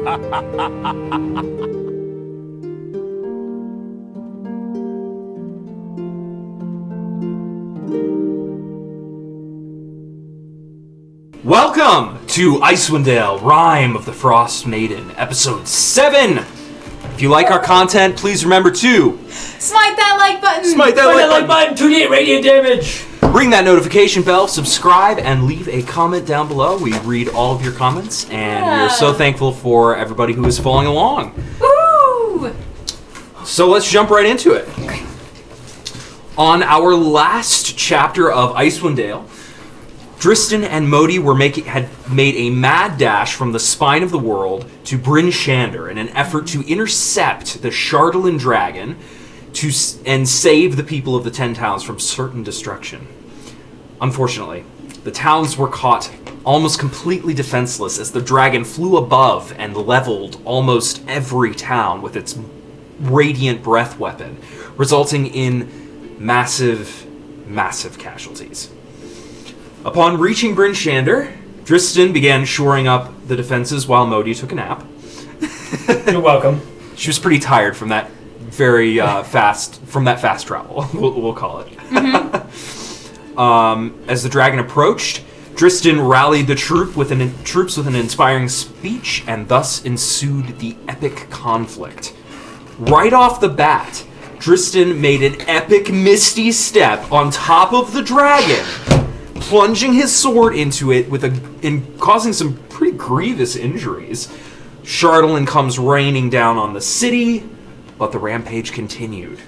Welcome to Icewind Dale, Rime of the Frost Maiden, Episode 7! If you like our content, please remember to... Smite that like button! Smite that like button! 2d radiant damage! Ring that notification bell, subscribe, and leave a comment down below. We read all of your comments, and we are so thankful for everybody who is following along. Woo! So let's jump right into it. On our last chapter of Icewind Dale, Drystan and Mohdee had made a mad dash from the spine of the world to Bryn Shander in an effort to intercept the Shardolin dragon and save the people of the 10 towns from certain destruction. Unfortunately, the towns were caught almost completely defenseless as the dragon flew above and leveled almost every town with its radiant breath weapon, resulting in massive, massive casualties. Upon reaching Bryn Shander, Drystan began shoring up the defenses while Mohdee took a nap. You're welcome. She was pretty tired from that very fast travel, we'll call it. Mm-hmm. As the dragon approached, Drystan rallied the troops with an inspiring speech, and thus ensued the epic conflict. Right off the bat, Drystan made an epic misty step on top of the dragon, plunging his sword into it and causing some pretty grievous injuries. Shardolin comes raining down on the city, but the rampage continued.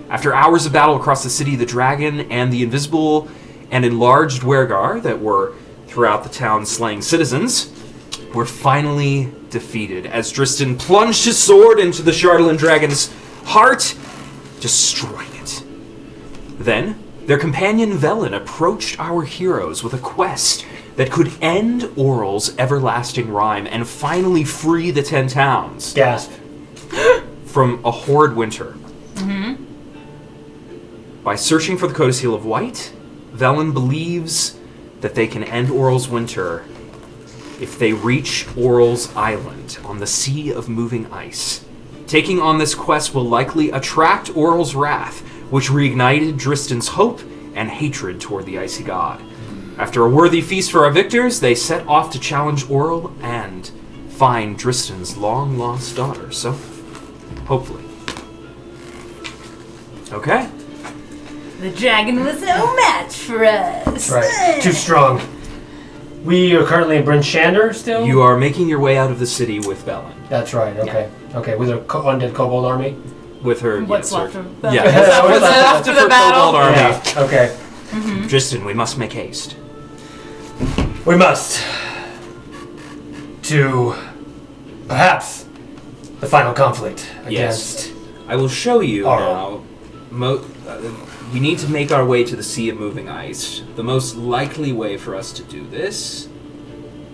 After hours of battle across the city, the dragon and the invisible and enlarged Wergar that were throughout the town slaying citizens were finally defeated as Drystan plunged his sword into the Shardolin dragon's heart, destroying it. Then, their companion Velen approached our heroes with a quest that could end Oral's everlasting rime and finally free the 10 towns. Gasp. From a horrid winter. Mm-hmm. By searching for the Codicil of White, Velen believes that they can end Oral's winter if they reach Oral's island on the Sea of Moving Ice. Taking on this quest will likely attract Oral's wrath, which reignited Drystan's hope and hatred toward the icy god. After a worthy feast for our victors, they set off to challenge Oral and find Drystan's long-lost daughter, so hopefully. Okay. The dragon was no match for us. Right. Too strong. We are currently in Bryn Shander still? You are making your way out of the city with Velen. That's right, okay. Yeah. Okay, with her undead kobold army? With her, What's yes, left of the yeah, what's left of the battle? Kobold army. Yeah, okay. Mm-hmm. Drystan, we must make haste. We must. To perhaps the final conflict against... I will show you Oral. now. We need to make our way to the Sea of Moving Ice. The most likely way for us to do this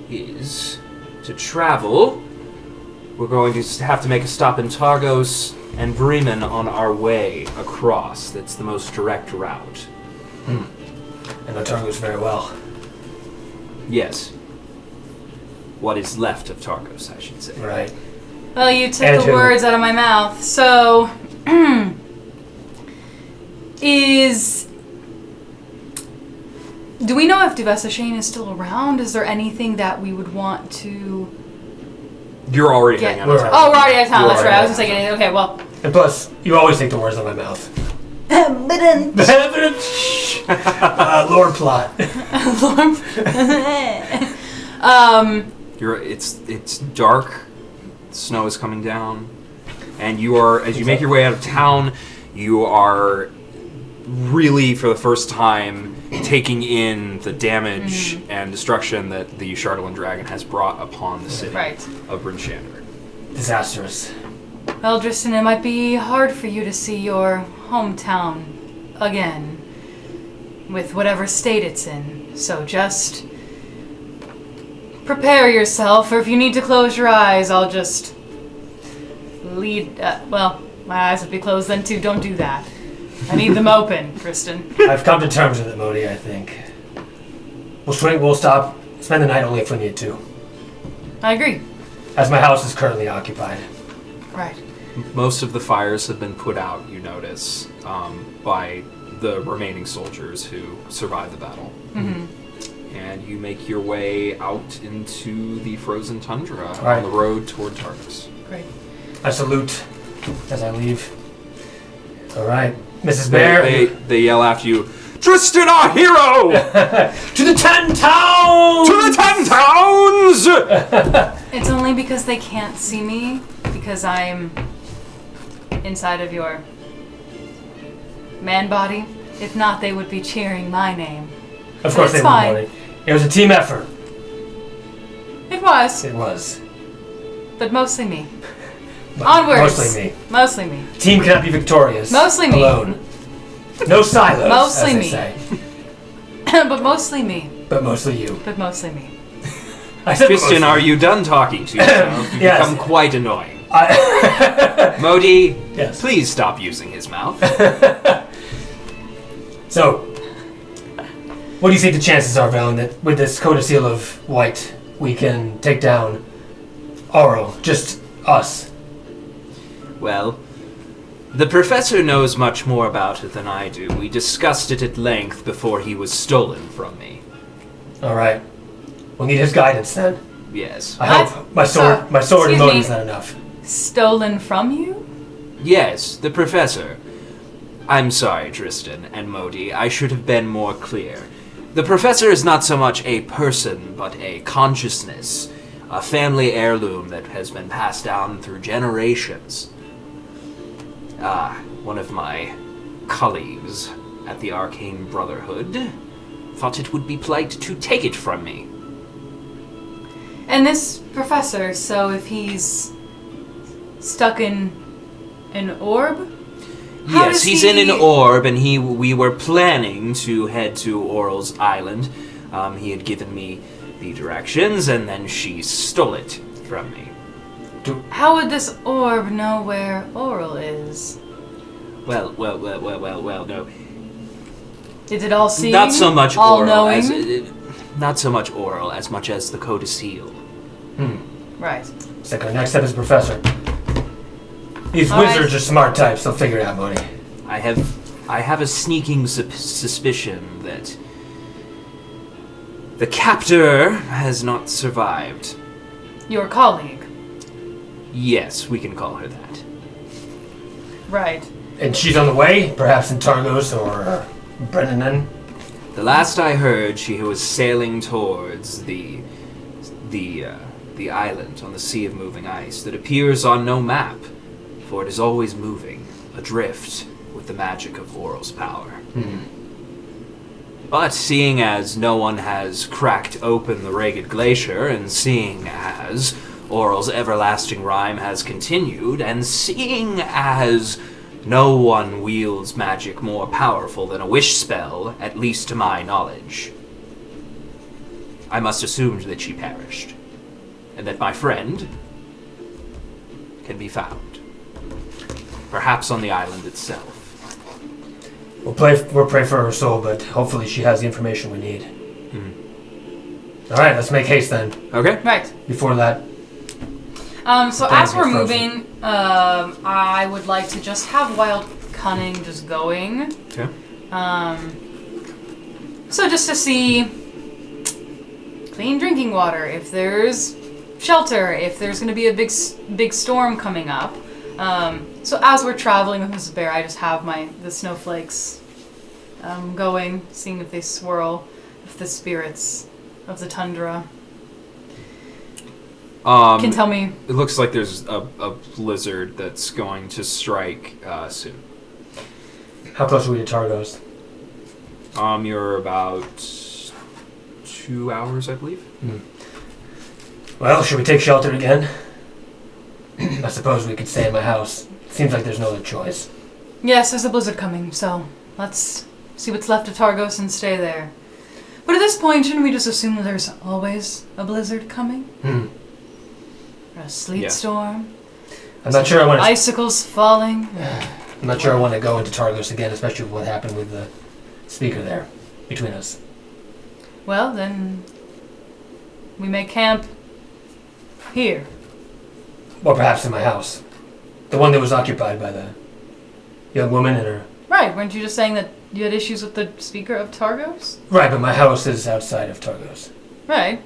is to travel. We're going to have to make a stop in Targos and Bremen on our way across. That's the most direct route. I know Targos very well. Yes. What is left of Targos, I should say. Right. Well, you took And the who? words out of my mouth. So, do we know if Devessashane is still around? Is there anything that we would want to You're already get? hanging out. Oh, we're already out of town. We're That's right. I was already just thinking. Okay, well. And plus, you always take the words out of my mouth. Lore plot. It's dark. Snow is coming down, and you are, as you make your way out of town, you are really, for the first time, taking in the damage and destruction that the Shardolin dragon has brought upon the city of Bryn Shander. Disastrous. Well, Drystan, it might be hard for you to see your hometown again with whatever state it's in. So just prepare yourself, or if you need to close your eyes, I'll just lead... well, my eyes would be closed then too. Don't do that. I need them open, Drystan. I've come to terms with it, Mohdee, I think. We'll stop, spend the night only if we need to. I agree. as my house is currently occupied. Right. Most of the fires have been put out, you notice, by the remaining soldiers who survived the battle. Mm-hmm. And you make your way out into the frozen tundra Right. on the road toward Targus. Great. I salute as I leave. All right, Mrs. Bear. They yell after you, Drystan, our hero! To the 10 towns! To the 10 towns! It's only because they can't see me, because I'm inside of your man body. If not, they would be cheering my name. Of course they it's were fine. voting. It was a team effort. It was, It was. but mostly me. But Onwards. Mostly me. Mostly me. Team cannot be victorious. Mostly me. Alone. No silos. Mostly as they me. Say. But mostly me. But mostly you. But mostly me. I said Drystan, are you done talking to yourself? You've Yes. become quite annoying. Mohdee. Mohdee, Yes. please stop using his mouth. So, what do you think the chances are, Valen, that with this codicil of white, we can take down Auril? Just us. Well, the professor knows much more about it than I do. We discussed it at length before he was stolen from me. All right. We'll need his guidance then. Yes. I What? hope my sword and Excuse loading me. is not enough. Stolen from you? Yes, the professor. I'm sorry, Drystan and Mohdee. I should have been more clear. The professor is not so much a person, but a consciousness. A family heirloom that has been passed down through generations. One of my colleagues at the Arcane Brotherhood thought it would be polite to take it from me. And this professor, so if he's stuck in an orb? How Yes, does he's he- in an orb, and we were planning to head to Auril's island. He had given me the directions, and then she stole it from me. How would this orb know where Auril is? Well, no. Is it all seeing? Not so much all Auril knowing? as not so much Auril as much as the codicil. Right. It's like our next step is professor. These All wizards right. are smart types. They'll figure it out, Mohdee. I have a sneaking suspicion that the captor has not survived. Your colleague. Yes, we can call her that. Right. And she's on the way, perhaps in Targos or Brennan. The last I heard, she was sailing towards the island on the Sea of Moving Ice that appears on no map, for it is always moving, adrift with the magic of Auril's power. But seeing as no one has cracked open the Ragged Glacier, and seeing as Auril's everlasting rime has continued, and seeing as no one wields magic more powerful than a wish spell, at least to my knowledge, I must assume that she perished, and that my friend can be found. Perhaps on the island itself. We'll pray for her soul, but hopefully she has the information we need. All right, let's make haste then. Okay. Right. Before that, So Damn, as we're you're frozen. moving, I would like to just have Wild Cunning just going. Okay. So just to see clean drinking water, if there's shelter, if there's going to be a big storm coming up. So as we're traveling with Mrs. Bear, I just have the snowflakes going, seeing if they swirl, if the spirits of the tundra can tell me. It looks like there's a blizzard that's going to strike soon. how close are we to Targos? You're about 2 hours, I believe. Well, should we take shelter again? I suppose we could stay in my house. Seems like there's no other choice. Yes, there's a blizzard coming, so let's see what's left of Targos and stay there. But at this point, shouldn't we just assume that there's always a blizzard coming? Or a sleet storm? I'm not sure I want to. Icicles falling? I'm not sure I want to go into Targos again, especially with what happened with the speaker there between us. Well, then we may camp here. Or perhaps in my house. The one that was occupied by the young woman and her... Right, weren't you just saying that you had issues with the speaker of Targos? Right, but my house is outside of Targos. Right.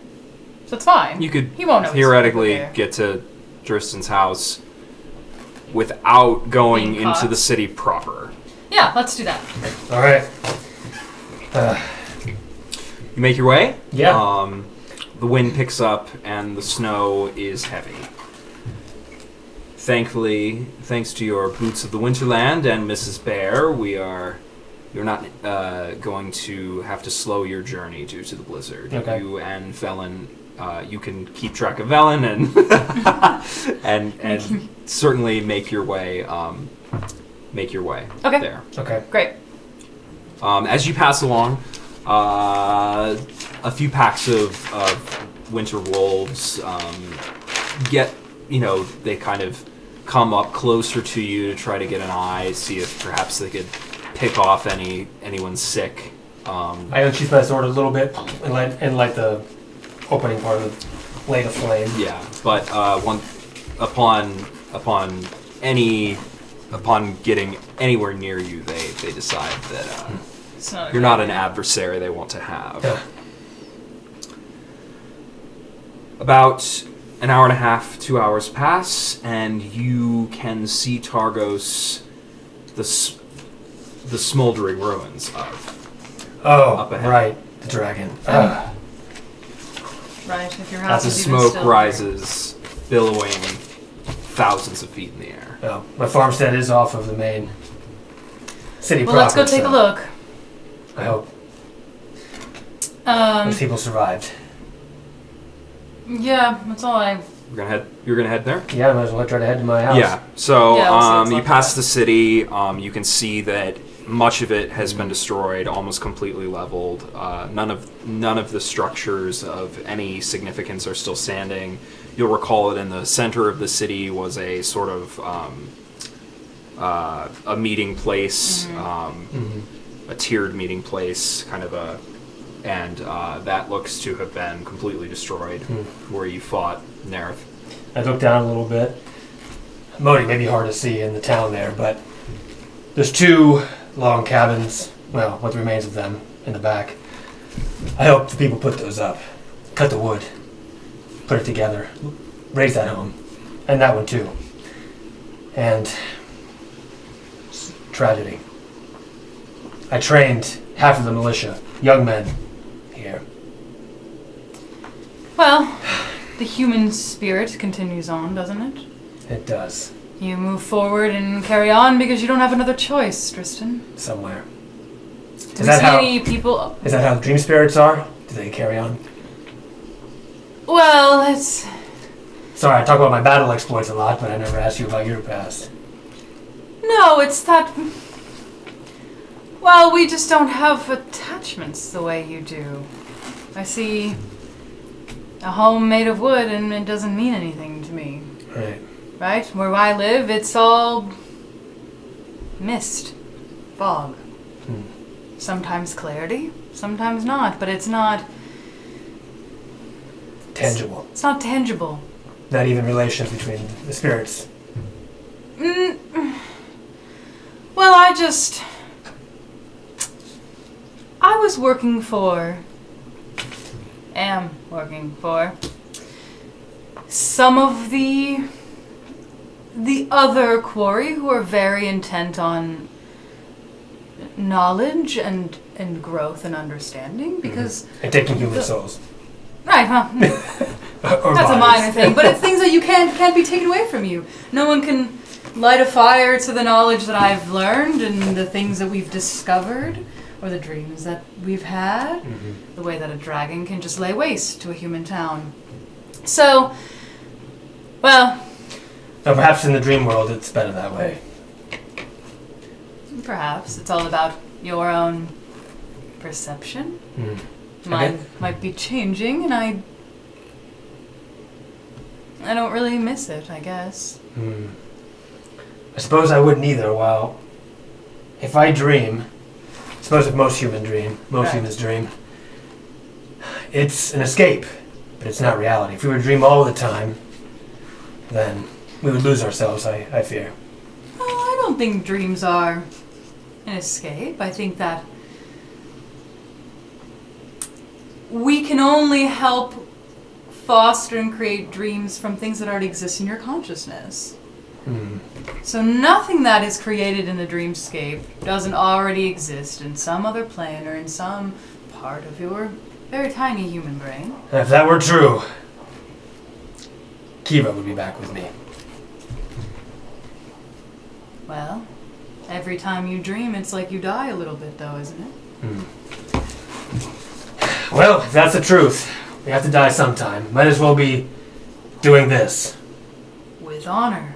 So it's fine. You could he won't know theoretically get to Drystan's house without going Being into caught. the city proper. Yeah, let's do that. All right. You make your way. Yeah. The wind picks up and the snow is heavy. Thankfully, thanks to your boots of the Winterland and Mrs. Bear, you're not going to have to slow your journey due to the blizzard. Okay. You and Velen, you can keep track of Velen and certainly make your way Okay. there. Okay. Great. As you pass along, a few packs of winter wolves they kind of come up closer to you to try to get an eye, see if perhaps they could pick off anyone sick. I unsheath my sword a little bit and light the opening part of the light of flame. Yeah, but upon getting anywhere near you, they decide that you're not an adversary they want to have. Yeah. About an hour and a half, 2 hours pass, and you can see Targos, the smoldering ruins of. Oh, Up ahead. right. The dragon. Right, if your house As the is even smoke still rises, billowing thousands of feet in the air. Oh, my farmstead is off of the main city Well, proper. let's go take a look. I hope those people survived. Yeah, that's all I... You're gonna head there? Yeah, I might as well try to head to my house. Yeah. So Yeah, we'll see what's you left pass of the city. You can see that much of it has been destroyed, almost completely leveled. None of the structures of any significance are still standing. You'll recall that in the center of the city was a sort of a meeting place, a tiered meeting place, kind of and that looks to have been completely destroyed where you fought Nerith. I look down a little bit. Mohdee may be hard to see in the town there, but there's 2 long cabins, well, what remains of them, in the back. I hope the people put those up. Cut the wood. Put it together. Raise that home. And that one too. And tragedy. I trained half of the militia, young men, here. Well, the human spirit continues on, doesn't it? It does. You move forward and carry on because you don't have another choice, Drystan. Somewhere. Do we see any people... Is that how dream spirits are? Do they carry on? Well, it's... Sorry, I talk about my battle exploits a lot, but I never asked you about your past. No, it's that... Well, we just don't have attachments the way you do. I see a home made of wood and it doesn't mean anything to me. Right. Right? Where I live, it's all mist, fog. Sometimes clarity, sometimes not, but it's not... Tangible. It's not tangible. Not even relations between the spirits. Well, I was working for... am working for... some of the other quarry who are very intent on knowledge and growth and understanding, because... And taking human souls. Right, huh? Or That's a bodies. minor thing, but it's things that you can't be taken away from you. No one can light a fire to the knowledge that I've learned and the things that we've discovered, or the dreams that we've had, the way that a dragon can just lay waste to a human town. So, well... Now, perhaps in the dream world it's better that way. Perhaps. It's all about your own perception. Mine might be changing, and I don't really miss it, I guess. I suppose I wouldn't either. Well, if I dream, I suppose if most humans dream, it's an escape, but it's not reality. If we were to dream all the time, then... we would lose ourselves, I fear. Oh, I don't think dreams are an escape. I think that we can only help foster and create dreams from things that already exist in your consciousness. So nothing that is created in the dreamscape doesn't already exist in some other plane or in some part of your very tiny human brain. And if that were true, Kiva would be back with me. Well, every time you dream, it's like you die a little bit, though, isn't it? Well, if that's the truth, we have to die sometime. Might as well be doing this. With honor.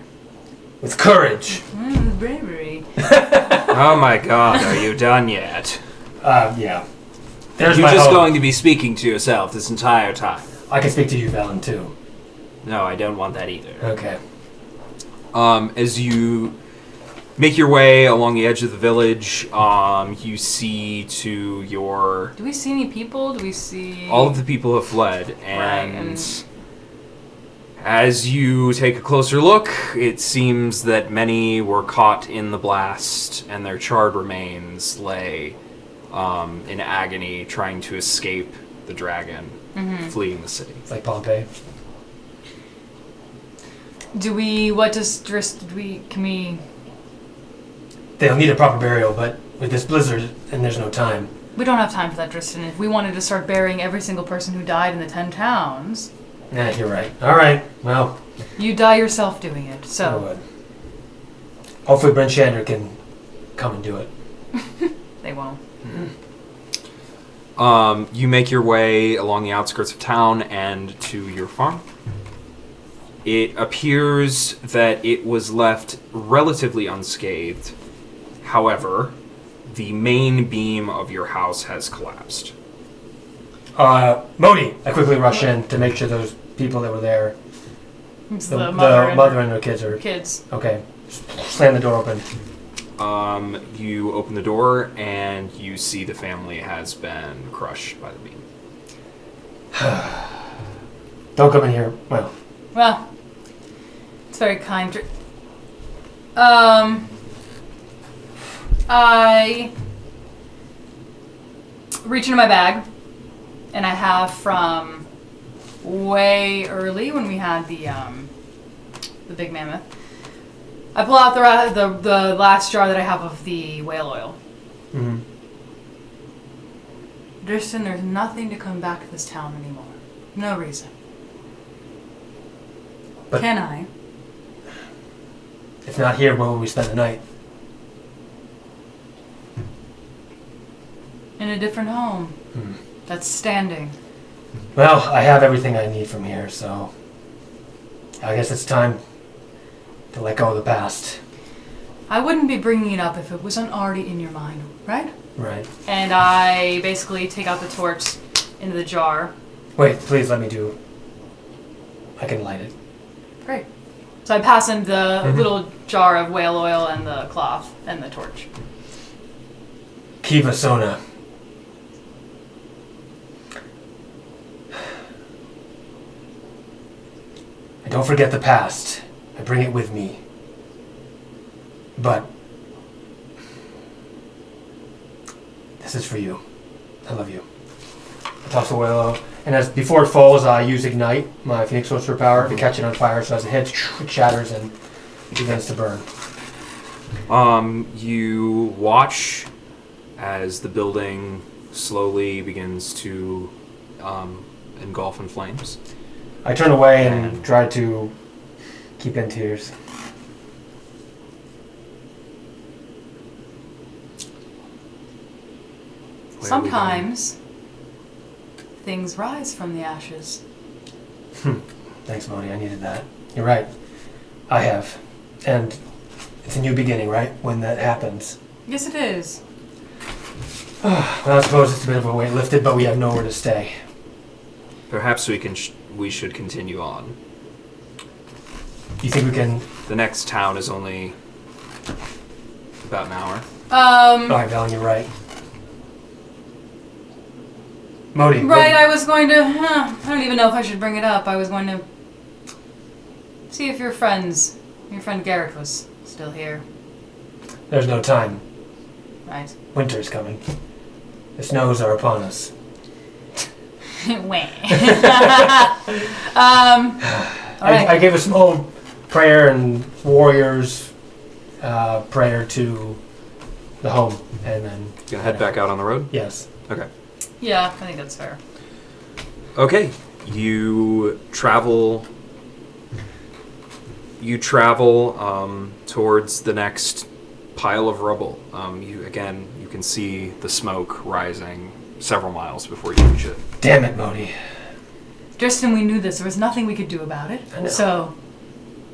With courage. With bravery. Oh my god, are you done yet? Yeah. There's You're my just hope. going to be speaking to yourself this entire time. I can speak to you, Valen, too. No, I don't want that either. Okay. As you make your way along the edge of the village, you see to your... Do we see any people? Do we see... All of the people have fled, and as you take a closer look, it seems that many were caught in the blast, and their charred remains lay in agony, trying to escape the dragon, fleeing the city. It's like Pompeii. Can we... They'll need a proper burial, but with this blizzard, and there's no time. We don't have time for that, Drystan. If we wanted to start burying every single person who died in the 10 towns... Nah, you're right. All right, well... You die yourself doing it, I so... would. Hopefully Brent Shander can come and do it. They won't. You make your way along the outskirts of town and to your farm. It appears that it was left relatively unscathed. However, the main beam of your house has collapsed. Mohdee, I quickly rush in to make sure those people that were there, It's the the mother and her kids are... kids. Okay. Slam the door open. You open the door and you see the family has been crushed by the beam. Don't come in here. Well, It's very kind. I reach into my bag, and I have from way early when we had the big mammoth. I pull out the last jar that I have of the whale oil. Drystan, there's nothing to come back to this town anymore. No reason. But Can I? if not here, where will we spend the night? In a different home. That's standing. Well, I have everything I need from here, so I guess it's time to let go of the past. I wouldn't be bringing it up if it wasn't already in your mind, right? Right. And I basically take out the torch into the jar. Wait, please let me do... I can light it. Great. So I pass him the little jar of whale oil and the cloth and the torch. Kiva Sona. I don't forget the past. I bring it with me. But this is for you. I love you. I toss the whale, and as before it falls, I use Ignite, my Phoenix Sorcerer power, to catch it on fire. So as it hits, it shatters and it begins to burn. You watch as the building slowly begins to engulf in flames. I turn away and try to keep in tears. Sometimes things rise from the ashes. Thanks, Mohdee. I needed that. You're right. I have. And it's a new beginning, right? When that happens. Yes, it is. Well, I suppose it's a bit of a weight lifted, but we have nowhere to stay. Perhaps we should continue on. You think we can... The next town is only about an hour. Alright, Valen, you're right. Mohdee. Right, I was going to... I don't even know if I should bring it up. I was going to see if your friend Garrett was still here. There's no time. Right. Winter's coming. The snows are upon us. Wah. I gave a small prayer and warriors prayer to the home, and then... Gonna head back out on the road? Yes. Okay. Yeah, I think that's fair. Okay. You travel towards the next pile of rubble. You can see the smoke rising several miles before you reach it. Damn it, Mohdee. Drystan, we knew this. There was nothing we could do about it. I know. So,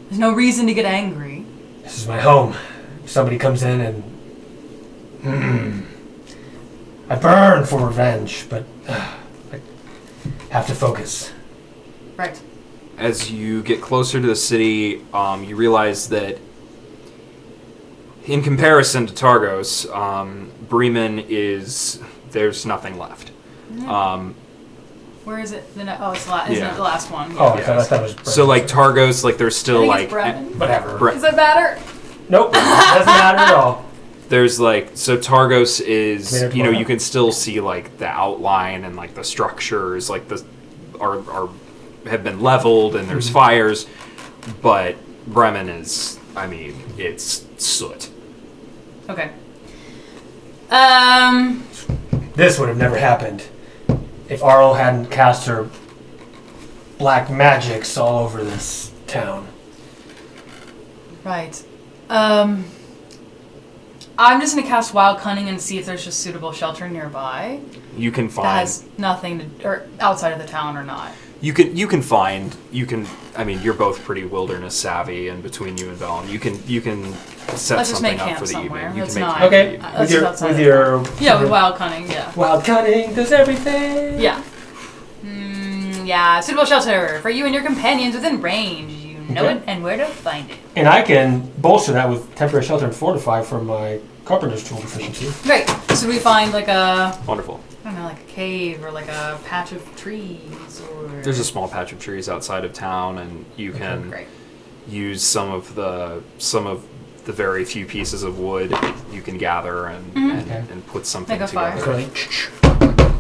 there's no reason to get angry. This is my home. If somebody comes in and... I burn for revenge, but I have to focus. Right. As you get closer to the city, you realize that in comparison to Targos, Bremen there's nothing left. Where is it? Isn't it the last one? Oh, Yeah. I thought it was... So like Targos, like there's still I like think it's Bremen. Whatever. Does that matter? Nope, doesn't matter at all. there's like so Targos is Tomorrow. you can still see like the outline and like the structures like the are have been leveled and there's fires, but Bremen is it's soot. Okay. This would have never happened if Arl hadn't cast her black magics all over this town. Right. I'm just gonna cast Wild Cunning and see if there's just suitable shelter nearby. You can That find has nothing to, or outside of the town or not. you're both pretty wilderness savvy, and between you and Velen, you can set Let's just something make up camp for the somewhere. evening. You Let's can make not. camp for the Okay, evening. Let's just outside with of your Yeah, with Wild Cunning, yeah. wild cunning does everything. Yeah. Yeah, suitable shelter for you and your companions within range. You know Okay. it and where to find it. And I can bolster that with temporary shelter and fortify for my carpenter's tool proficiency. Great. So we find like a, Wonderful. I don't know, like a cave or like a patch of trees or... There's a small patch of trees outside of town, and you can Great. use some of the very few pieces of wood you can gather and Okay. and put something Make a fire. together.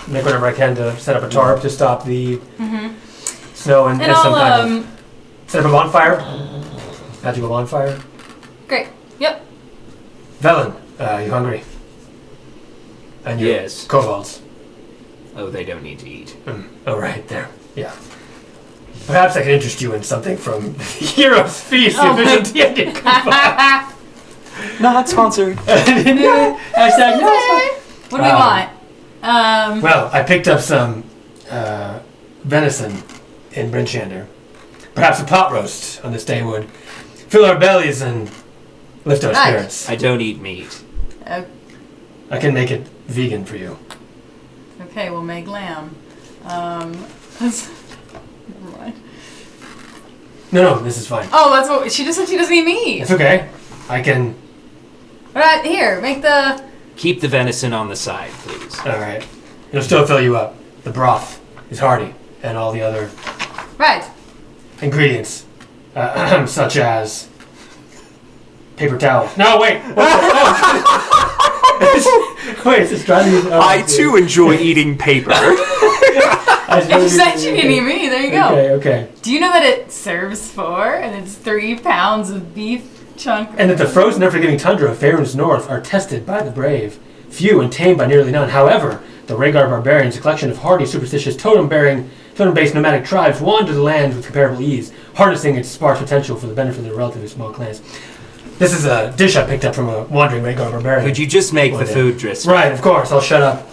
Make whatever I can to set up a tarp to stop the snow and And some I'll, kind of... Set up a bonfire? Magical bonfire? Great. Yep. Velen, you hungry? And your Yes. kobolds. Oh, they don't need to eat. Oh, right, there. Yeah. Perhaps I can interest you in something from Heroes Feast, the Oh official D&D cookbook. Not sponsored. Hashtag no. What do we want? Well, I picked up some venison in Brinchander. Perhaps a pot roast on this day would fill our bellies and lift our Nice. spirits. I don't eat meat. I can make it vegan for you. Okay, we'll make lamb. Never mind. No, this is fine. Oh, that's what she just said. She doesn't eat meat. It's okay. I can... Right here, make the. Keep the venison on the side, please. Alright. It'll still fill you up. The broth is hearty, and all the other Right. ingredients, such as paper towels. No, wait. Wait, is this driving you? Oh, I too enjoy eating paper. If you said you didn't eat meat, there you go. Okay. Do you know that it serves 4 and it's 3 pounds of beef chunk? And that the frozen, never-forgiving tundra of Faerun's north are tested by the brave, few and tamed by nearly none. However, the Rhaegar barbarians, a collection of hardy, superstitious, totem-based nomadic tribes, wander the land with comparable ease, harnessing its sparse potential for the benefit of their relatively small clans. This is a dish I picked up from a wandering Rhaegar barbarian. Could you just make the Yeah. food, Drystan? Right, of course. I'll shut up.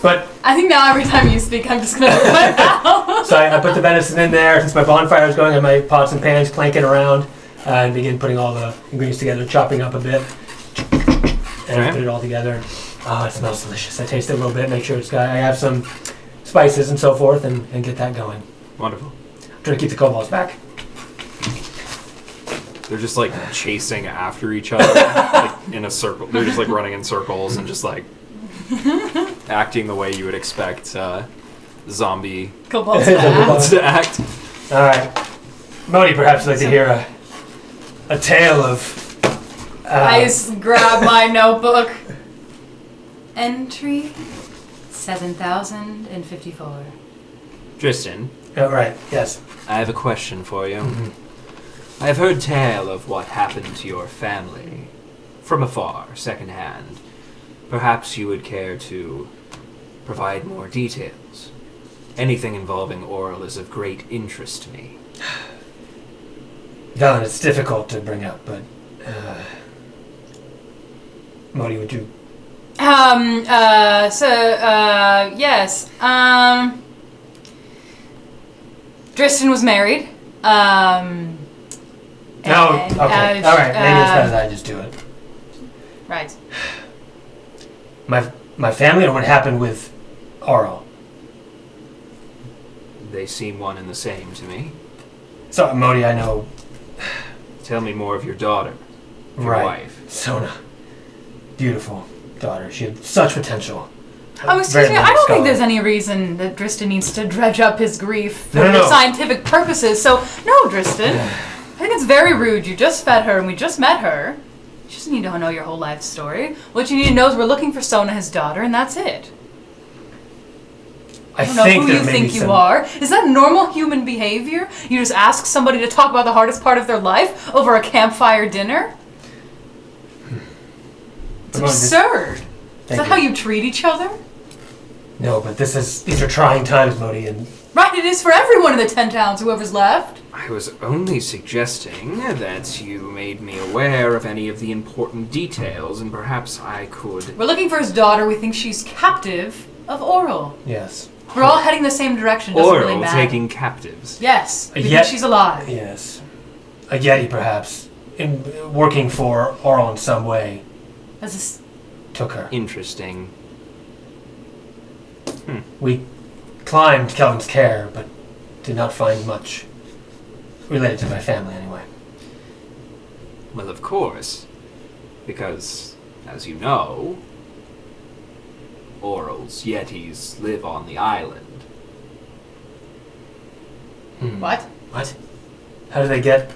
But I think now every time you speak, I'm just gonna put it out. so I put the venison in there. Since my bonfire is going, I have my pots and pans clanking around and begin putting all the ingredients together, chopping up a bit, and Okay. put it all together. Oh, it smells delicious. I taste it a little bit, make sure it's got. I have some spices and so forth, and get that going. Wonderful. I'm trying to keep the kobolds back. They're just like chasing after each other like, in a circle. They're just like running in circles and just like acting the way you would expect zombie Kobolds Kobolds. back. to act. All right. Mohdee, perhaps you'd like to hear a tale of... I grab my notebook. Entry 7054. Drystan, Oh, right, yes. I have a question for you. Mm-hmm. I have heard tale of what happened to your family from afar, secondhand. Perhaps you would care to provide more details. Anything involving Oral is of great interest to me. Velen, it's difficult to bring up, but... Mohdee, would you... Yes. Drystan was married. No, okay. Alright, maybe it's better that I just do it. Right. My family, or what happened with Oral? They seem one and the same to me. So, Mohdee, I know... Tell me more of your daughter, your Right. wife. Sona. Beautiful daughter. She had such potential. Excuse me, I don't think scholar. there's any reason that Drystan needs to dredge up his grief for No. scientific purposes, so no, Drystan. I think it's very rude. You just fed her and we just met her. You just need to know your whole life story. What you need to know is we're looking for Sona, his daughter, and that's it. I don't know think who there you may think be you some... are. Is that normal human behavior? You just ask somebody to talk about the hardest part of their life over a campfire dinner? It's absurd. Is that how you treat each other? No, but these are trying times, Mohdee, and... Right, it is for everyone in the 10 towns, whoever's left. I was only suggesting that you made me aware of any of the important details, and perhaps I could... We're looking for his daughter. We think she's captive of Oral. Yes. We're all heading the same direction. Doesn't really Oral matter. taking captives. Yes, we think Yet- she's alive. Yes. A Yeti, perhaps, in working for Oral in some way, As a s took her. Interesting. We climbed Kelvin's care, but did not find much related to my family, anyway. Well, of course. Because, as you know, Oral's Yetis live on the island. What? What? How did they get...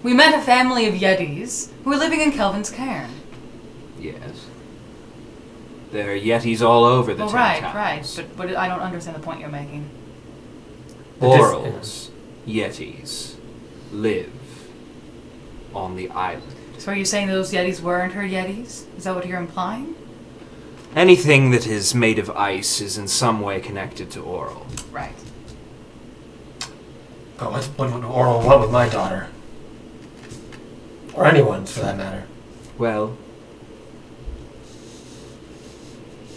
We met a family of Yetis who were living in Kelvin's cairn. Yes. There are Yetis all over the Well, Ten right. Towns. But I don't understand the point you're making. Oral's Yetis live on the island. So are you saying those Yetis weren't her Yetis? Is that what you're implying? Anything that is made of ice is in some way connected to Oral. Right. But what would Oral want with my daughter? Or anyone's, for that matter. Well,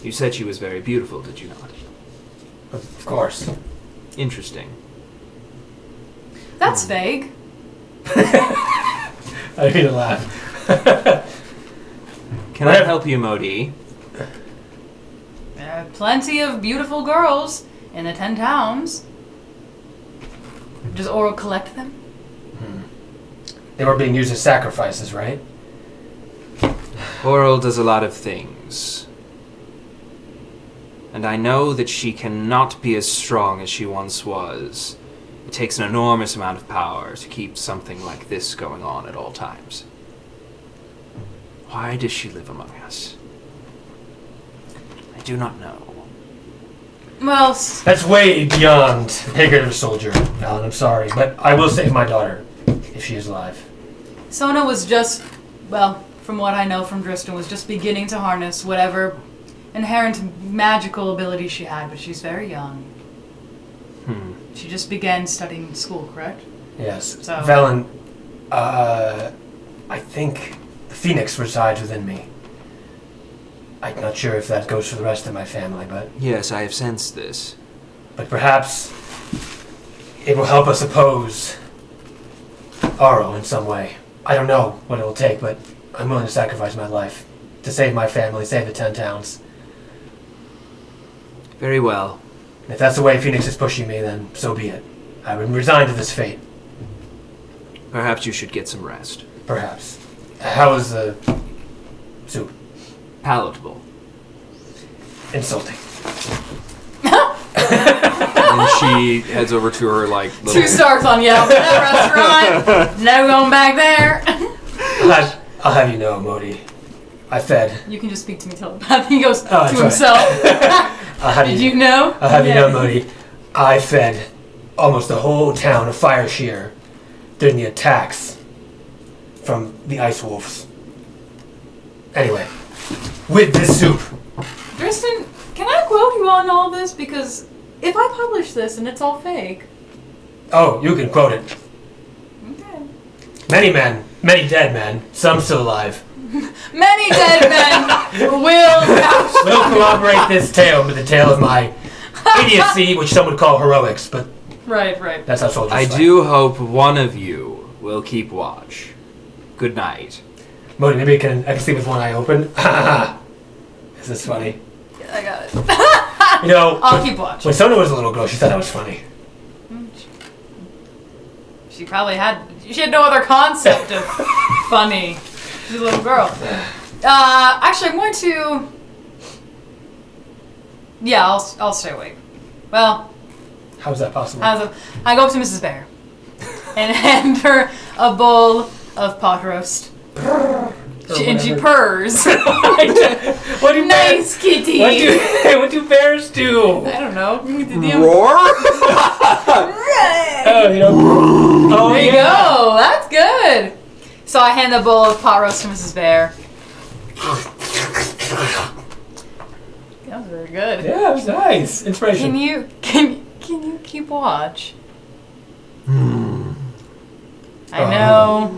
you said she was very beautiful, did you not? Of course. Interesting. That's vague. I didn't mean to laugh. Can I help you, Mohdee? There are plenty of beautiful girls in the 10 towns. Does Oral collect them? They were being used as sacrifices, right? Oral does a lot of things. And I know that she cannot be as strong as she once was. It takes an enormous amount of power to keep something like this going on at all times. Why does she live among us? I do not know. Well, That's way beyond the pay grade of a soldier, Alan. I'm sorry, but I will save my daughter if she is alive. Sona was just, well, from what I know from Drystan, was just beginning to harness whatever inherent magical ability she had, but she's very young. She just began studying school, correct? Yes. So- Velen, I think the Phoenix resides within me. I'm not sure if that goes for the rest of my family, Yes, I have sensed this. but perhaps it will help us oppose Aro in some way. I don't know what it will take, but I'm willing to sacrifice my life to save my family, save the 10 towns. Very well. If that's the way Phoenix is pushing me, then so be it. I would resign to this fate, Perhaps you should get some rest. perhaps. How is the soup? Palatable. Insulting. No, And she heads over to her, like, 2 stars on Yelp. That restaurant. No going back there. I'll have you know, Mohdee. I fed. You can just speak to me telepathy. He goes to that's right. himself. Did you know? I'll have you know, Mohdee. I fed almost the whole town of Fire Shear during the attacks from the Ice Wolves. Anyway, with this soup. Drystan, can I quote you on all this? Because if I publish this and it's all fake. Oh, you can quote it. Okay. Many men, many dead men, some still alive. Many dead men will corroborate this tale with the tale of my idiocy, which some would call heroics, but Right. that's how soldiers I fight. do hope one of you will keep watch. Good night. Mohdee, maybe I can sleep with one eye open. This is funny. Yeah, I got it. You know, I'll keep watch. when Sona was a little girl, she thought that was funny. She probably she had no other concept of funny. She's a little girl. Actually, I'm going to. Yeah, I'll stay awake. Well, How is that possible? I go up to Mrs. Bear and hand her a bowl of pot roast. And she purrs. What do Nice kitty. What do bears do? I don't know. Roar? Oh, you know. Oh, There you go. That's good. So I hand the bowl of pot roast to Mrs. Bear. That was very good. Yeah, it was nice. Inspiration. Can you keep watch? I know.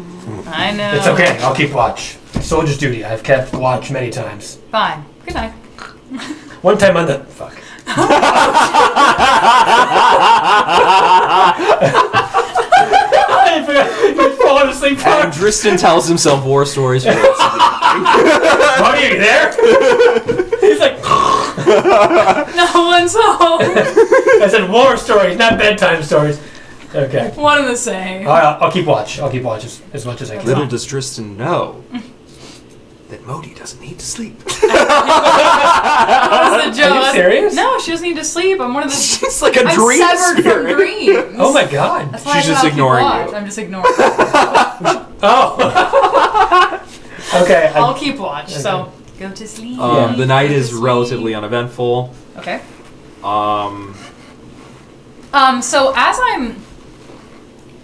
It's okay. I'll keep watch. Soldier's duty. I've kept watch many times. Fine. Good night. One time on the fuck. I forgot. You'd fallen asleep. And Drystan tells himself war stories for the rest of the Mohdee, are you there? He's like. No one's home. I said war stories, not bedtime stories. Okay. One and the same. All right, I'll keep watch. I'll keep watch as much as I can. Little does Drystan know that Mohdee doesn't need to sleep. That was the joke. Are you serious? No, she doesn't need to sleep. I'm one of the. She's like a I'm dream severed spirit. from dreams. Oh my god. That's why She's I just said I'll keep ignoring watch. you. I'm just ignoring. Oh. Okay. I'll keep watch. So go to sleep. The night Go to is sleep. relatively uneventful. Okay. So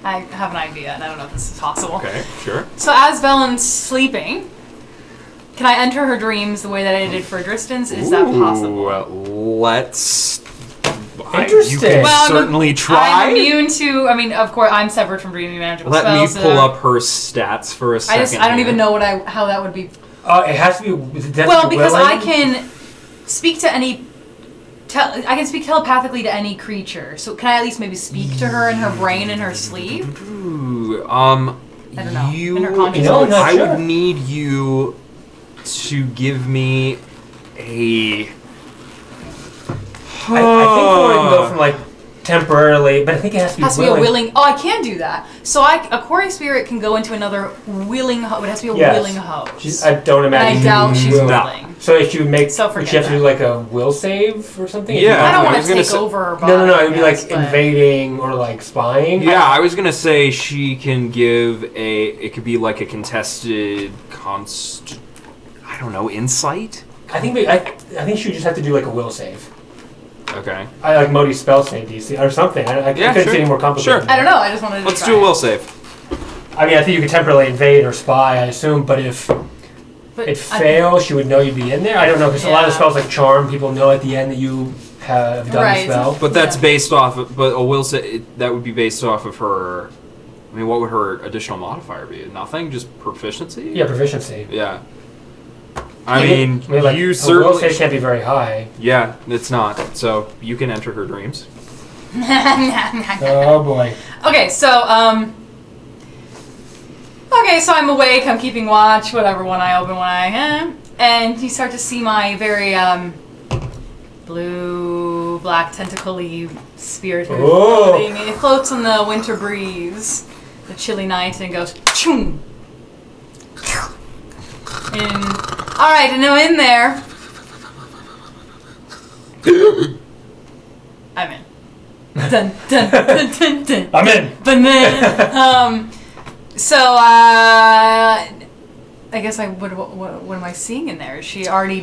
I have an idea, and I don't know if this is possible. Okay, sure. So as Velen's sleeping, can I enter her dreams the way that I did for Drystan's? Is that possible? Let's. Interesting. You can Well, certainly try. I'm immune to. I mean, of course, I'm severed from dreaming magical Let me spells. pull up her stats for a second. I don't here. even know how that would be. It has to be. Well, because I can speak to any. I can speak telepathically to any creature. So can I at least maybe speak to her in her brain in her sleep? Ooh, I don't know. In her consciousness. I sure. would need you to give me a. I think we can go from like temporarily, but I think it has to be Has to be a willing. Oh, I can do that. So a quarry spirit can go into another willing. It has to be a Yes. willing host. I don't And imagine. I doubt she's will. willing. So if you make, So would forget you have to that. do like a will save or something? If Yeah. you- I don't I want was to gonna take say- over her body. No. It would be like yes, but- invading or like spying. Yeah, I was gonna say she can give a. It could be like a contested I don't know, insight. I think she would just have to do like a will save. Okay. I like Mohdie's spell save DC or something. I Yeah, couldn't sure. see any more complicated. Sure. than I don't that. know. I just wanted to. Let's try do a it. will save. I mean, I think you could temporarily invade or spy. I assume, but if But it fails, she would know you'd be in there. I don't know because a lot of Yeah. spells like charm, people know at the end that you have done Right. the spell. But that's Yeah. based off of. But a will save that would be based off of her. I mean, what would her additional modifier be? Nothing, just proficiency. Yeah, proficiency. Yeah. I mean, like, you a will certainly. save can't be very high. Yeah, it's not. So you can enter her dreams. Oh boy. Okay, so I'm awake. I'm keeping watch. Whatever, one eye open, one eye. And you start to see my very blue, black, tentacle-y spirit who's Oh. floating. It floats on the winter breeze, the chilly night, and goes choom. And all right, and now in there. I'm in. dun, dun, dun, dun, dun. I'm in. Banana. I guess what am I seeing in there? Is she already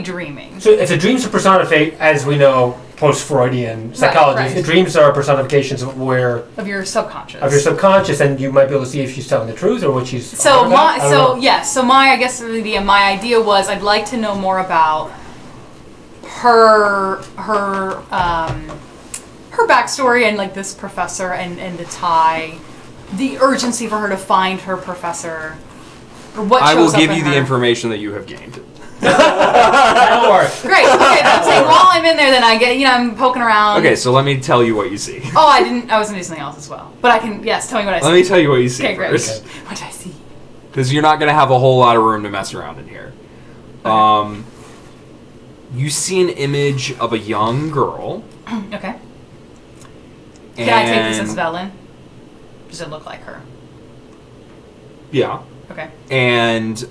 dreaming? So if a dream's a personification, as we know, post-Freudian psychology, right. dreams are personifications of your subconscious. Of your subconscious, and you might be able to see if she's telling the truth or what she's. So my idea was I'd like to know more about her backstory and like this professor and the urgency for her to find her professor. Or what I will shows up give in you her. the information that you have gained. Don't worry. Great. Okay, I'm saying while I'm in there, then I get I'm poking around. Okay, so let me tell you what you see. Oh, I was gonna do something else as well, but I can. Yes, tell me what I see. Let me tell you what you see Okay, great. first. What do I see? Because you're not going to have a whole lot of room to mess around in here. Okay. You see an image of a young girl. Okay. Can I take this as Velen? Does it look like her? Yeah. Okay. And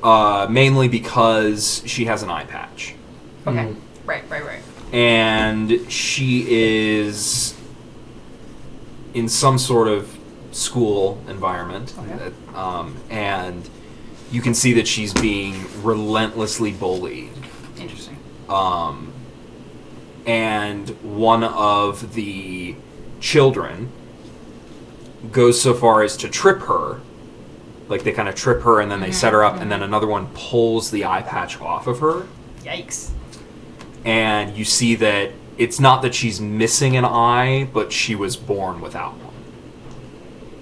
mainly because she has an eye patch. Okay. Right. And she is in some sort of school environment. Okay. And you can see that she's being relentlessly bullied. Interesting. And one of the children goes so far as to trip her. Like, they kind of trip her, and then they set her up, and then another one pulls the eye patch off of her. Yikes. And you see that it's not that she's missing an eye, but she was born without one.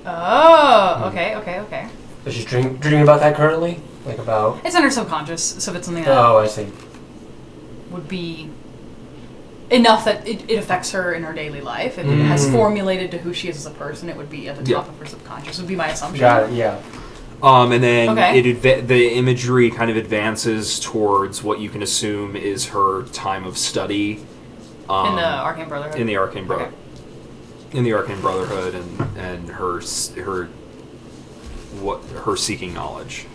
Oh, okay. So she's dreaming about that currently? Like about... It's in her subconscious, so if it's something that Oh, I see. would be enough that it affects her in her daily life, if it has formulated to who she is as a person, it would be at the top of her subconscious, would be my assumption. Got it, yeah. And then Okay. the imagery kind of advances towards what you can assume is her time of study. In the Arcane Brotherhood? In the Arcane Brotherhood. Okay. In the Arcane Brotherhood, and her seeking knowledge.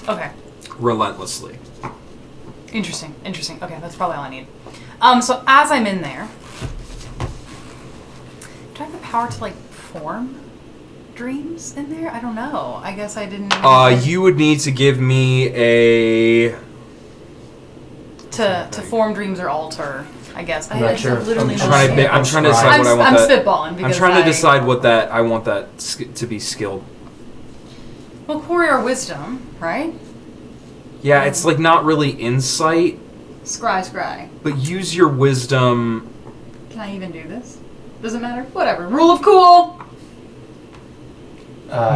Okay. Relentlessly. Interesting. Okay, that's probably all I need. So as I'm in there, do I have the power to, like, form dreams in there? I don't know. I guess I didn't... You would need to give me a... To form dreams or alter, I guess. I'm not sure. literally I'm no trying idea. to decide what I want. I'm spitballing because I'm trying to decide what that I want that to be skilled. Well, Quarry or Wisdom, right? Yeah, it's like not really insight, Scry. but use your wisdom. Can I even do this? Doesn't matter. Whatever. Rule of cool.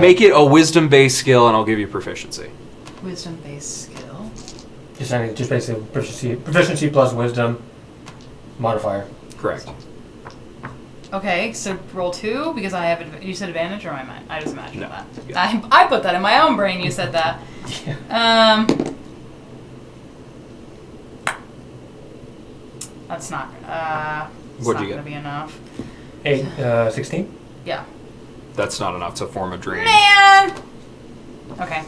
Make it a wisdom-based skill, and I'll give you proficiency. Wisdom-based skill. Just basically proficiency plus wisdom modifier. Correct. Okay, so roll 2 because I have. You said advantage, or I just imagined No. that. Yeah. I put that in my own brain. You said that. Yeah. That's not. It's What'd not you gonna get? be enough. 16? Yeah. That's not enough to form a dream. Man. Okay.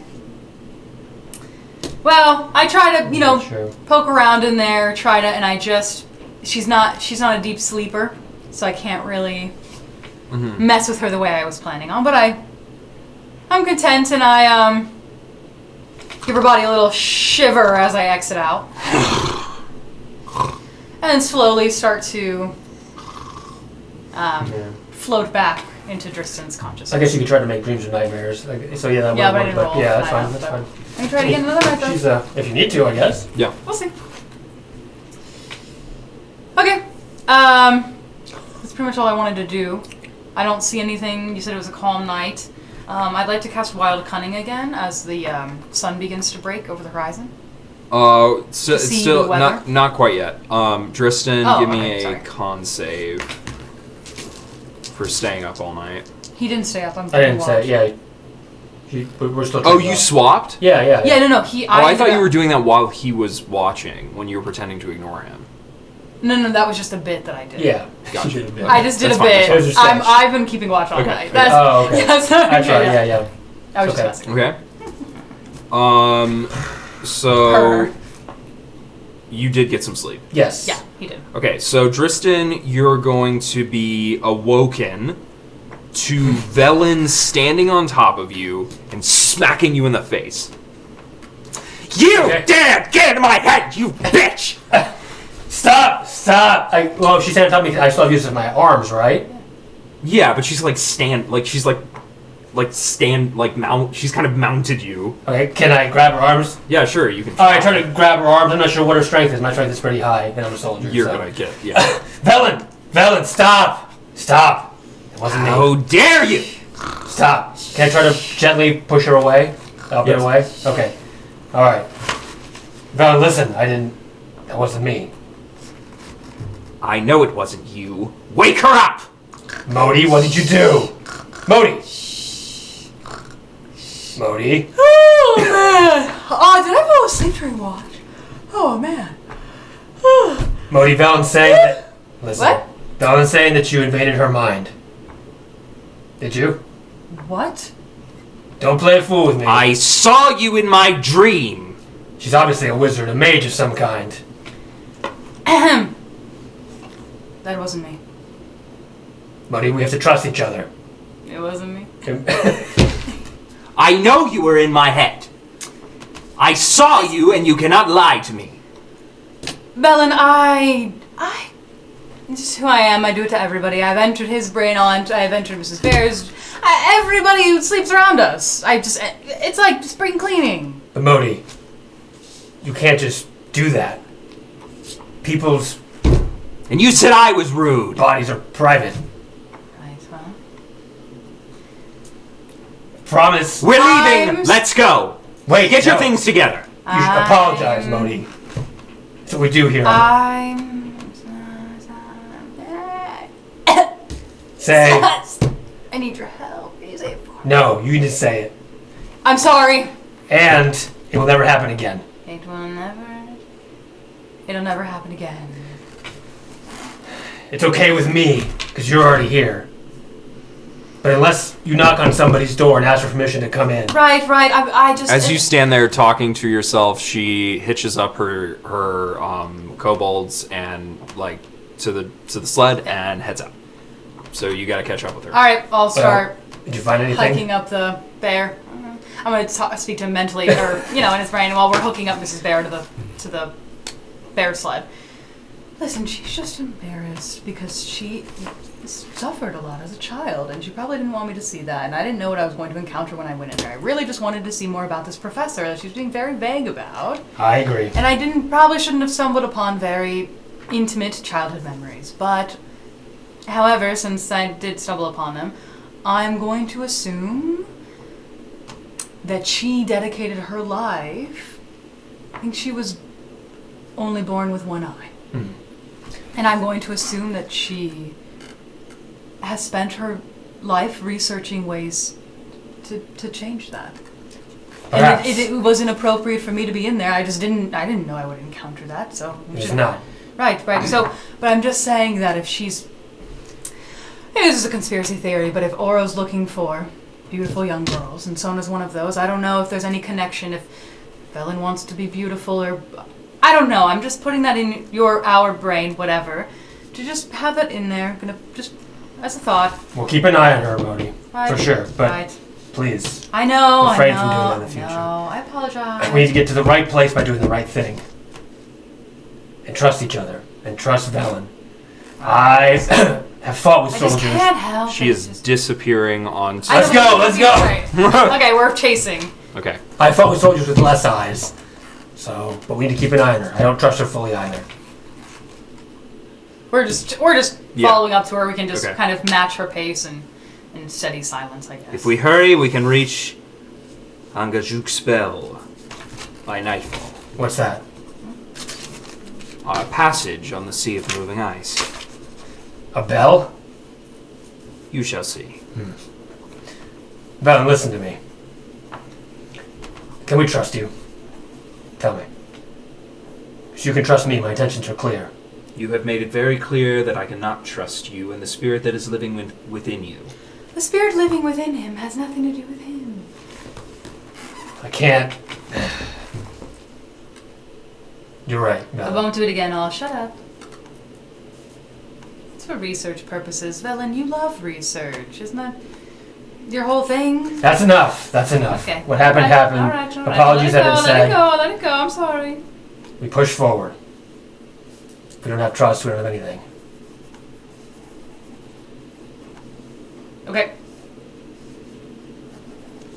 Well, I try to, Sure. poke around in there, she's not a deep sleeper, so I can't really mess with her the way I was planning on, but I'm content, and I give her body a little shiver as I exit out. And then slowly start to float back into Dristan's consciousness. I guess you could try to make dreams or nightmares. So yeah, that Yeah, would but I work. didn't But roll yeah, that's high fine. enough, That's but- fine. I can try to get another night, though. She's if you need to, I guess. Yeah. We'll see. Okay. That's pretty much all I wanted to do. I don't see anything. You said it was a calm night. I'd like to cast Wild Cunning again as the sun begins to break over the horizon. So see it's still the weather? not quite yet. Drystan, Oh, give me okay, a sorry. con save for staying up all night. He didn't stay up. I didn't say, yeah. We're still Oh, trying you to- swapped? Yeah. Yeah, no. I thought you were doing that while he was watching, when you were pretending to ignore him. No, that was just a bit that I did. Yeah. Gotcha. She did a bit. I just did That's a fine, bit. that's fine. Those are I've been keeping watch all Okay. night. Okay. That's, Oh, okay. That's That's right, yeah. I was Okay. just messing. Okay. So Her. you did get some sleep. Yes. Yeah. He did. Okay, so Drystan, you're going to be awoken to Velen standing on top of you and smacking you in the face. You dare get into my head, you bitch! Stop! Well, she said on top of me. I still have use of my arms, right? Yeah, but she's she's kind of mounted you. Okay, can I grab her arms? Yeah, sure, you can. Alright, try to grab her arms. I'm not sure what her strength is. My strength is pretty high, and I'm a soldier. You're gonna get, yeah. Velen, stop! It wasn't me. How dare you! Stop. Can I try to gently push her away? Up and away? Okay. Alright. Velen, listen, that wasn't me. I know it wasn't you. Wake her up! Mohdee, what did you do? Mohdee! Oh, man. Oh, did I fall asleep during watch? Oh, man. Mohdee, Velen's saying that... Listen. What? Velen's saying that you invaded her mind. Did you? What? Don't play a fool with me. I saw you in my dream. She's obviously a wizard, a mage of some kind. Ahem. That wasn't me. Mohdee, we have to trust each other. It wasn't me. I know you were in my head. I saw you, and you cannot lie to me. Velen, this is who I am. I do it to everybody. I've entered his brain I've entered Mrs. Bear's. Everybody who sleeps around us. It's like spring cleaning. But Mohdee, you can't just do that. People's And you said I was rude. bodies are private. Right, well. Promise. We're leaving. Let's go. Wait, Get your no. things together. You should apologize, Mohdee. That's what we do here. Say. I need your help. Can you say it for me? No, you need to say it. I'm sorry. And it will never happen again. It'll never happen again. It's okay with me, because you're already here. But unless you knock on somebody's door and ask for permission to come in. Right. I just... As you stand there talking to yourself, she hitches up her kobolds and to the sled and heads out. So you got to catch up with her. All right, I'll start Did you find anything? hiking up the bear. I'm going to speak to him mentally, or in his brain, while we're hooking up Mrs. Bear to the bear sled. Listen, she's just embarrassed because she suffered a lot as a child, and she probably didn't want me to see that, and I didn't know what I was going to encounter when I went in there. I really just wanted to see more about this professor that she was being very vague about. I agree. And I probably shouldn't have stumbled upon very intimate childhood memories, but however, since I did stumble upon them, I'm going to assume that she dedicated her life. I think she was only born with one eye. Mm. And I'm going to assume that she has spent her life researching ways to change that. Perhaps. And it was inappropriate for me to be in there. I didn't know I would encounter that, so... It's not. Right. So, but I'm just saying that if she's... Maybe this is a conspiracy theory, but if Oro's looking for beautiful young girls, and Sona's one of those, I don't know if there's any connection, if Velen wants to be beautiful, or... I don't know, I'm just putting that in our brain, whatever, to just have that in there, gonna just, as a thought. We'll keep an eye on her, Mohdee. Right. For sure, but Right. please. I know, Refrain from doing that in the future. No, I apologize. We need to get to the right place by doing the right thing. And trust each other. And trust Velen. I have fought with I just soldiers. can't help. She is disappearing onto... Let's go, let's go! Okay, we're chasing. Okay. I fought with soldiers with less eyes. So, but we need to keep an eye on her. I don't trust her fully either. We're just Yeah. following up to her. We can just Okay. kind of match her pace and steady silence, I guess. If we hurry, we can reach Angajuk Spell by nightfall. What's that? A passage on the Sea of Moving Ice. A bell? You shall see. Velen, listen to me. Can we trust you? Tell me. If you can trust me, my intentions are clear. You have made it very clear that I cannot trust you and the spirit that is living within you. The spirit living within him has nothing to do with him. I can't. You're right, I Velen. won't do it again. I'll shut up. It's for research purposes. Velen, you love research. Isn't that your whole thing? That's enough. That's enough. Okay. What happened, happened. All right. Apologies have been said. Let it go. I'm sorry. We push forward. If we don't have trust, we don't have anything. Okay.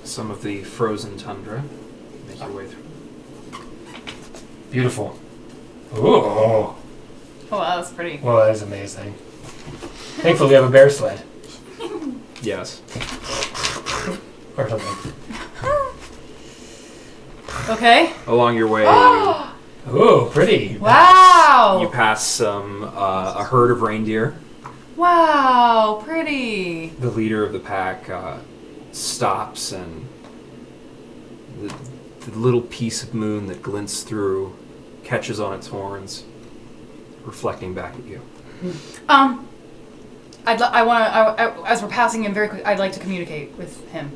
Some of the frozen tundra. Make your way through. Beautiful. Ooh. Oh, wow, that's pretty. Well, that is amazing. Thankfully, we have a bear sled. Yes. Or something. Okay. Along your way, Ooh, pretty. Wow. you pass a herd of reindeer. Wow, pretty. The leader of the pack stops, and the little piece of moon that glints through catches on its horns, reflecting back at you. As we're passing him very quick, I'd like to communicate with him.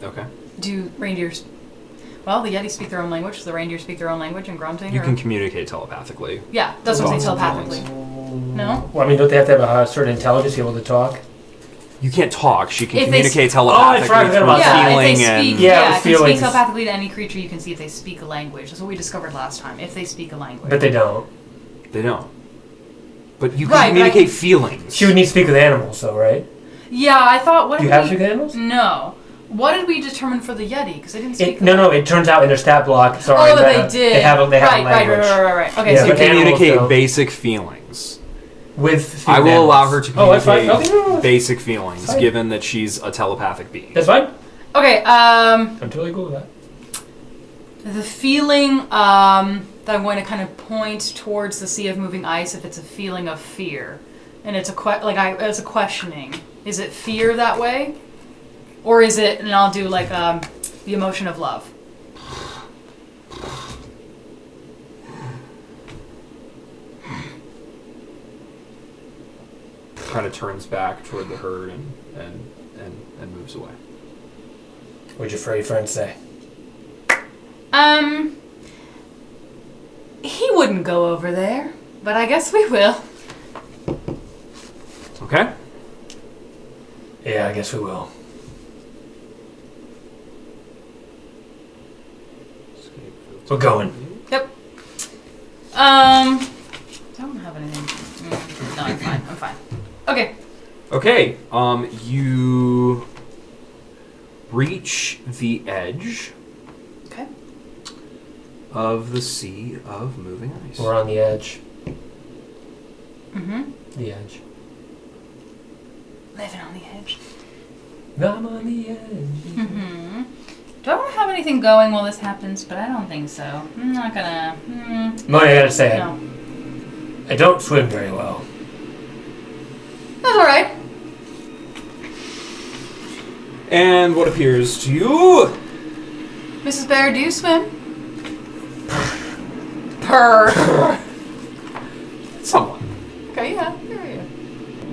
Okay. Do reindeers? Well, the Yeti speak their own language. Do the reindeer speak their own language and grunting? You or? can communicate telepathically. Yeah, that's what I'm saying. Awesome. Telepathically. No. Well, I mean, don't they have to have a certain intelligence to be able to talk? You can't talk. She can If they communicate Oh, that's right, I telepathically forgot through about that. feeling if they speak, and... yeah, if you feelings. speak telepathically to any creature, you can see if they speak a language. That's what we discovered last time. If they speak a language. But they don't. They don't. But you can Right, communicate feelings. She would need to speak with animals, though, right? Yeah, I thought. What Do you did have we- speak with animals? No. What did we determine for the Yeti? Because I didn't speak. No, it turns out in their stat block, sorry. Oh, that they did. They have a right, language. Right. Okay, Yeah, so You but can animals communicate don't. basic feelings. With I will animals. allow her to Oh, that's fine. communicate Okay, no. basic feelings, Fine. given that she's a telepathic being. That's fine. okay. I'm totally cool with that. The feeling that I'm going to kind of point towards the sea of moving ice, if it's a feeling of fear, and it's it's a questioning. Is it fear that way, or is it? And I'll do like the emotion of love. Kind of turns back toward the herd and moves away. What'd your furry friend say? He wouldn't go over there, but I guess we will. Okay? Yeah, I guess we will. We're going. Yep. Don't have anything. No, I'm fine. Okay. Okay, you reach the edge Okay. of the sea of moving ice. We're on the edge. Mm-hmm. The edge. Living on the edge. I'm on the edge. Mm-hmm. Do I want to have anything going while this happens? But I don't think so. I'm not gonna. Mohdee, I gotta say, No. I don't swim very well. That's all right. And what appears to you? Mrs. Bear, do you swim? Purr. Somewhat. Okay, yeah.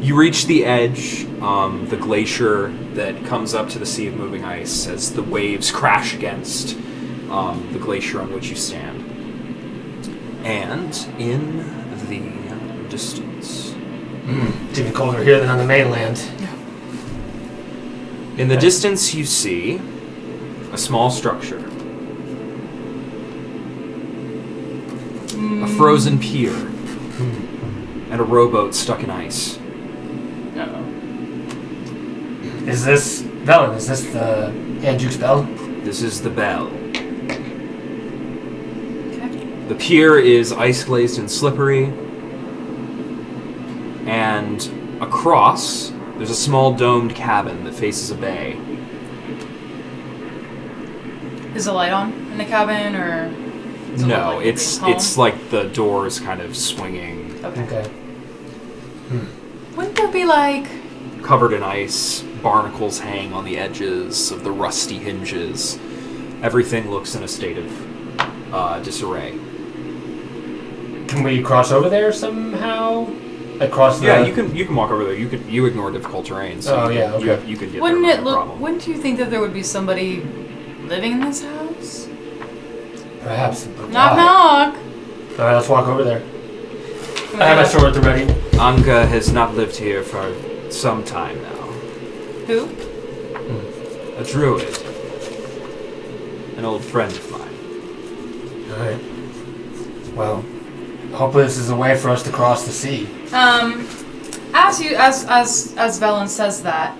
You reach the edge, the glacier that comes up to the sea of moving ice as the waves crash against the glacier on which you stand. And in the distance... It's even colder here than on the mainland. In the distance you see a small structure. A frozen pier. And a rowboat stuck in ice. Uh-oh. Is this Velen? Is this the Anjuke's bell? This is the bell. Okay. The pier is ice glazed and slippery. And across, there's a small domed cabin that faces a bay. Is the light on in the cabin, or? Does it look No, like it's home? like the door is kind of swinging, Okay. Wouldn't there be like? covered in ice. Barnacles hang on the edges of the rusty hinges. Everything looks in a state of disarray. Can we cross over there somehow? Across the... Yeah, you can walk over there. You ignore difficult terrain, so Oh, yeah, okay. you can get Wouldn't there it without a look? problem. Wouldn't you think that there would be somebody living in this house? Perhaps. But Knock why? knock. Alright, let's walk over there. I have my sword at the ready. Anka has not lived here for some time now. Who? A druid. An old friend of mine. Alright. Well, hopefully this is a way for us to cross the sea. As Velen says that,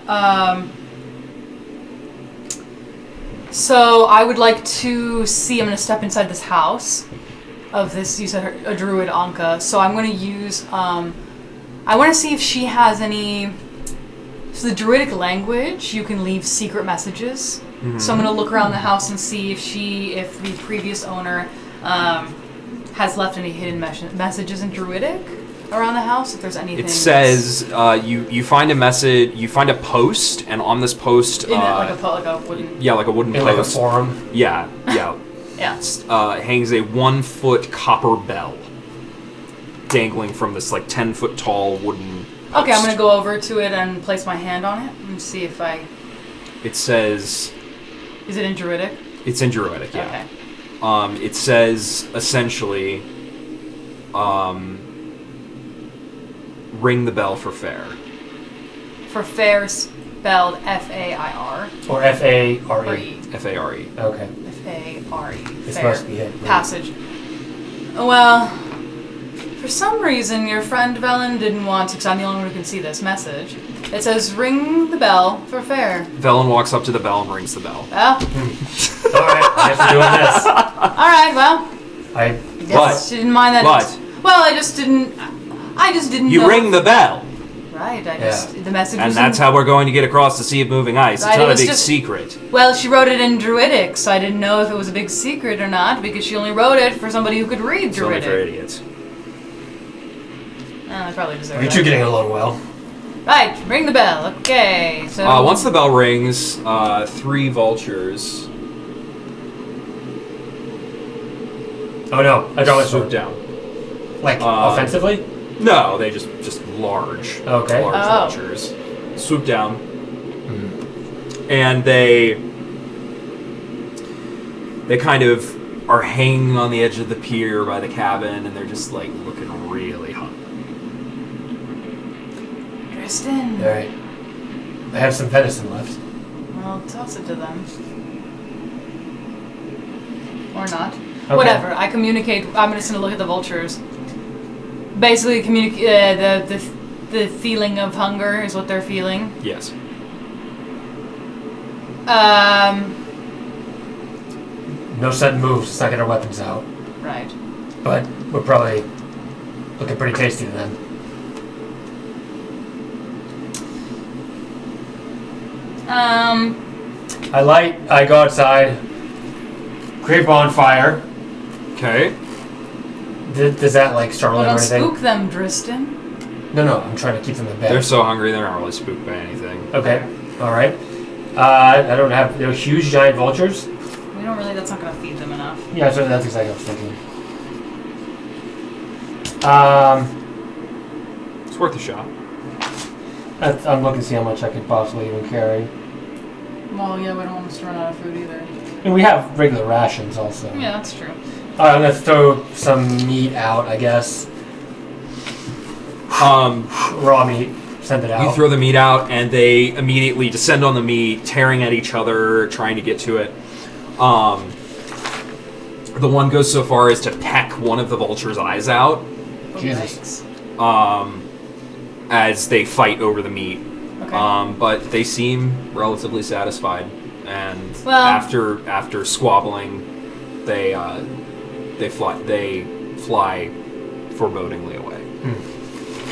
so I would like to see. I'm going to step inside this house of this. You said a druid Anka. So I'm going to use. I want to see if she has any. So the druidic language, you can leave secret messages. Mm-hmm. So I'm going to look around the house and see if the previous owner has left any hidden messages in druidic around the house. If there's anything. It says you find a message. You find a post, and on this post, like a wooden. Yeah, like a wooden post. Like a forum. Yeah. Yeah. Hangs a 1-foot copper bell, dangling from this like 10-foot tall wooden. Okay, I'm gonna go over to it and place my hand on it and see if I. It says. Is it in druidic? It's in druidic, yeah. Okay. It says essentially, ring the bell for fair. For fair spelled F-A-I-R. Or F-A-R-E. F-A-R-E. Okay. F-A-R-E. This fair. must be it. Right? Passage. Well, for some reason your friend Velen didn't want to, because I'm the only one who can see this message. It says, ring the bell for fair. Velen walks up to the bell and rings the bell. Well. Alright, I guess we're doing this. Alright, well. I guess she didn't mind that. Well, I just didn't You know. ring the bell. Right, the message and was that's how we're going to get across the Sea of Moving Ice. Right, it's not a big secret. Well, she wrote it in Druidic, so I didn't know if it was a big secret or not, because she only wrote it for somebody who could read Druidic. It's only for idiots. I probably deserve that. You're getting along well. Right, ring the bell. Okay, so... once the bell rings, 3 vultures... Oh no, I draw my swoop sword. down. Like, offensively? No, they just large. Okay. Large vultures. Swoop down. And they kind of are hanging on the edge of the pier by the cabin, and they're just like looking really hungry. Drystan. Alright. I have some venison left. Well, toss it to them. Or not. Okay. Whatever. I communicate. I'm just going to look at the vultures. Basically, communicate the feeling of hunger is what they're feeling. Yes. No sudden moves. Let's not get our weapons out. Right. But we're probably looking pretty tasty to them. I go outside, create bonfire. Okay. Does that like startle them or anything? Don't spook them, Drystan. No, I'm trying to keep them in bed. They're so hungry, they're not really spooked by anything. Okay, alright. I don't have, they're huge giant vultures? We don't really, that's not going to feed them enough. Yeah, so that's exactly what I was thinking. It's worth a shot. I'm looking to see how much I could possibly even carry. Well, yeah, we don't want us to run out of food either. And we have regular rations also. Yeah, that's true. I'm going to throw some meat out, I guess. Raw meat. Send it out. You throw the meat out, and they immediately descend on the meat, tearing at each other, trying to get to it. The one goes so far as to peck one of the vulture's eyes out. Jesus. As they fight over the meat. Okay. But they seem relatively satisfied, and after squabbling, they fly forebodingly away.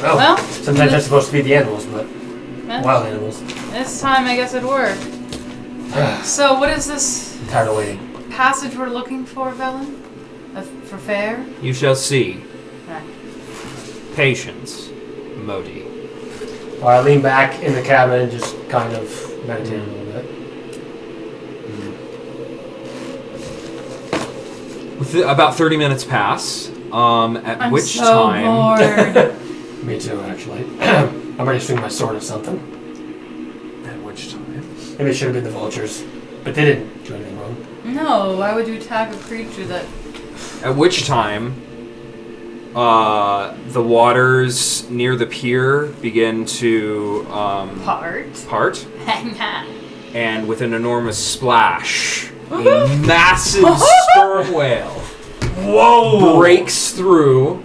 Well, sometimes that's supposed to be the animals, but wild animals. This time, I guess it'd work. So, what is this? I'm tired of waiting. Passage we're looking for, Velen? For fair? You shall see. Right. Patience, Mohdee. Well, I lean back in the cabin and just kind of meditate a little bit. With about 30 minutes pass, at which so time... bored. Me too, actually. I'm ready to swing my sword at something. At which time? Maybe it should have been the vultures, but they didn't do anything wrong. No, why would you attack a creature that... At which time, The waters near the pier begin to part, and with an enormous splash, a massive sperm whale breaks through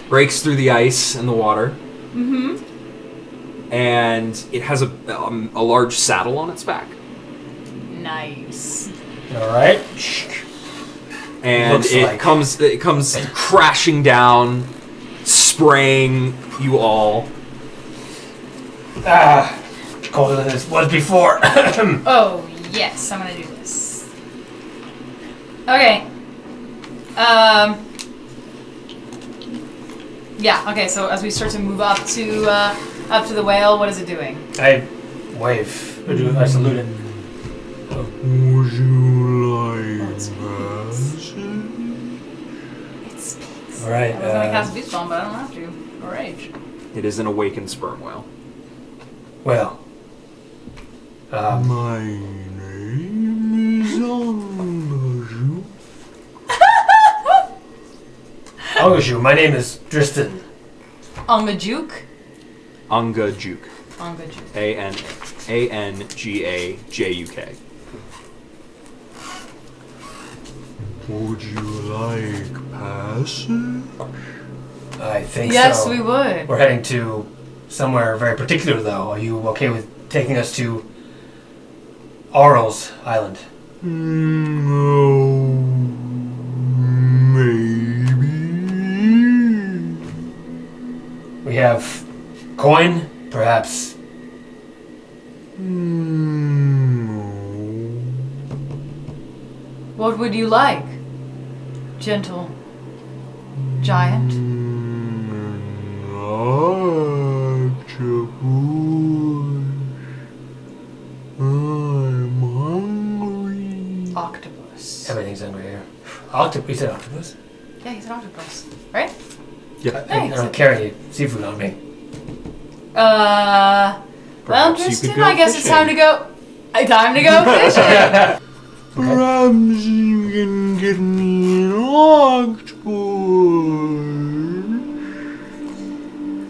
the ice and the water. And it has a large saddle on its back. Nice. All right. And it comes crashing down, spraying you all. Colder than this was before. Oh, yes, I'm gonna do this. Okay. Yeah, okay, so as we start to move up to the whale, what is it doing? I wave. I salute it. Would you like It speaks. All right. I was gonna cast Beast Bomb, but I don't have to. Or Rage. It is an awakened sperm whale. Well. My name is Angaju. Angaju, my name is Drystan. Angajuk? Angajuk. Angajuk. Angajuk. Would you like passage? I think Yes, so. we would. We're heading to somewhere very particular, though. Are you okay with taking us to Arl's Island? No, maybe. We have coin, perhaps. No. What would you like, gentle giant? I'm hungry. Octopus. Everything's under here. You said octopus? Yeah, he's an octopus. Right? Yeah. I don't carry any seafood on me. Well, Perhaps you Tristan, could go I guess it's time to fishing. go. Time to go fishing. Perhaps you can get me an octopus.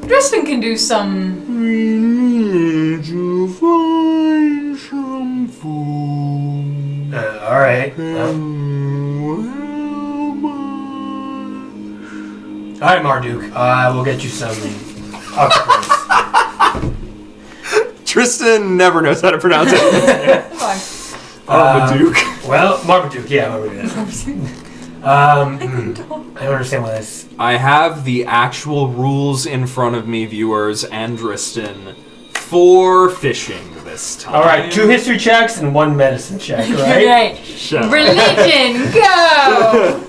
Tristan can do some. We need to find some food. All right. Well, all right, Marduk. We'll get you some octopus. Tristan never knows how to pronounce it. Fine. Marmaduke. Well, Marmaduke. Yeah, Marmaduke. I don't understand what this. I have the actual rules in front of me, viewers, and Drystan, for fishing this time. All right, 2 history checks and 1 medicine check. Right? Right. Shut up. Religion, go!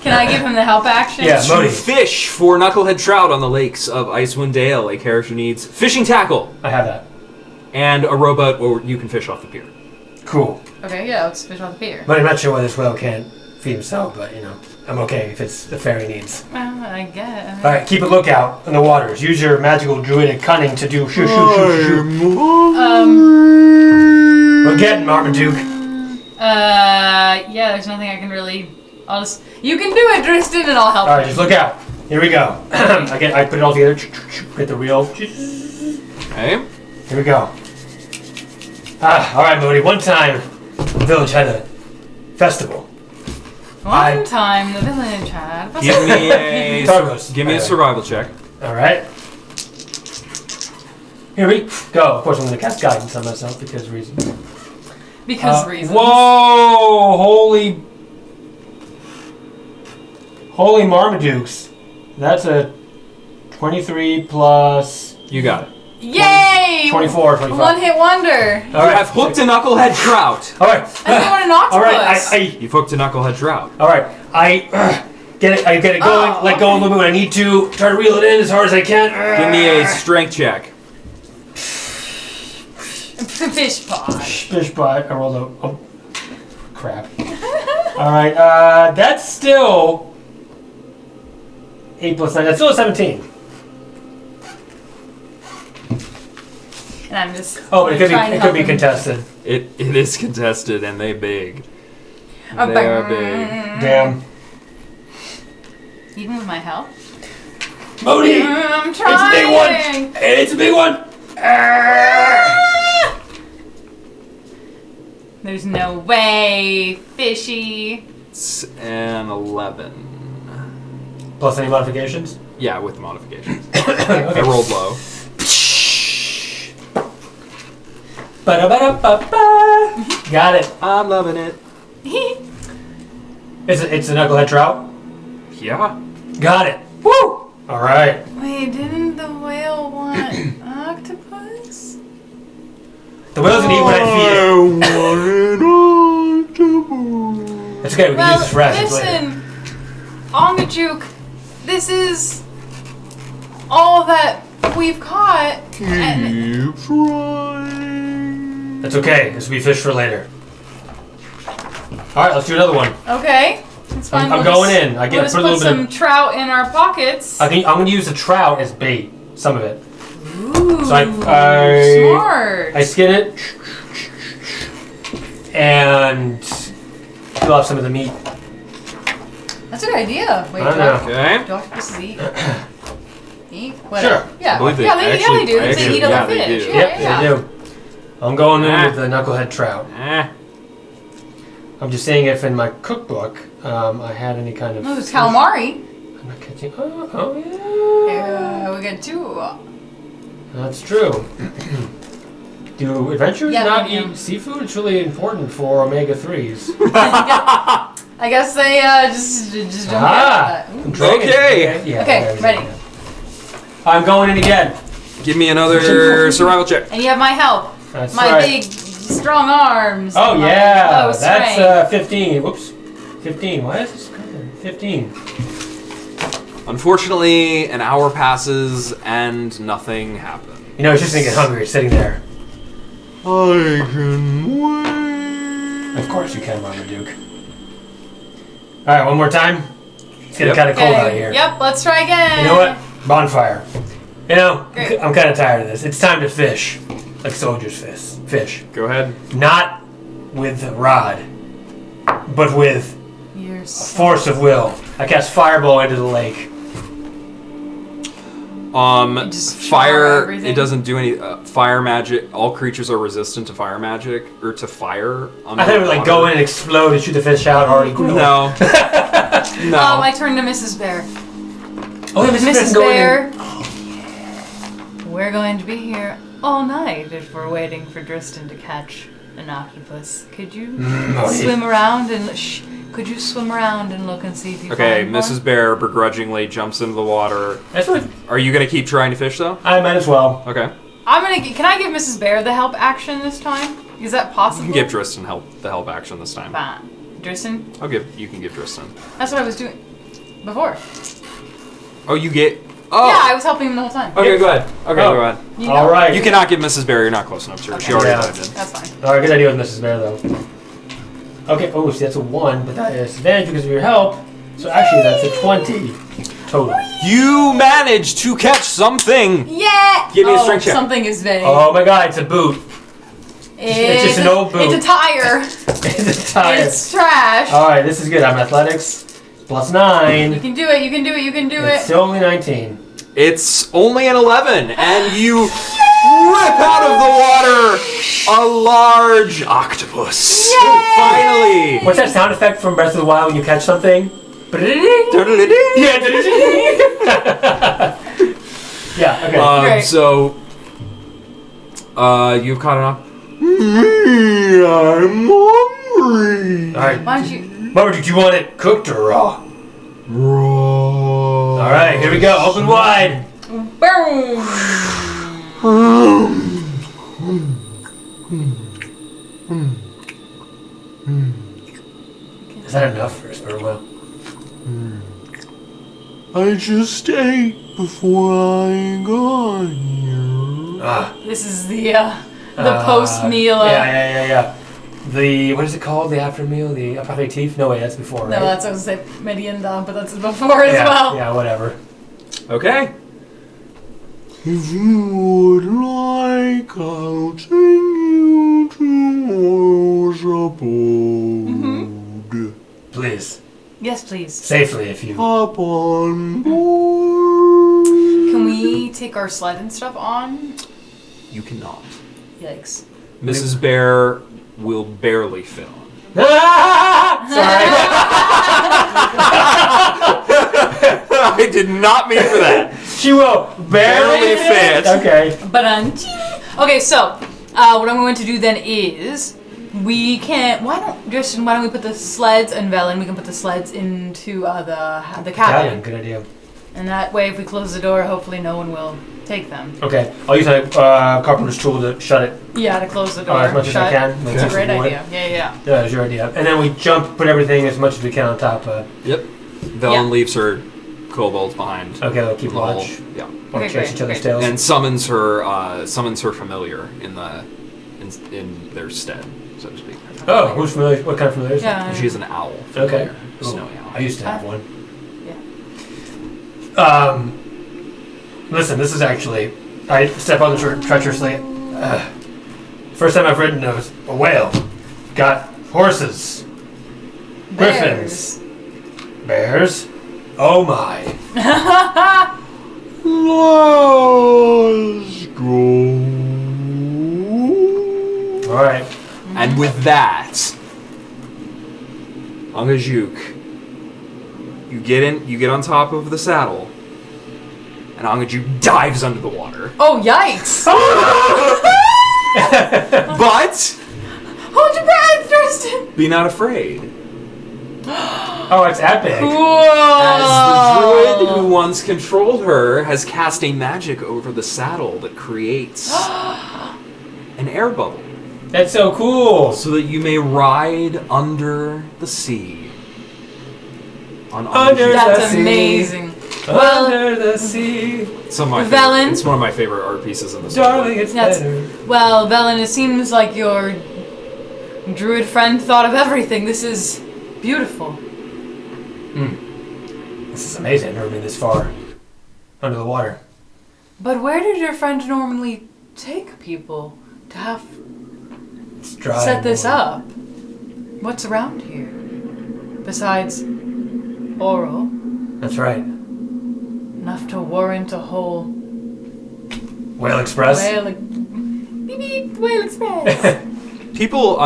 Can I give him the help action? Yeah. To Mohdee. fish for knucklehead trout on the lakes of Icewind Dale, a character needs fishing tackle I have that. and a rowboat, or you can fish off the pier. Cool. Okay, yeah, let's fish off the pier. But I'm not sure why this whale can't feed himself. But I'm okay if it's the fairy needs. Well, I guess. All right, keep a lookout in the waters. Use your magical druidic cunning to do shoot. We're getting Marmaduke. Yeah, there's nothing I can really. You can do it, Drystan, and I'll help. All right, just look out. Here we go. I put it all together. Get the reel. Okay. Here we go. All right, Mohdee. One time, the village had a festival. One time, the village had. Give me a Targos. give me a survival check. All right. Here we go. Of course, I'm going to cast guidance on myself because reasons. Because reasons. Whoa! Holy Marmadukes. That's a 23 plus... You got it. Yay! 24, 25. One hit wonder. All right. I've hooked a knucklehead trout. All right. I don't want an octopus. All right. You've hooked a knucklehead trout. All right. I get it going. Oh, let go a little bit when I need to. Try to reel it in as hard as I can. Give me a strength check. Fish pot. Fish bot. I rolled a... Oh, crap. All right. That's still 8 plus 9. That's still a 17. And I'm just. Oh, but it trying to could help be him. contested. It is contested, and they big. Oh, They are big. Damn. Even with my help? Mohdee! I'm It's a big trying! one! It's a big one! There's no way, fishy. It's an 11. Plus any modifications? Yeah, with modifications. Okay. I rolled low. Ba-da-ba-da-ba-ba. Got it. I'm loving it. It's a knucklehead trout? Yeah. Got it. Woo! Alright. Wait, didn't the whale want octopus? The whale's gonna eat when I feed it. It's okay, we can use this for rations later. listen, Ongajuk, this is all that we've caught. And Keep trying. That's okay, this will be fish for later. Alright, let's do another one. okay, it's fine. I'm going in. I We'll get just put a put little bit some of. trout in our pockets. I'm gonna use the trout as bait. Some of it. Ooh, So I smart. skin it and peel off some of the meat. That's a good idea. Wait, I don't know. Okay. do octopuses eat? Eat? Whatever. Sure. Yeah. I believe they yeah, they actually- do. I They actually- eat other yeah, they fish. do. Yeah, Yep, yeah. they do. I'm going in Ah. with the knucklehead trout. I'm just saying if in my cookbook I had any kind of. Oh, there's calamari. I'm not catching. Oh yeah. Yeah, we got two. That's true. Do adventurers Yeah, not medium. eat seafood? It's really important for omega-3s. I guess they just don't get that. Ooh. Dragons- Okay. Yeah, Okay, there we ready. go. I'm going in again. Give me another survival check. And you have my help. That's My right. big, strong arms. Oh and my yeah, low that's strength. 15. Whoops, 15. Why is this going 15? Unfortunately, an hour passes and nothing happens. You know, he's just gonna get hungry, sitting there. I can wait. Of course you can, Marmaduke. All right, one more time. It's getting Yep. kind of cold out Okay, here. Yep, let's try again. You know what? Bonfire. You know, Great. I'm kind of tired of this. It's time to fish, like soldiers fish. Go ahead. Not with a rod, but with You're a so force of will. I cast fireball into the lake. You just shower Fire. everything? It doesn't do any fire magic. All creatures are resistant to fire magic or to fire. I thought it would like go in and explode and shoot the fish out already. No. No. I turned to Mrs. Bear. Oh, yeah, Mrs. going in. Bear. We're going to be here all night if we're waiting for Drystan to catch an octopus. Could you swim around and could you swim around and look and see if you Okay, find one? Mrs. Bear begrudgingly jumps into the water. That's what Are you gonna keep trying to fish though? I might as well. Okay. Can I give Mrs. Bear the help action this time? Is that possible? You can give Drystan the help action this time. Fine. Drystan? You can give Drystan. That's what I was doing before. Oh, you get. Oh. Yeah, I was helping him the whole time. Okay, go ahead. Okay, Oh. go ahead. You know. All right. You cannot give Mrs. Bear. You're not close enough to her. She Okay. already Yeah. dived in. That's fine. All right, good idea with Mrs. Bear though. Okay. Oh, see, that's a 1, but that is advantage because of your help. So actually, that's a 20 total. You managed to catch something. Yeah! Give me a strength check. Something is vague. Oh my God, it's a boot. It's just an old boot. It's a tire. It's a tire. It's trash. All right, this is good. I'm athletics plus 9. You can do it. You can do it. You can do It's it. still only 19. It's only an 11, and you rip out of the water a large octopus. Yay! Finally. What's that sound effect from Breath of the Wild when you catch something? Doo-doo-doo-doo. Yeah. Yeah. Okay. Great. So, you've caught an octopus. I'm hungry. All right. Why don't you? Marmaduke, do you want it cooked or raw? Raw. All right, here we go. Open wide. Boom. Is that enough for a sperm whale? I just ate before I got here. Ah. This is the post meal. Yeah. The what is it called? The after meal? The aperitif? No way, that's before, right? No, that's what I was gonna say merienda, but that's before as yeah, well. Yeah, whatever. Okay. If you would like, I'll take you to Moore's abode. Please. Yes, please. Safely, if you... Hop on board. Can we take our sled and stuff on? You cannot. Yikes. Mrs. Bear will barely fit on. Sorry. I did not mean for that. She will barely fit. Okay. But okay, so what I'm going to do then is why don't we put the sleds and Velen? We can put the sleds into the cabin, Good idea. and that way, if we close the door, hopefully no one will take them. Okay, I'll use a carpenter's tool to shut it Yeah, to close the door. as much as I can. That's a With great wood. idea. Yeah. Yeah, that's your idea. And then we put everything as much as we can on top. Yep. Velen leaves her kobolds behind. Okay, I'll keep in the hole. watch. Yeah. Or Okay, chase great, each other's great. tails. And summons her familiar in their stead, so to speak. Oh, who's familiar? What kind of familiar is it? Yeah. She's an owl. Okay. familiar, a snowy owl. I used to have one. Yeah. Listen, this is actually... I step on the treacherously. First time I've ridden a whale. Got horses. Griffins. Bears. Oh my. Let's go. Alright. And with that, Angajuk, you get on top of the saddle, and Angajuk dives under the water. Oh, yikes! But Hold your breath, Drystan! be not afraid, Oh, it's epic. as the druid Whoa! who once controlled her has cast a magic over the saddle that creates an air bubble, That's so cool. so that you may ride under the sea. Under Angajuk. the That's sea. amazing. Well, Under the sea. It's one of my Velen? favorite, it's one of my favorite art pieces in the Darling, it's That's- better. well, Velen, it seems like your druid friend thought of everything. This is beautiful. This is amazing. I've never been this far under the water. But where did your friend normally take people to have It's dry. set and this warm. up? What's around here? Besides oral, That's right. enough to warrant a whole Whale Express. whale, beep beep, whale express. People,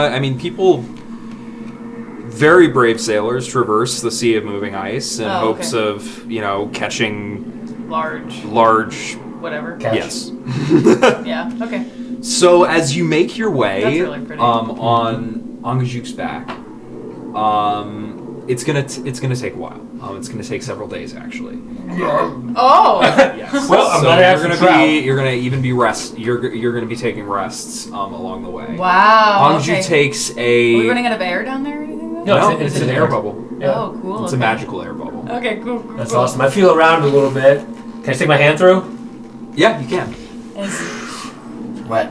very brave sailors traverse the sea of moving ice in Oh, hopes okay. of, catching Large, large. whatever. Catch. Yes. Yeah. Okay. So as you make your way That's really pretty. on Angajuk's back, it's gonna take a while. It's gonna take several days actually. Oh. Yes. Well, I'm so glad I have you're some gonna trout. you're gonna even be you're gonna be taking rests along the way. Wow. Angajuk Okay. takes Are we running a out of air down there or anything? Though? No, no, it's an air bubble. Yeah. Oh, cool. It's okay. a magical air bubble. Okay, cool. That's cool. awesome. I feel around a little bit. Can I stick my hand through? Yeah, you can. Wet.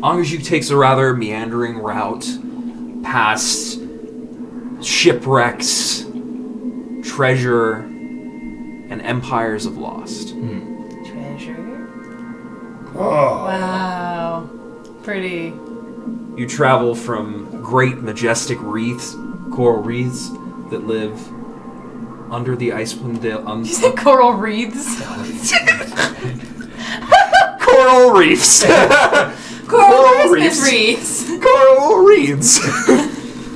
Angajuk takes a rather meandering route past shipwrecks, treasure, and empires of lost. Treasure. Oh. Wow. Pretty. You travel from great majestic wreaths, coral wreaths that live under the Icewind Dale. You said coral wreaths. Coral reefs. Coral reefs. Christmas wreaths. Coral reeds.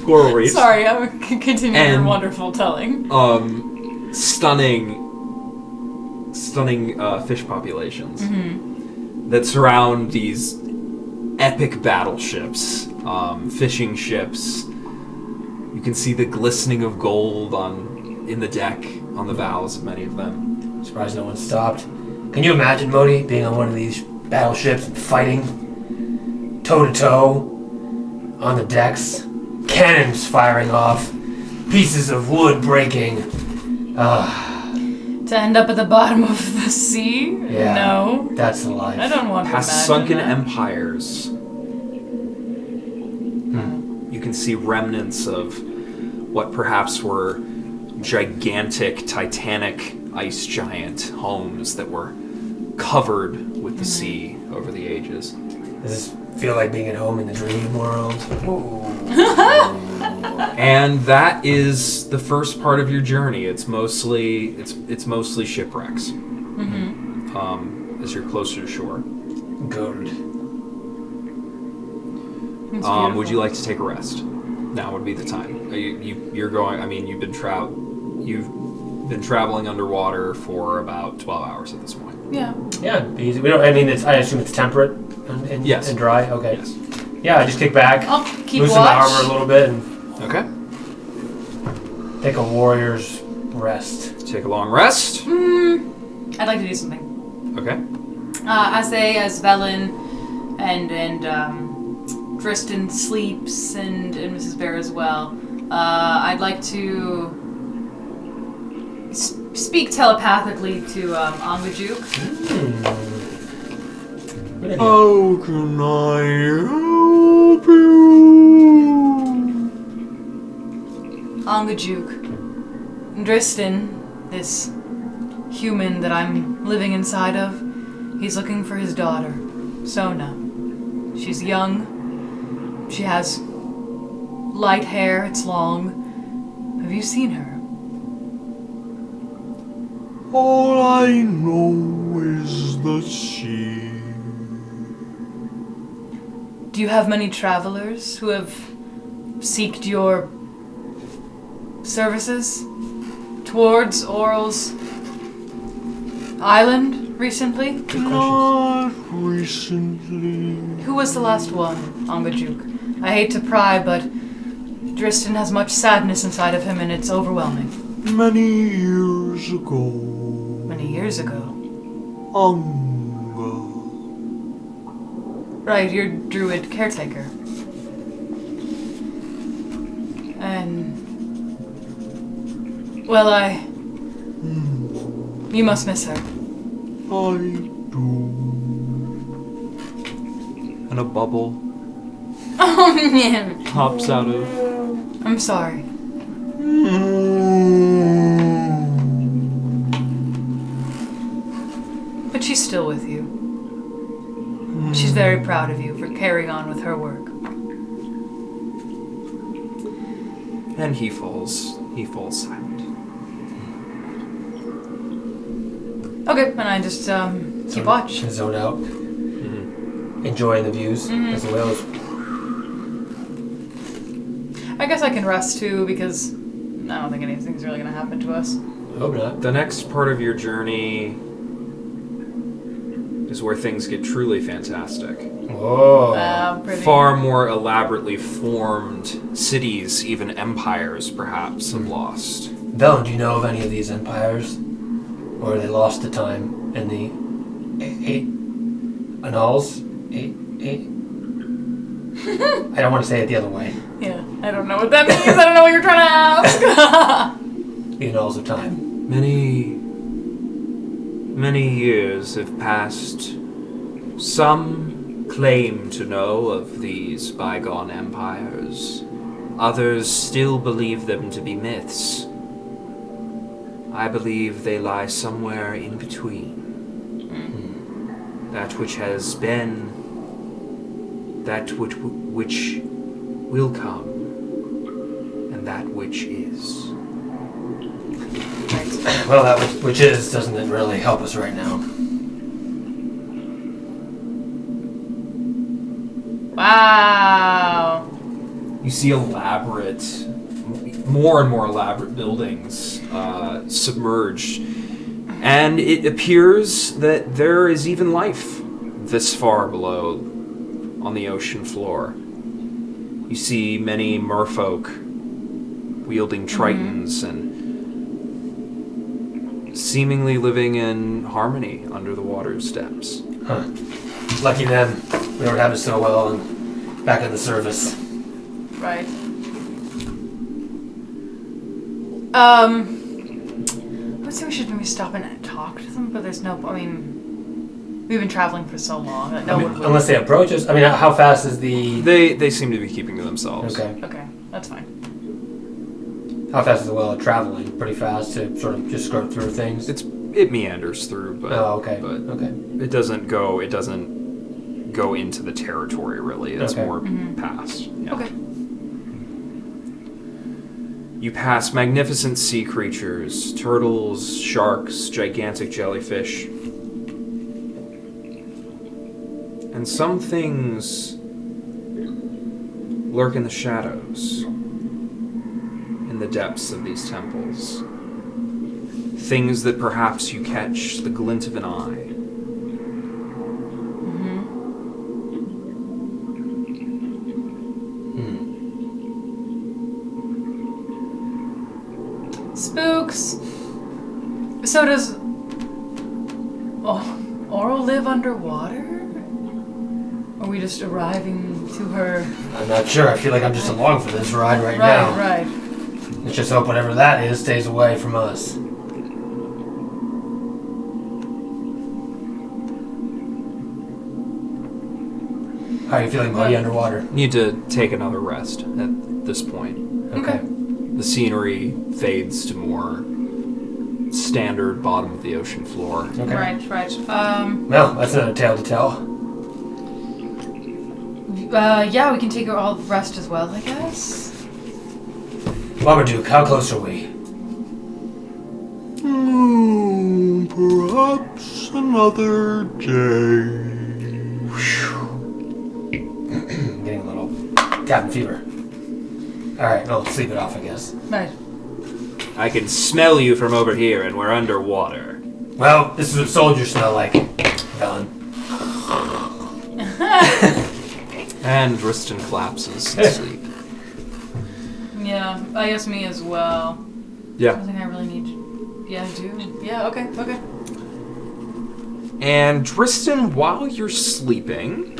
Coral reefs. Sorry, I'm continuing your And- wonderful telling. Stunning fish populations that surround these epic battleships, fishing ships. You can see the glistening of gold in the deck, on the bows of many of them. Surprised no one stopped. Can you imagine, Mohdee, being on one of these battleships and fighting toe to toe on the decks? Cannons firing off, pieces of wood breaking. To end up at the bottom of the sea? Yeah. No. That's the life. I don't want to Past imagine sunken that. empires. You can see remnants of what perhaps were gigantic, titanic ice giant homes that were covered with the sea over the ages. Does this feel like being at home in the dream world? And that is the first part of your journey. It's mostly shipwrecks. As you're closer to shore. Good. Would you like to take a rest? Now would be the time. You're going. I mean, you've been traveling underwater for about 12 hours at this point. Yeah. Yeah, easy. We don't. I mean, I assume it's temperate and Yes. and dry. Okay. Yes. Yeah, I just kick back, I'll keep loosen watch. my armor a little bit, and Okay. take a warrior's rest. Take a long rest. I'd like to do something. Okay. As Velen and Drystan sleeps and Mrs. Bear as well, I'd like to speak telepathically to Angajuk. Good idea. How can I help you? Angajuk. Drystan, this human that I'm living inside of, he's looking for his daughter, Sona. She's young. She has light hair. It's long. Have you seen her? All I know is the sea. Do you have many travelers who have seeked your services towards Oral's island recently? Not recently. Who was the last one, Angajuk? I hate to pry, but Drystan has much sadness inside of him and it's overwhelming. Many years ago. Many years ago. Anga. Right, you're druid caretaker. And... well, you must miss her. I do. And a bubble Oh, man. pops out of. I'm sorry. But she's still with you. She's very proud of you for carrying on with her work. And he falls silent. Okay, and I just keep watch. Zone out. Enjoying the views as the whales. I guess I can rest too because I don't think anything's really gonna happen to us. I hope not. The next part of your journey is where things get truly fantastic. Whoa. Pretty. Far more elaborately formed cities, even empires, perhaps, have lost. Velen, do you know of any of these empires? Or are they lost to time in the annals? I don't want to say it the other way. Yeah, I don't know what that means. I don't know what you're trying to ask. The annals of time. Many years have passed. Some claim to know of these bygone empires. Others still believe them to be myths. I believe they lie somewhere in between. That which has been, that which will come, and that which is. Well, that which is doesn't really help us right now. Wow. You see more and more elaborate buildings submerged, and it appears that there is even life this far below on the ocean floor. You see many merfolk wielding tritons and seemingly living in harmony under the water's depths. Huh. Lucky them. We don't have it so well and back in the service. Right. I would say we should maybe stop and talk to them, but there's no. I mean, we've been traveling for so long that no one would. Unless they approach us. I mean, how fast is the? They seem to be keeping to themselves. Okay. Okay, that's fine. How fast is the whale traveling? Pretty fast to sort of just skirt through things. It meanders through, but okay. but Okay. it doesn't go into the territory really. It's Okay. more past. Yeah. Okay. You pass magnificent sea creatures, turtles, sharks, gigantic jellyfish. And some things lurk in the shadows, in the depths of these temples. Things that perhaps you catch the glint of an eye. Spooks. So does Oral live underwater? Are we just arriving to her? I'm not sure. I feel like I'm just along for this ride right now. Right. Let's just hope whatever that is stays away from us. How are you feeling, buddy, underwater? Need to take another rest at this point. Okay. The scenery fades to more standard bottom of the ocean floor. Okay. Right. Well, that's another tale to tell. Yeah, we can take our all rest as well, I guess. Marmaduke, how close are we? Perhaps another day. Getting a little cabin fever. Alright, I'll sleep it off, I guess. Right. I can smell you from over here, and we're underwater. Well, this is what soldiers smell like. Done. And Drystan collapses asleep. Yeah, I guess me as well. I Yeah. don't think I really need. Yeah, I do. Yeah. Okay. And Drystan, while you're sleeping,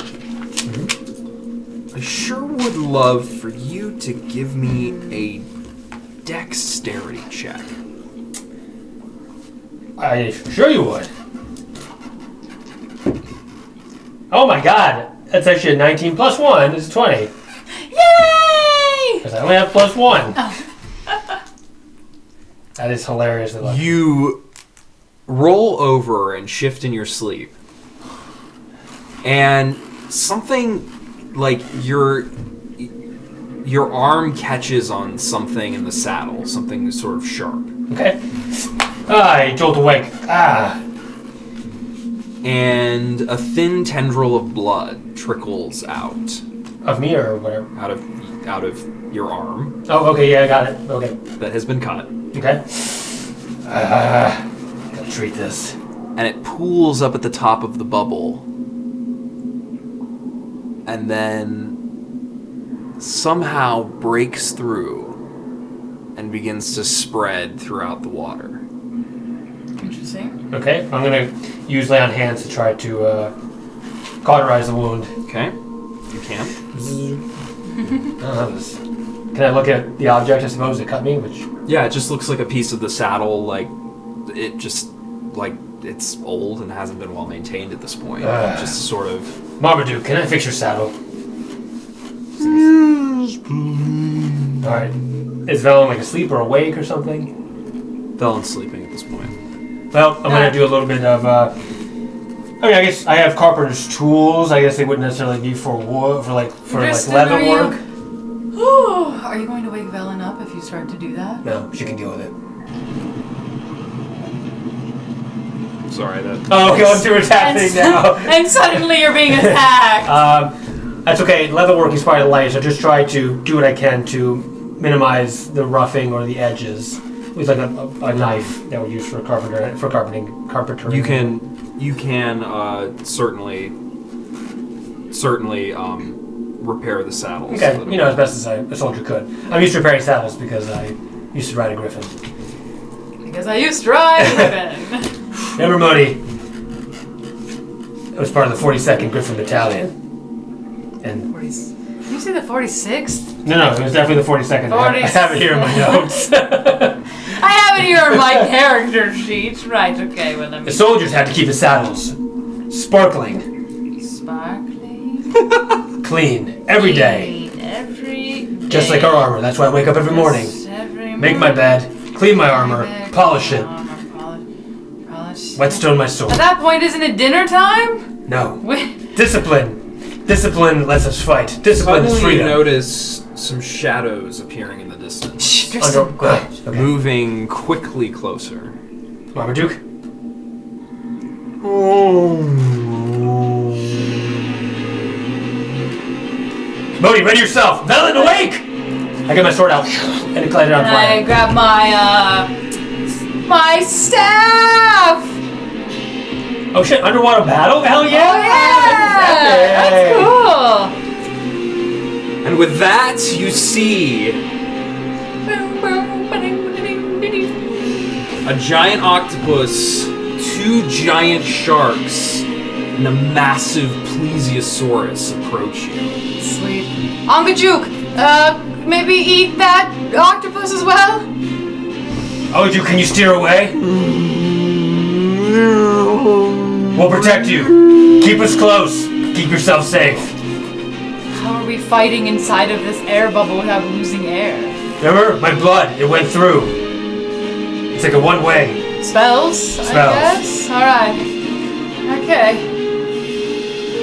I sure would love for you to give me a dexterity check. I sure you would. Oh my god! That's actually a 19 plus 1 is 20. Yay! Because I only have plus 1. Oh. That is hilarious. You roll over and shift in your sleep. And something like your arm catches on something in the saddle, something sort of sharp. Okay. I jolt awake. And a thin tendril of blood trickles out Of me or whatever? out of your arm Oh, okay, yeah, I got it. Okay. that has been cut. Okay. Gotta treat this. And it pools up at the top of the bubble. And then somehow breaks through and begins to spread throughout the water. Interesting. Okay, I'm gonna use lay on hands to try to cauterize the wound. Okay? You can. Can I look at the object, I suppose, that cut me? Which Yeah, it just looks like a piece of the saddle, like it just like it's old and hasn't been well maintained at this point. Just sort of. Marmaduke, can I fix your saddle? Yes, please. Alright. Is Velen like asleep or awake or something? Velen's sleeping at this point. Well, I'm gonna do a little bit of I guess I have carpenter's tools. I guess they wouldn't necessarily be for wood, for Drystan, leather work. Are you going to wake Velen up if you start to do that? No, she can deal with it. Sorry, that. Oh, okay, let's see what's happening now. And suddenly you're being attacked. That's okay. Leather work is quite light, so just try to do what I can to minimize the roughing or the edges. With like a knife that we use for carpentering. You can certainly repair the saddles. Okay, as best as a soldier could. I'm used to repairing saddles because I used to ride a griffin. Because I used to ride a griffin. Remember, Mohdee? It was part of the 42nd Griffin Battalion. And Did you say the 46th? no, it was definitely the 42nd. I have it here in my notes. I have it here on my character sheet. Right, okay, well let me... The soldiers had to keep the saddles sparkling, Sparkling. clean, every day. Every day. Just like our armor. That's why I wake up every morning. Make my bed, clean my armor, polish it, whetstone my sword. At that point, isn't it dinner time? No. Discipline. Discipline lets us fight. Discipline is Suddenly you freedom. notice some shadows appearing in the distance, Shh, Drystan. Okay. moving quickly closer. Marmaduke. Mohdee, ready yourself. Velen, awake! I get my sword out and it lighted on And I fire. grab my staff. Oh shit, underwater battle? Hell yeah! Oh yeah, that's cool. And with that, you see a giant octopus, 2 giant sharks, and a massive plesiosaurus approach you. Sweet. Angajuk, maybe eat that octopus as well? Oh, can you steer away? We'll protect you. Keep us close. Keep yourself safe. How are we fighting inside of this air bubble without losing air? Remember? My blood, it went through. It's like a one-way. Spells, I guess? Alright. Okay.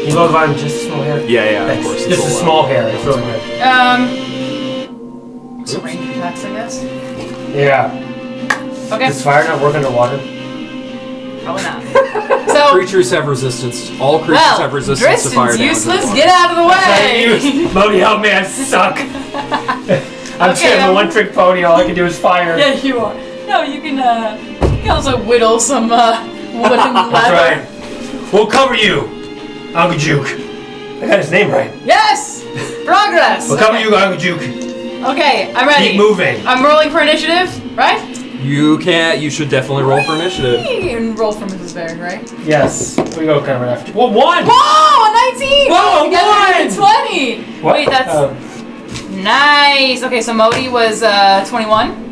You love I'm just a small hair? Yeah, of course. Just a small hair. It's really good. So range attacks, I guess? Yeah. Okay. Does fire not work underwater? Probably not. So, Creatures have resistance. All creatures have resistance to fire Dristan's damage. useless. underwater. Get out of the way! Mohdee, help me, I suck. I'm Okay, a one-trick pony. All I can do is fire. Yeah, you are. No, you can also whittle some wooden leather. That's right. We'll cover you, Angajuk. I got his name right. Yes! Progress! We'll cover you, Angajuk. Okay, I'm ready. Keep moving. I'm rolling for initiative, right? You can't. You should definitely roll for initiative. And roll for Mrs. Berg, right? Yes. We go kind of right after. Well, 1! Whoa! A 19! Whoa, Together one! it's a 20! What? Wait, that's... Nice! Okay, so Mohdee was 21.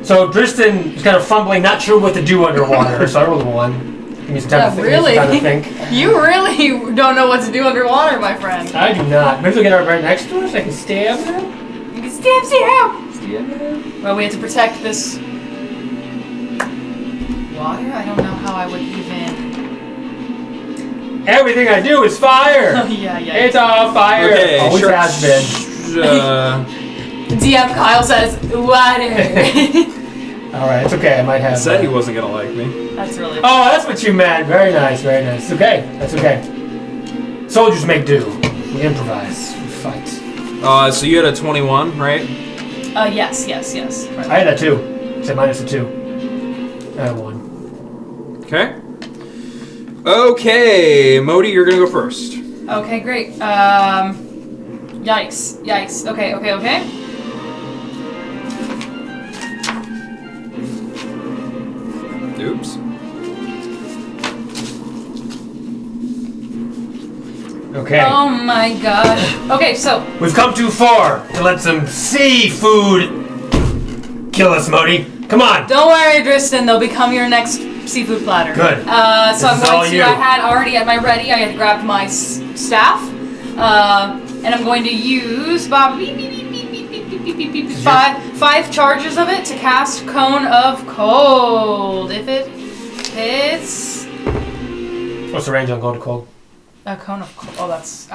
So Drystan is kind of fumbling, not sure what to do underwater, so I rolled a 1. Give me some time to think. Really? Time to think. You really don't know what to do underwater, my friend. I do not. Maybe we'll get right next to us. I can stab them. You can stab zero! Stab them. Well, we have to protect this water? I don't know how I would even... Everything I do is fire. Oh, yeah. It's all fire. Okay, Always sure. has been. DM Kyle says, water! All right, it's okay. I might have. Said he wasn't gonna like me. That's really... Oh, that's what you meant. Very nice, very nice. It's okay. That's okay. Soldiers make do. We improvise. We fight. So you had a 21, right? Yes. Right. I had that too. Say minus a 2. I had 1. Okay. Okay, Mohdee, you're gonna go first. Okay, great. Yikes. Okay. Oops. Okay. Oh my gosh. Okay, so... We've come too far to let some seafood kill us, Mohdee. Come on. Don't worry, Drystan. They'll become your next seafood platter. Good. So I'm This is all going to... you. I had already at my ready. I had grabbed my staff. And I'm going to use... 5 charges of it to cast Cone of Cold. If it hits... What's the range on going to cold? A Cone of Cold. Oh, that's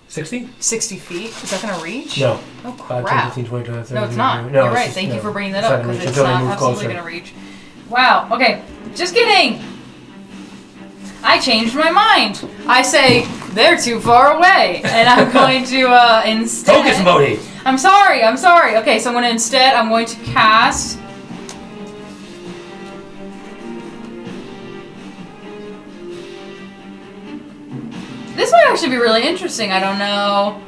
60? 60 feet. Is that going to reach? No. Oh, 5, crap. 10, 15, 20, 30, No, it's not. No, You're right. just- Thank you no. for bringing that It's up not gonna because reach it's until they not move absolutely closer. going to reach. Wow. Okay. Just kidding. I changed my mind. I say they're too far away, and I'm going to instead. Focus, Mohdee. I'm sorry. Okay, so I'm going to cast. This might actually be really interesting. I don't know.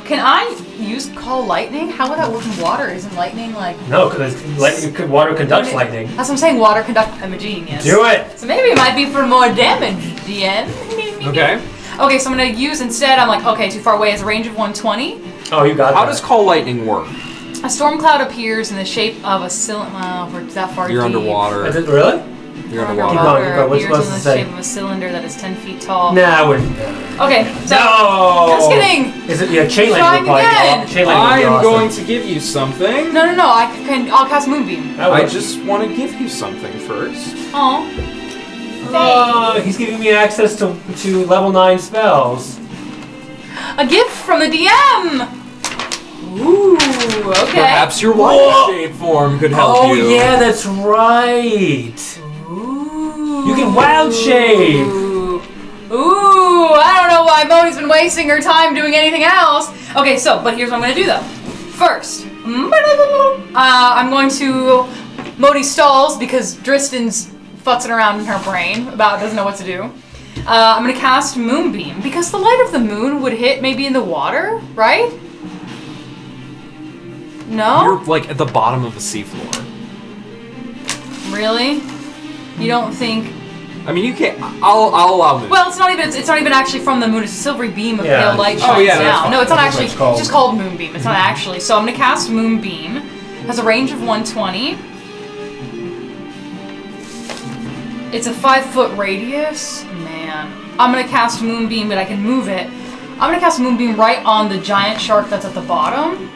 Can I use Call Lightning? How would that work in water? Isn't lightning like... No, because water conducts lightning. That's what I'm saying. Water conduct... I'm a genius. Do it. So maybe it might be for more damage, DN. Okay. Okay, so I'm going to use instead, I'm like, okay, too far away. It's a range of 120. Oh, you got How that. does Call Lightning work? A storm cloud appears in the shape of a cylinder. Well, if we're that far You're deep. underwater. Is it really? You're Keep underwater. going, keep going. What's Appears in supposed the to say? shape of a cylinder that is 10 feet tall. Nah, I wouldn't. Okay, so... No! Just kidding. Is it, chain Trying lightning would probably again. Chain lightning would I be am awesome. going to give you something. No, I'll cast Moonbeam. I I would. just want to give you something first. Oh. He's giving me access to level 9 spells. A gift from the DM! Ooh, okay. Perhaps your wild shape form could help you. Oh yeah, that's right. Ooh. You can wild shape. Ooh, I don't know why Mohdhee's been wasting her time doing anything else. Okay, but here's what I'm gonna do though. First, I'm going to Mohdee stalls because Drystan's futzing around in her brain doesn't know what to do. I'm gonna cast Moonbeam because the light of the moon would hit maybe in the water, right? No? You're like at the bottom of the seafloor. Really? You don't think? I mean, you can't. I'll allow moon. Well, it's not even actually from the moon. It's a silvery beam of Yeah. pale light Oh, shines yeah, that's down. fine. No, it's not That's what actually. it's called. It's just called Moonbeam. It's not actually. So I'm gonna cast Moonbeam. It has a range of 120. It's a 5-foot radius. Man, I'm gonna cast Moonbeam, but I can move it. I'm gonna cast Moonbeam right on the giant shark that's at the bottom.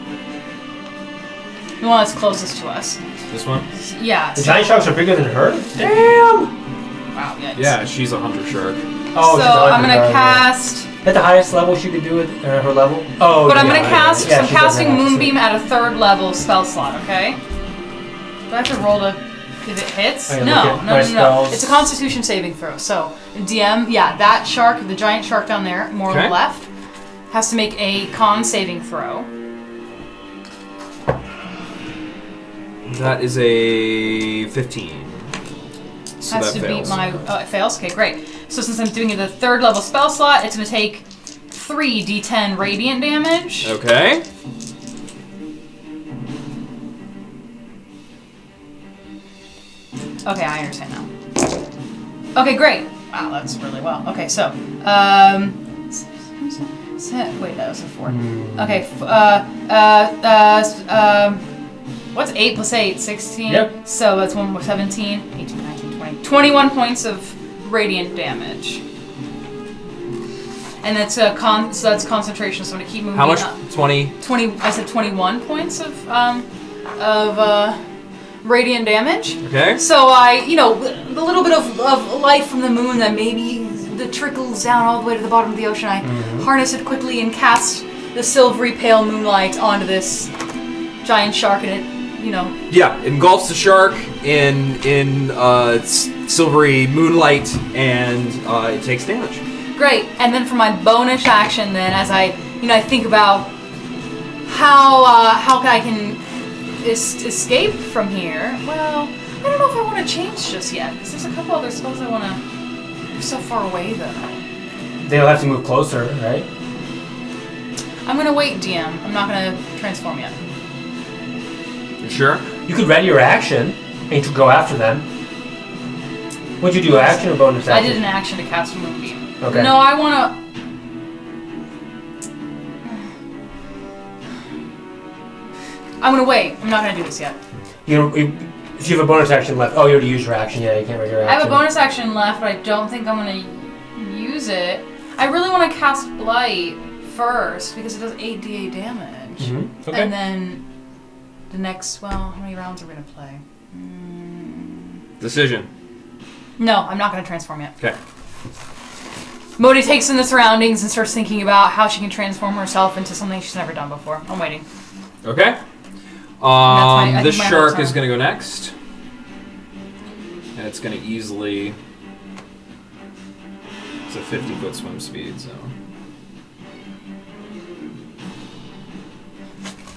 The one that's closest to us. This one? Yeah. The giant sharks are bigger than her? Damn! Wow. Yeah. Yeah, she's a hunter shark. Oh, So she's a I'm gonna hunter, cast. At the highest level she could do it, her level? Oh, But I'm yeah, gonna cast. yeah, I'm she doesn't casting have to Moonbeam at a 3rd level spell slot. Okay. Do I have to roll to if it hits? I gotta No, look at no, my no, no. spells. It's a Constitution saving throw. So DM, yeah, that shark, the giant shark down there, more on Okay. the left, has to make a Con saving throw. That is a 15. So Has that to fails. beat my. Oh, it fails. Okay, great. So since I'm doing it at the 3rd level spell slot, it's gonna take 3 d10 radiant damage. Okay. Okay, I understand now. Okay, great. Wow, that's really well. Okay, so, wait, that was a 4. Okay, what's 8 plus 8? 16? Yep. So that's 1 more, 17, 18, 19, 20. 21 points of radiant damage. And that's so that's concentration, so I'm gonna keep moving How much? up. 20. 20, I said 21 points of radiant damage. Okay. So the little bit of light from the moon that maybe that trickles down all the way to the bottom of the ocean, I harness it quickly and cast the silvery pale moonlight onto this giant shark, and it, Yeah, engulfs the shark in silvery moonlight, and it takes damage. great. And then for my bonus action, then as I think about how I can escape from here. Well, I don't know if I want to change just yet because there's a couple other spells I want to. They're so far away though. They'll have to move closer, right? I'm gonna wait, DM. I'm not gonna transform yet. You sure? You could ready your action and you could go after them. What'd you do, action or bonus I action? did an action to cast Moonbeam. Okay. No, I wanna. I'm gonna wait. I'm not gonna do this yet. If you have a bonus action left, oh, you already used your action. Yeah, you can't ready your I action. have a bonus action left, but I don't think I'm gonna use it. I really want to cast Blight first because it does 8d8 damage. Mm-hmm. Okay. And then the next, how many rounds are we gonna play? Decision. No, I'm not gonna transform yet. Okay. Mohdee takes in the surroundings and starts thinking about how she can transform herself into something she's never done before. I'm waiting. Okay. I This think my shark whole is turn. going to go next. And it's going to easily... It's a 50-foot swim speed, so...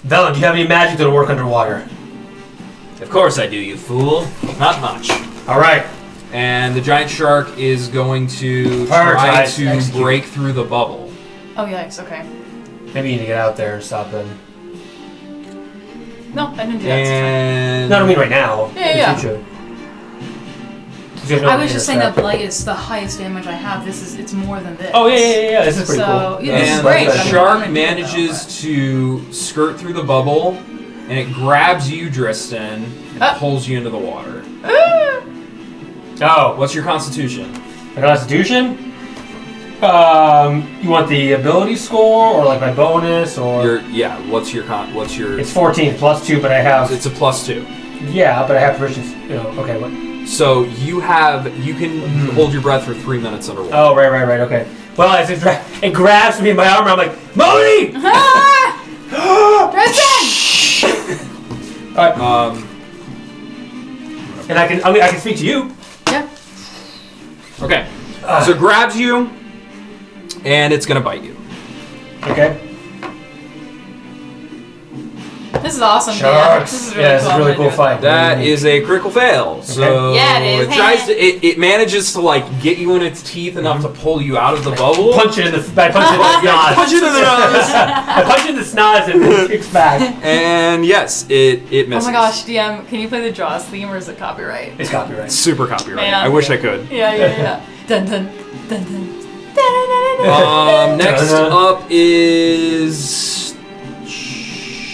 Velen, do you have any magic that'll work underwater? Of course I do, you fool. Not much. All right. And the giant shark is going to Prioritize, try to execute. break through the bubble. Oh yikes! Okay. Maybe you need to get out there and stop them. No, I didn't do that. It's fine. And... No, I don't mean right now. Yeah, in yeah. the future. You guys know I what was just saying that intercept. Blight is the highest damage I have. It's more than this. Oh yeah. This is pretty So, cool. yeah, this is And great, the but I'm shark gonna do it though, manages to skirt through the bubble, and it grabs you, Drystan, and pulls you into the water. Oh, What's your constitution? my constitution? You want the ability score or like my bonus or? What's your? It's 14 plus 2, but I have. It's a +2. Yeah, but I have proficiency. Okay, what? So you can hold your breath for 3 minutes underwater. Oh, right. Okay. Well, as it grabs me in my armor, I'm like, Mohdee! Drystan! All right. And I can speak to you. Yeah. Okay. So it grabs you, and it's gonna bite you. Okay. This is awesome, Sharks. This is really Yeah, this cool. is a really I'm cool gonna do it. fight. That is a critical fail. So Yeah, it is. it tries to. It manages to like get you in its teeth enough to pull you out of the bubble. Punch it in the snot. Punch it in the nose. I punch it in the snot and it kicks back. And yes, it Oh misses. my gosh, DM, can you play the Jaws theme or is it copyright? It's copyright. Super copyright. Man. I wish I could. Yeah. Dun dun dun dun. Dun. Next up is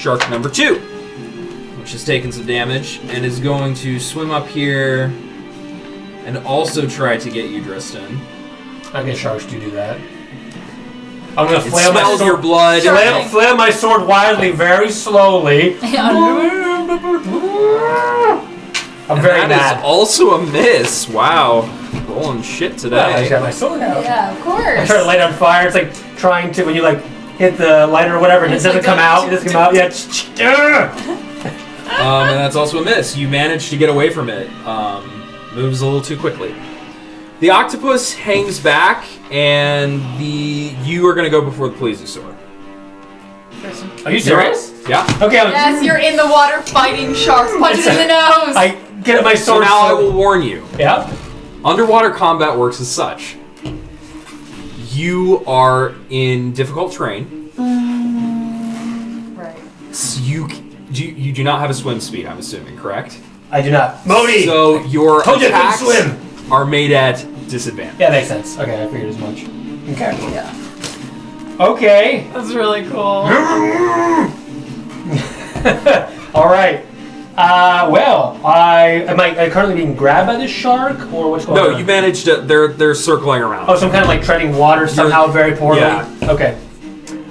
shark number 2, which has taken some damage and is going to swim up here and also try to get you, Drystan. I guess sharks do that. I'm gonna It flail my smells sword. your blood. Sure. Flail my sword wildly, very slowly. I'm And very that mad. is also a miss. Wow. Rolling shit I just today. got my sword out. Yeah, of I course. try to light it on fire. It's like trying to when you like hit the lighter or whatever, and it It's doesn't like come that. out. It doesn't come out. Yeah. And that's also a miss. You managed to get away from it. Moves a little too quickly. The octopus hangs back, and you are going to go before the plesiosaur. Are you serious? Yeah. Okay. Yes, you're in the water fighting sharks. Punch it in the nose. I get at my So sword. now I will warn you. Yeah. Underwater combat works as such. You are in difficult terrain. Right. So you do not have a swim speed, I'm assuming, correct? I do not. Mohdee. So your Told you I couldn't attacks swim. are made at disadvantage. Yeah, makes sense. Okay, I figured as much. Okay. Yeah. Okay. That's really cool. All right. Well, am I currently being grabbed by this shark, or what's going on? No, you managed to. They're circling around. Oh, so I'm kind of like treading water somehow very poorly. Yeah. Okay.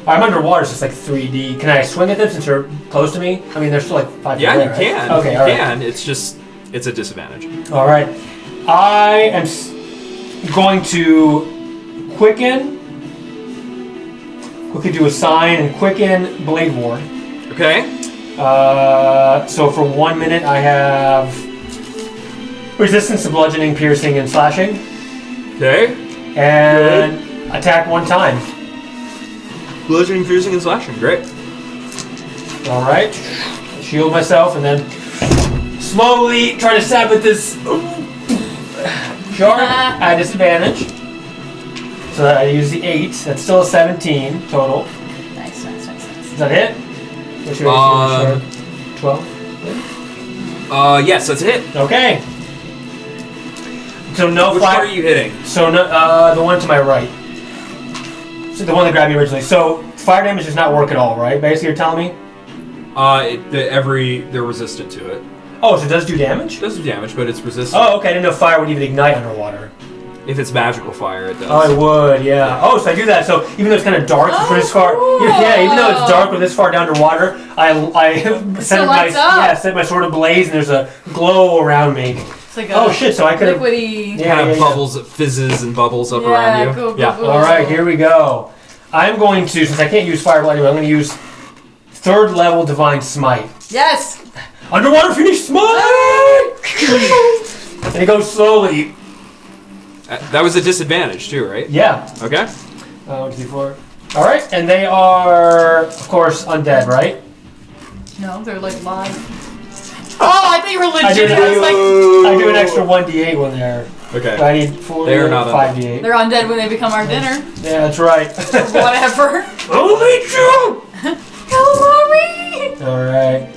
I'm underwater, so it's like 3D. Can I swing at them since they're close to me? I mean, they're still like 5 feet Yeah, away, you right? can. Okay, you all right. can. It's a disadvantage. All right. I am going to quickly do a sign and quicken Blade Ward. Okay. So for 1 minute, I have resistance to bludgeoning, piercing, and slashing, Okay. and attack 1 time. Bludgeoning, piercing, and slashing. Great. All right. Shield myself, and then slowly try to stab at this shark at disadvantage. So I use the 8. That's still a 17 total. Nice. Is that it? What's your AC on the shark? 12. Yes, that's a hit. Okay. So no Which fire. one are you hitting? So no, the one to my right. So the one that grabbed me originally. So fire damage does not work at all, right? Basically, you're telling me. They're resistant to it. Oh, so it does do damage? It does do damage, but it's resistant. Oh, okay. I didn't know fire would even ignite underwater. If it's magical fire, it does. Oh, it would, yeah. Oh, so I do that. So even though it's kind of dark for this far, cool. yeah. Even though it's dark or this far down underwater, I set my lights up. set my sword ablaze, and there's a glow around me. It's like Oh shit! So I could have. liquidy. Yeah, Kind of yeah. bubbles, it fizzes and bubbles up Yeah, around you. cool, yeah. cool. All right, here we go. I'm going to, since I can't use fireball anyway, I'm going to use 3rd level divine smite. Yes. Underwater Phoenix smite. And it goes slowly. That was a disadvantage too, right? Yeah. Okay. 1, 2, 3, 4. All right, and they are, of course, undead, right? No, they're like live. Oh, I think you were I legit. do, I was like, I do an extra 1d8 when they're. Okay. I need 4, They are not 5d8. they're undead when they become our dinner. Yeah, that's right. Whatever. Holy true! Calamari! All right.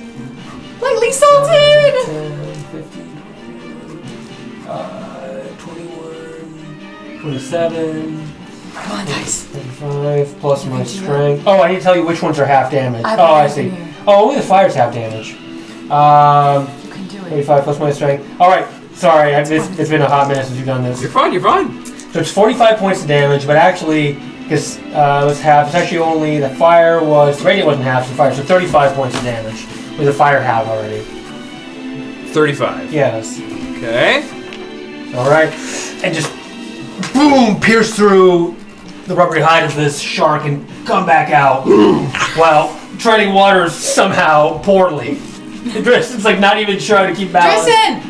Lightly salted! 10, 15, 21, 27, Come on, dice. 35, plus my strength. Oh, I need to tell you which ones are half damage. I Oh, I have it see. here. Oh, only the fire's half damage. You can do it. 35 plus my strength. All right. Sorry, it's been a hot minute since you've done this. You're fine. You're fine. So it's 45 points of damage, but actually, because it's half, it's actually only, the radiant wasn't half, so the fire, so 35 points of damage. With the fire half already. 35. Yes. Okay. All right. And just, boom, pierce through the rubbery hide of this shark and come back out. While treading water somehow poorly. Tristan's like not even trying to keep balance. Drystan,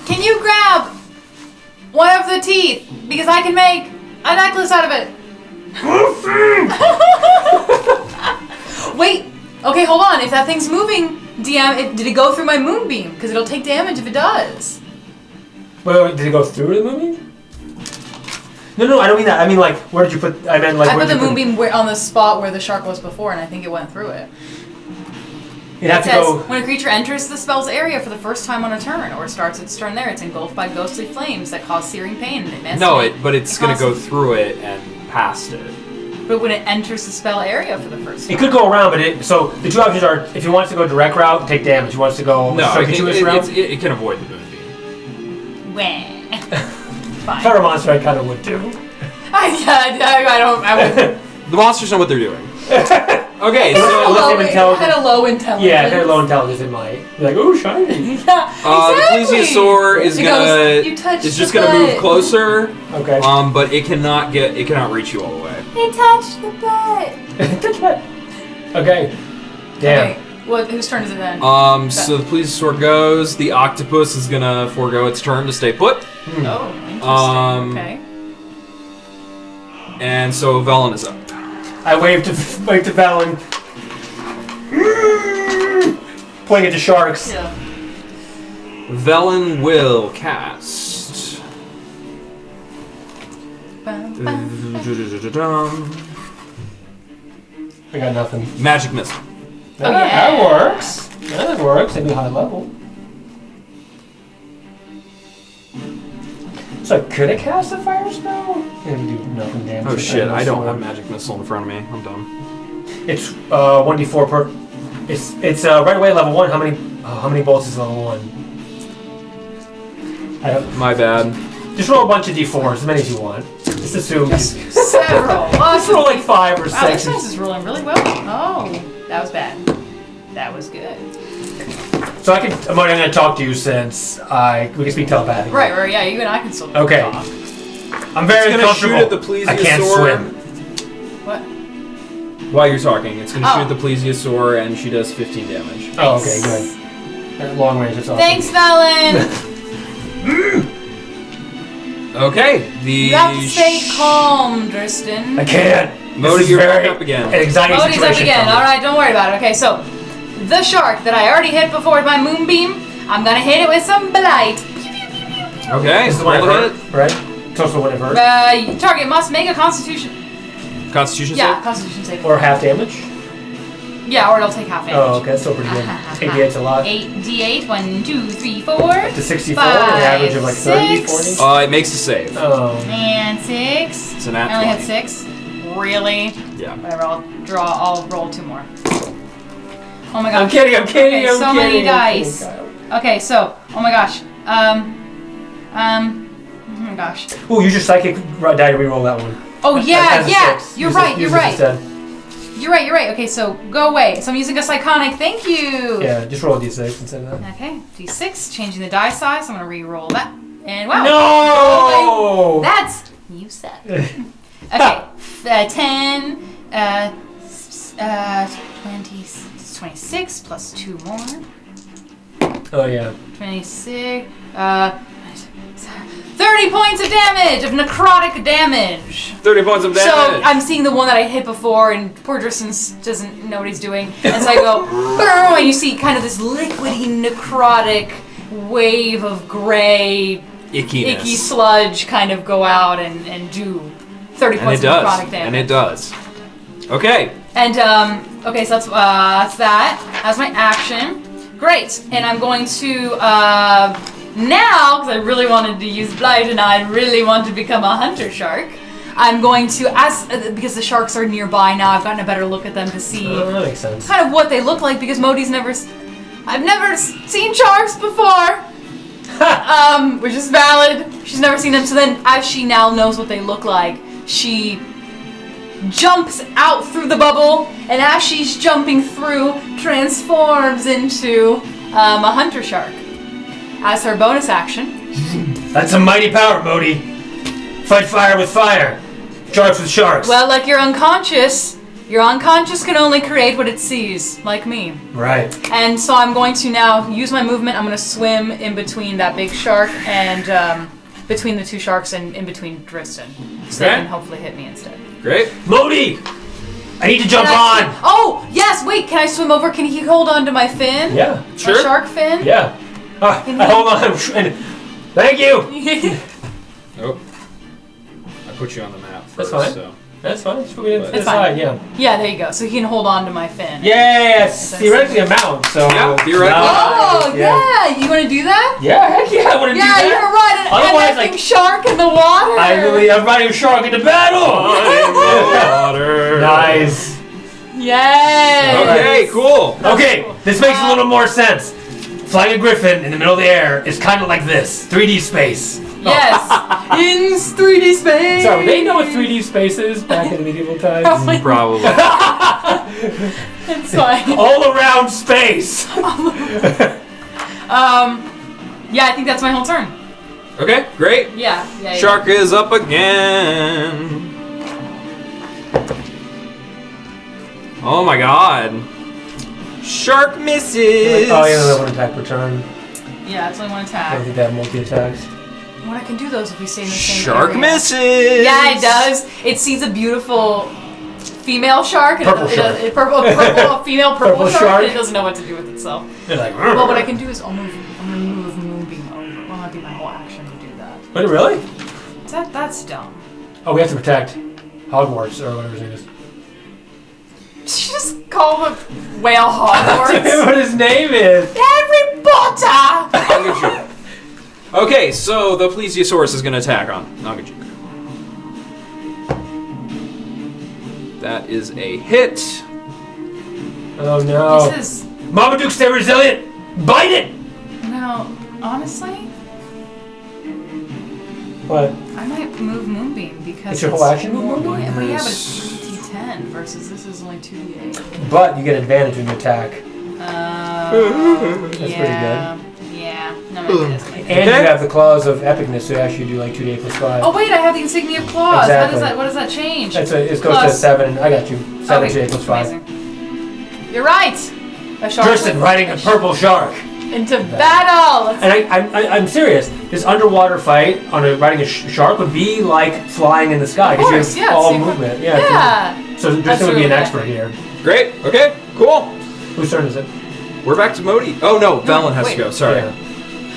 can you grab one of the teeth? Because I can make a necklace out of it. Wait. Okay, hold on. If that thing's moving, DM, did it go through my moonbeam? Because it'll take damage if it does. Wait, did it go through the moonbeam? No, I don't mean that. I mean like, where did you put? I meant like. I put the moonbeam on the spot where the shark was before, and I think it went through it. You'd have It to says, go. when a creature enters the spell's area for the first time on a turn, or starts its turn there, it's engulfed by ghostly flames that cause searing pain. But it's going to go through it and past it. But when it enters the spell area for the first time. It could go around, but so the two options are: if he wants to go direct route, take damage. If he wants to go circuitous route. It can avoid the moonbeam. Wah. Fine. Fire monster, I kind of would too. I would. The monsters know what they're doing. Okay, so Had a low intelligence. Yeah, if they're low intelligence, it might be like, "Ooh, shiny." Yeah, the exactly. plesiosaur is just gonna move closer. Okay. But it cannot reach you all the way. He touched the butt. Okay. Damn. Okay, whose turn is it then? So the plesiosaur goes. The octopus is gonna forego its turn to stay put. Oh, interesting. Okay. And so Velen is up. I wave to Velen. Pointing at the sharks. Yeah. Velen will cast. I got nothing. Magic missile. Oh, yeah. That works. That works. Maybe high level. So could I cast a fire spell? And do nothing damage. Oh shit! I don't have magic missile in front of me. I'm dumb. It's 1d4 per. It's right away level 1. How many bolts is level 1? My bad. Just roll a bunch of d4s, as many as you want. Just assume. Several. Just roll like 5 or 6. Wow, this dice is rolling really well. Oh, that was bad. That was good. So I'm going to talk to you since we can speak telepathically. Right, yeah, you and I can still Okay. talk. I'm very It's gonna shoot comfortable. at the plesiosaur. I can't swim. What? While you're talking, it's gonna shoot the plesiosaur, and she does 15 damage. Oh, okay, good. At long range, it's awesome. Thanks, Velen! Okay, You have to stay calm, Drystan. I can't. Mohdee, you're back up again. An anxiety Mohdee situation. up again. for me. Alright, don't worry about it. Okay, so the shark that I already hit before with my moonbeam, I'm gonna hit it with some blight. Okay, This is the one roll I've to heard, right? It's also the one I've heard. Target must make a constitution. Constitution Yeah, save? constitution save. Or half damage. Yeah, or it'll take half damage. Oh, okay, that's still pretty good. 88's a lot. 8d8, 1, 2, 3, 4. Up to 64, an average of like 30, 40. It makes a save. Oh. And 6. It's an nat I only had 20. 6. Really? Yeah. Whatever, I'll roll 2 more. Oh my gosh. I'm kidding, I'm kidding, Okay, I'm so kidding. many dice. Kyle. Okay, so, oh my gosh. Oh my gosh. Ooh, use your psychic die to reroll that one. Oh yeah, As a yeah. 6. You're Use right, it you're right. instead. You're right. Okay, so go away. So I'm using a psychonic. Thank you. Yeah, just roll a d6 instead of that. Okay, d6, changing the die size. I'm gonna re-roll that. And wow. No! That's you said. Okay, 10, 20, 26 plus 2 more. Oh yeah. 26, 30 points of damage, of necrotic damage. 30 points of damage. So I'm seeing the one that I hit before, and poor Drystan doesn't know what he's doing. And so I go, boom, and you see kind of this liquidy, necrotic wave of gray, Ickiness. icky sludge kind of go out and do 30 points of necrotic damage. And it does. Okay. And, okay, so that's that. That's my action. Great. And I'm going to, now, because I really wanted to use Blight and I really want to become a hunter shark, I'm going to, because the sharks are nearby now, I've gotten a better look at them to see That makes sense. kind of what they look like, because Mohdie's I've never seen sharks before, which is valid. She's never seen them, so then as she now knows what they look like, she jumps out through the bubble, and as she's jumping through, transforms into a hunter shark. As her bonus action. That's a mighty power, Mohdee. Fight fire with fire. Sharks with sharks. Well, like you're unconscious, Your unconscious can only create what it sees, like me. Right. And so I'm going to now use my movement. I'm going to swim in between that big shark and between the two sharks and in between Drystan. So they can hopefully hit me instead. Great. Mohdee! I need to jump on! Oh, yes, wait, can I swim over? Can he hold on to my fin? Yeah. Sure. My shark fin? Yeah. I hold on. Thank you! Oh. I put you on the map That's first, fine. so. That's fine. Just put me to the It's side, fine. yeah. Yeah, there you go. So he can hold on to my fin. Yes! Theoretically a mount, so... Yeah, theoretically. Oh, yeah. You want to do that? Yeah, heck yeah, I want to do Yeah, that! you're right. Otherwise, An like- shark in the water. I'm riding a shark into battle! Water. Nice. Yes. Okay, cool. Okay, this makes a little more sense. Flying a griffin in the middle of the air is kind of like this. 3D space. Yes. In 3D space. Sorry, they know what 3D space is back in medieval times? Probably. Probably. It's fine. All around space! Yeah, I think that's my whole turn. Okay, great. Yeah. Shark is up again. Oh my god. Shark misses. Oh, yeah, that one attack per turn. Yeah, it's only one I don't attack. think they have multi-attacks. What I can do those if we stay in the same Shark area. misses. Yeah, it does. It sees a beautiful female shark. And Purple it, shark. a female purple Purple shark, shark. and it doesn't know what to do with itself. They're like, Well, what I can do is I'm gonna move Moonbeam over. Well, that'd be my whole action to do that. Wait, really? That's dumb. Oh, we have to protect Hogwarts, or whatever his name is. Did you just call the whale Hogwarts? What his name is! Harry Potter! Nagajuk. Okay, so the Plesiosaurus is going to attack on Nagajuk. That is a hit. Oh no. This is Marmaduke, stay resilient! Bite it! no. Honestly, What? I might move Moonbeam because It's your whole action, move more- Moonbeam? Yeah, but yeah, but it's 2d10 versus this is only 2d8. But you get advantage when you attack. That's pretty Yeah. No, maybe this. And you have the claws of epicness, so actually you do like 2d8 plus 5. Oh wait, I have the insignia of claws. Exactly. What does that change? It goes to Plus- 7. I got you. 7 Okay, 2d8 plus 5. amazing. You're right. A shark. Drystan riding a purple shark. into battle. Let's And I'm serious. This underwater fight on riding a shark would be like flying in the sky Of because course, you yeah, have all so you- movement. yeah. So That's Drystan would be an really expert here. Great. Okay, cool. Whose turn is it? We're back to Mohdee. Oh no, Valen has wait. to go. Sorry. Yeah.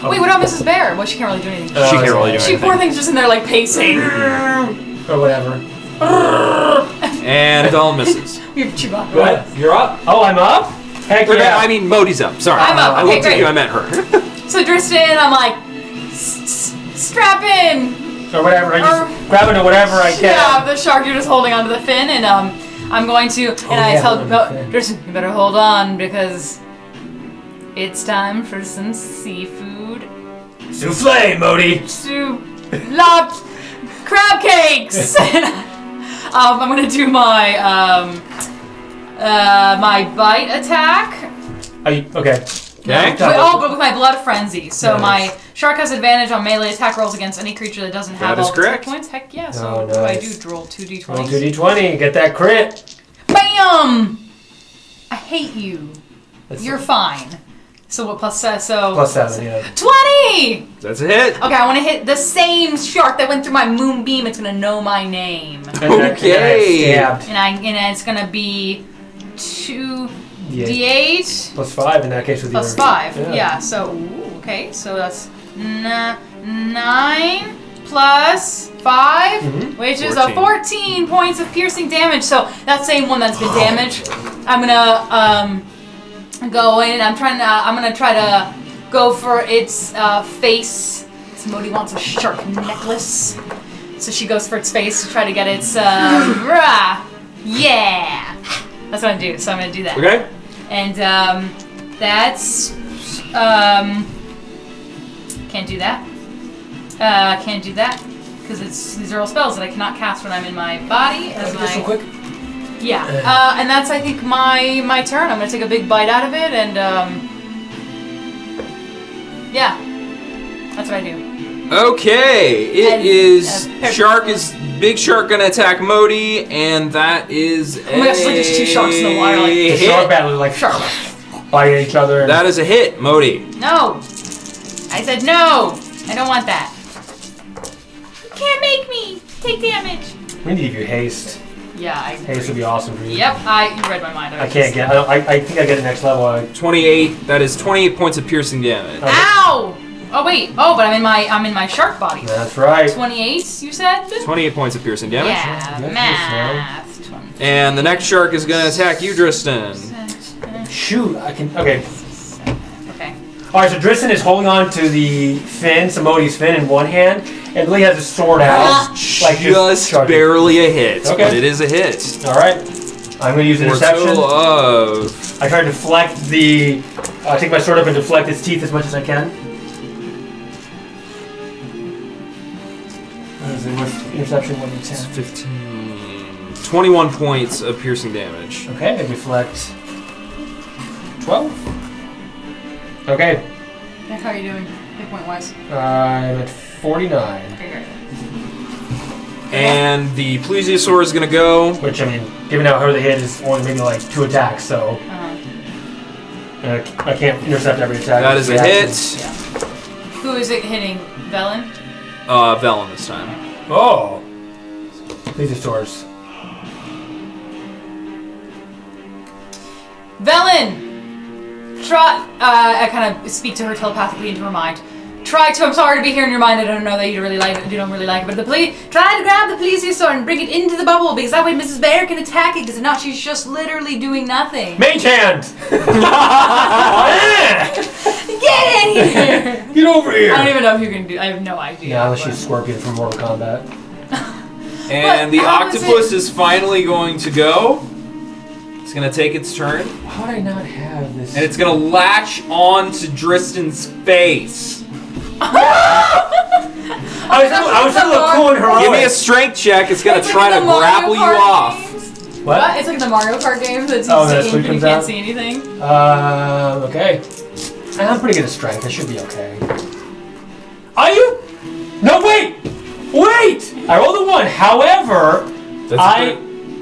Wait, what about Mrs. Bear? Well, she can't really do anything. She can't really do She anything. poor thing's just in there like pacing. Or whatever. And Valen misses. We have Chewbacca. Go ahead. You're up. Oh, I'm up? Heck Okay, yeah. I mean, Mohdie's up. Sorry. I'm up. I Okay, looked at great. you. I meant her. So Drystan, I'm like, strap in. Or whatever. I just grab into whatever I can. Yeah, the shark. You're just holding onto the fin, and I'm going to. And I yeah, tell hold on to the fin. Drystan, you better hold on because it's time for some seafood. Souffle, Mohdee. Soup, lots, crab cakes. I'm gonna do my my bite attack. Are you, okay. Okay. But with my blood frenzy. So Nice. my shark has advantage on melee attack rolls against any creature that doesn't have That is all the hit correct. points. Heck yeah! So Oh, what do I nice. do? Roll 2d20. Roll 2d20. Get that crit. Bam! I hate you. That's You're fine. So what plus so plus 7, yeah. 20! That's a hit. Okay, I want to hit the same shark that went through my moonbeam. It's gonna know my name, Okay. Stabbed. and it's gonna be 2d8 Plus 5 in that case with plus your 5. Yeah. So okay, so that's 9 plus 5, Mhm. which is 14. 14 points of piercing damage. So that same one that's been damaged, I'm gonna go in. I'm gonna try to go for its face. So Mohdee wants a shark necklace, so she goes for its face to try to get its rah. Yeah, that's what I do. So I'm gonna do that. Okay. And that's can't do that. Can't do that because these are all spells that I cannot cast when I'm in my body. As Just real my quick. yeah, and that's I think my turn. I'm gonna take a big bite out of it, and yeah, that's what I do. Okay, it And, is pepper- big shark gonna attack Mohdee, and that is Oh my gosh, it's like there's two sharks in the water, like, The hit. shark battle like biting each other. And That is a hit, Mohdee. No! I said no! I don't want that. You can't make me take damage. we need to give you haste. Yeah, I Haste would be awesome for you. Yep, you read my mind. I can't get. I think I get it next level. 28. That is 28 points of piercing damage. Ow! Oh wait. Oh, but I'm in my shark body. That's right. 28, you said? 28 points of piercing damage. Yeah, Yeah, math. 20. And the next shark is gonna attack you, Drystan. Shoot, I can. Okay. Okay. All right. So Drystan is holding on to the fin, Mohdei's fin, in one hand, and Lee has his sword out, like Just charging. barely a hit, Okay. but it is a hit. All right. I'm gonna use For a interception. total of I try to deflect the. Take my sword up and deflect its teeth as much as I can. What's interception? 1 to 10. 15, 21 points of piercing damage. Okay, I deflect 12. Okay, How are you doing, hit point wise? I'm at 49. Okay, great. And the plesiosaur is gonna go. Which, I mean, given how her the hit is only maybe like 2 attacks, so I can't intercept every attack. That is a hit. Yeah. Who is it hitting? Velen? Velen this time. Oh! Plesiosaurs. Velen! Try. I kind of speak to her telepathically into her mind. Try to. I'm sorry to be here in your mind. I don't know that you don't really like it, but try to grab the plesiosaur and bring it into the bubble because that way Mrs. Bear can attack it. Because if not, she's just literally doing nothing. Mage hand! Get in here! Get over here! I don't even know if you can do. I have no idea. Yeah, unless but- she's Scorpion from Mortal Kombat. And the how is octopus is finally going to go. It's gonna take its turn, How would I not have this? and it's gonna latch on to Dristan's face. I was a little cool in her Give me a eyes. strength check. It's gonna It's try like to the Mario grapple you Kart off. games. What? It's like the Mario Kart games that Oh, you that's see what and you comes can't out? see anything. Okay. I'm pretty good at strength. I should be okay. Are you? No, wait! Wait! I rolled a 1. However,